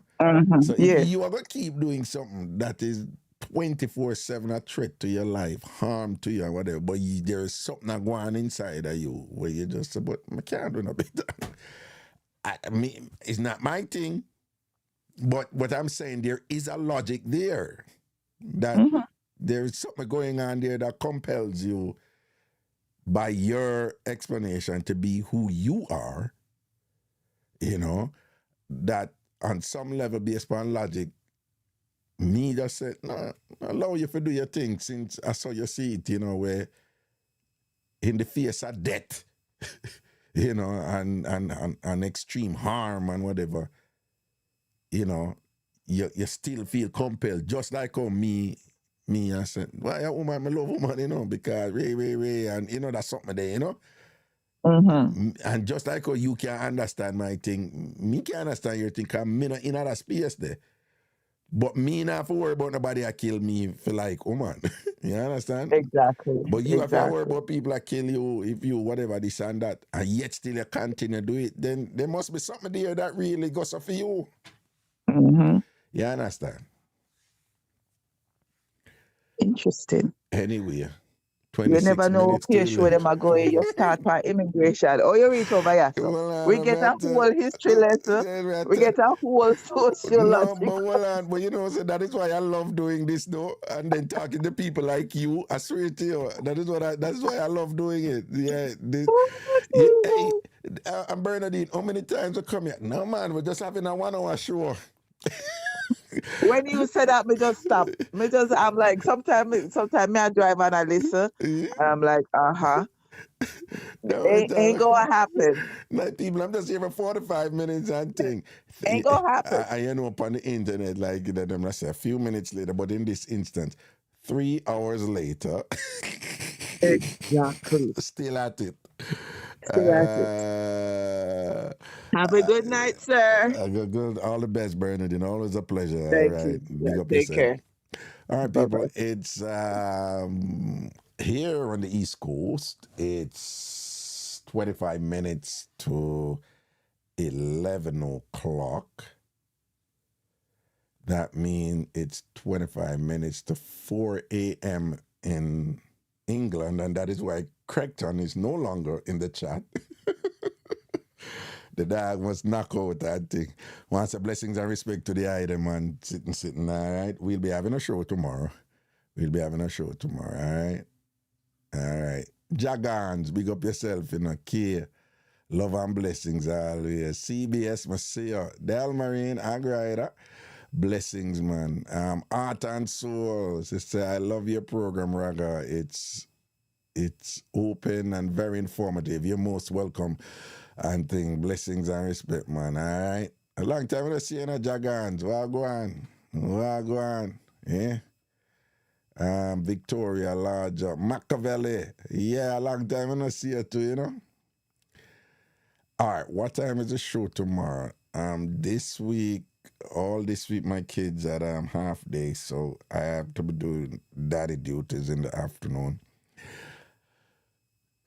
So if Yes. you are gonna keep doing something that is 24/7 a threat to your life, harm to you, or whatever, but there is something that going on inside of you where you just say, "But I can't do no better." I mean, it's not my thing, but what I'm saying, there is a logic there that there is something going on there that compels you by your explanation to be who you are, you know, that on some level based upon logic, me just said, no, allow you to do your thing since I saw you see it, you know, where in the face of death, you know, and extreme harm and whatever, you know, you still feel compelled, just like how me, I said, why a woman, I love woman, you know, because Ray, and you know, that's something there, you know. And just like how you can understand my thing, me can understand your thing, because me not in that space there. But me not have to worry about nobody that kill me for like woman. You understand? Exactly. But you have to worry about people that kill you if you whatever this and that, and yet still you continue to do it, then there must be something there that really goes for you. You understand? Interesting. Anyway, You 26 never know minutes where too show late. them are going. You start by immigration. Oh, you reach over here. So we get a whole history lesson. We get a whole sociological. No, but hold on. But you know, so that is why I love doing this, though, and then talking to people like you. I swear to you, that's why I love doing it. Yeah, hey, I'm Bernadine. How many times I come here? No, man, we're just having a 1 hour show. When you said that, me just stop. I'm like, sometimes me I drive and I listen. And I'm like, No, ain't gonna happen. Like people, I'm just here for 45 minutes and thing. Ain't gonna happen. I know up on the internet, like that, I'm not say a few minutes later, but in this instance, 3 hours later, Exactly. still at it. Still at it. Have a good night, sir. Good. All the best, Bernardine. Always a pleasure. All Thank right. you. Big Yeah, up take yourself. care. All right, Bye-bye. people. It's here on the East Coast. It's 25 minutes to 11 o'clock. That means it's 25 minutes to 4 a.m. in England, and that is why Craigton is no longer in the chat. The dog must knock out that thing. Once the blessings and respect to the item and sitting, all right? We'll be having a show tomorrow. All right? All right. Jagans, big up yourself, you know, care. Love and blessings always. CBS, must see you. Del Marine, Agrider. Blessings, man. Art and Soul. Sister, I love your program, Raga. It's open and very informative. You're most welcome. And thing, blessings and respect, man. All right. A long time I don't see you in a Jagans. What go on? Yeah. Victoria Larger, Machiavelli. Yeah, a long time I don't see you too, you know. All right, what time is the show tomorrow? This week, all this week, my kids at half day, so I have to be doing daddy duties in the afternoon.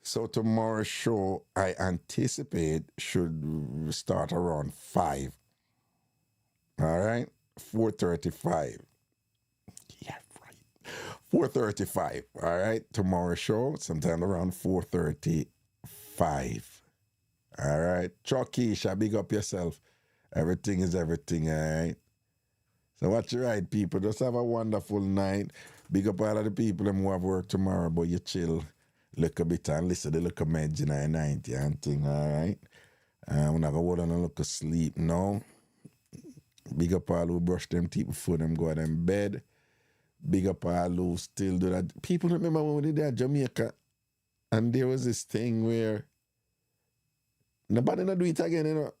So tomorrow's show, I anticipate should start around 5. All right, 4:35. Yeah, right. 4:35. All right, tomorrow's show, sometime around 4:35. All right, Chuckisha, big up yourself. Everything is everything, all right? So watch your right, people. Just have a wonderful night. Big up all of the people who have work tomorrow, but you chill, look a bit and listen to the look of meds in 90 and thing, all right? We're not going to hold on and look asleep now. Big up all who brush them teeth before them go to them bed. Big up all who still do that. People remember when we did that Jamaica, and there was this thing where nobody not do it again, you know.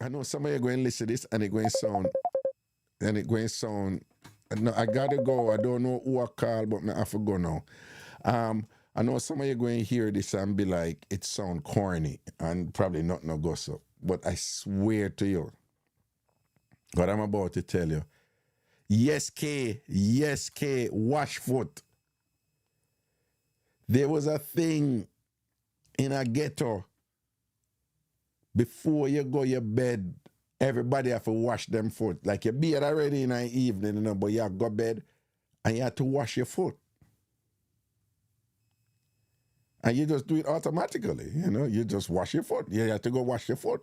I know some of you are going to listen to this and it's going to sound, no, I gotta go. I don't know who I call, but I have to go now. I know some of you are going to hear this and be like, it sound corny and probably not no gossip. But I swear to you, what I'm about to tell you, yes, K, wash foot. There was a thing in a ghetto. Before you go your bed, everybody have to wash them foot. Like your beard already in the evening, you know, but you have to go bed and you have to wash your foot. And you just do it automatically, you know. You just wash your foot. You have to go wash your foot.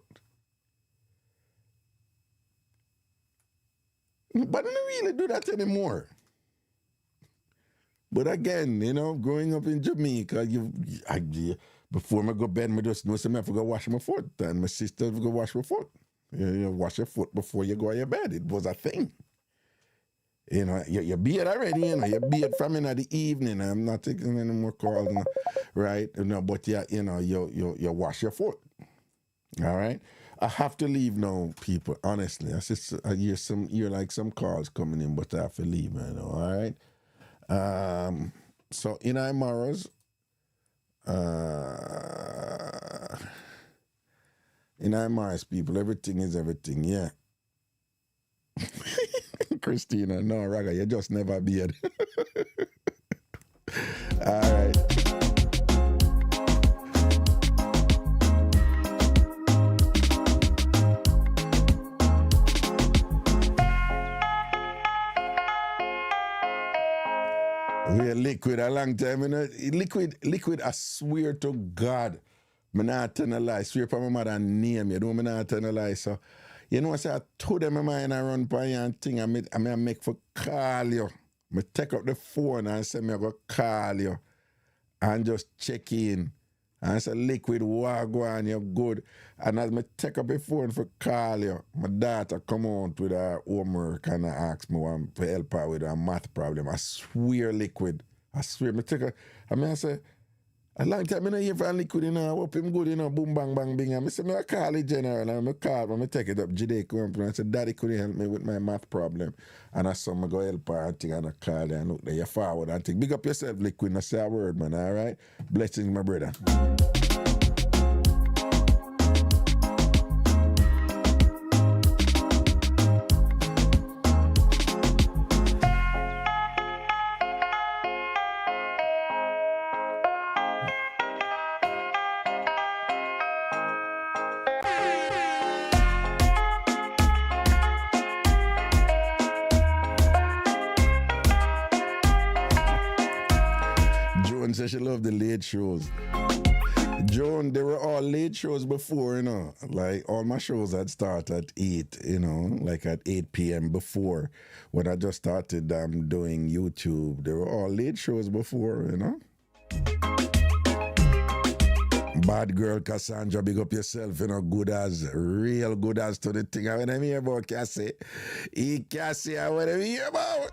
But I don't really do that anymore. But again, you know, growing up in Jamaica, before I go to bed, I just know I have to go wash my foot. And my sister have to go wash my foot. You wash your foot before you go to your bed. It was a thing. You know, your beard already, you know, your beard from in the evening. I'm not taking any more calls, right? You know, but you wash your foot. All right? I have to leave now, people, honestly. I hear some calls coming in, but I have to leave, man. All right? So in our morals, in our morals, people, everything is everything, yeah. Christina, no, Raga, you just never beard. All right. We're liquid a long time, you know. Liquid, I swear to God, I'm not telling a lie. I swear for my mother name, you know, I'm not telling a lie. So, you know, I say I told them my mind I run by and thing, I make for call you. I take up the phone and say I go call you and just check in. And I say, Liquid, wagwan, you're good. And as I take up the phone for call you, my daughter come out with her homework and I ask me to help her with her math problem. I swear, Liquid. I swear. I say, a long time I don't hear from Liquid, you know, I hope him good, you know, boom, bang, bang, bing. And I say, I call the general, and I call him, I take it up, Jide come and I say, Daddy couldn't help me with my math problem. And I saw me go help her and thing, and I call her and look there, you forward and thing. Big up yourself, Liquid, and say a word, man, all right? Blessings, my brother. She loved the late shows. Joan, they were all late shows before, you know. Like, all my shows had started at 8, you know, like at 8 p.m. before. When I just started doing YouTube, they were all late shows before, you know. Bad girl Cassandra, big up yourself, you know, real good as to the thing. I want to hear about Cassie. Cassie, I want to hear about.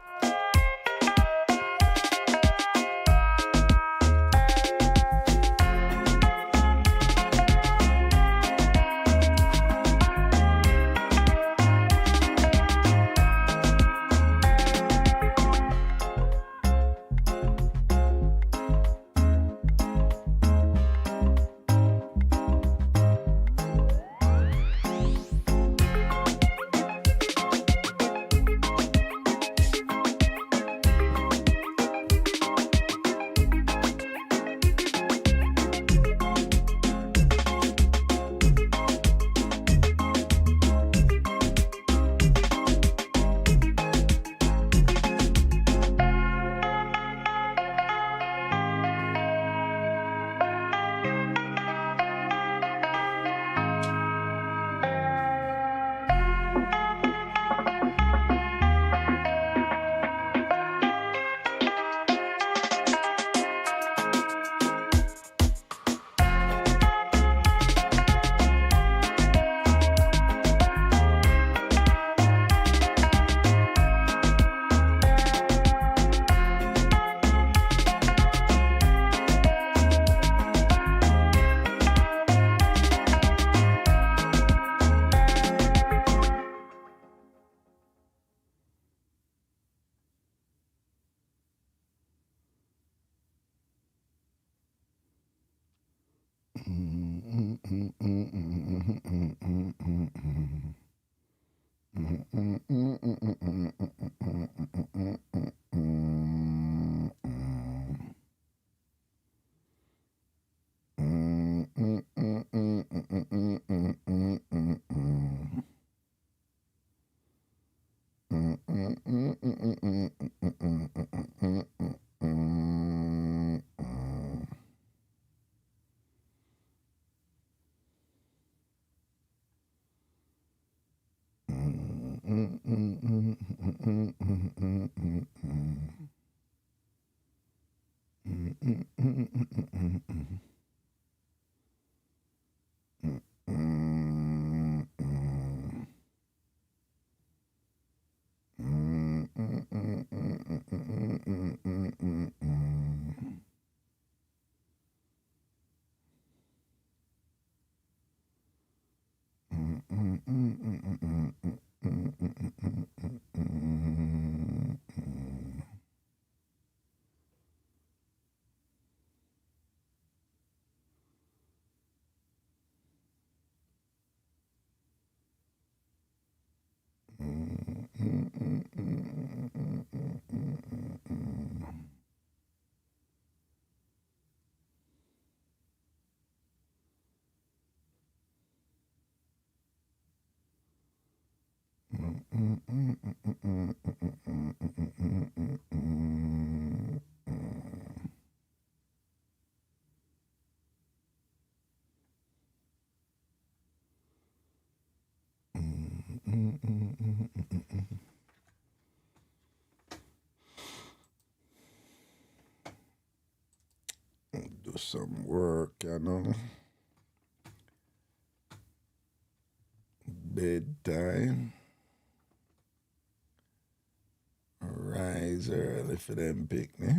Do some work, you know. Bedtime. Rise early for them picnic.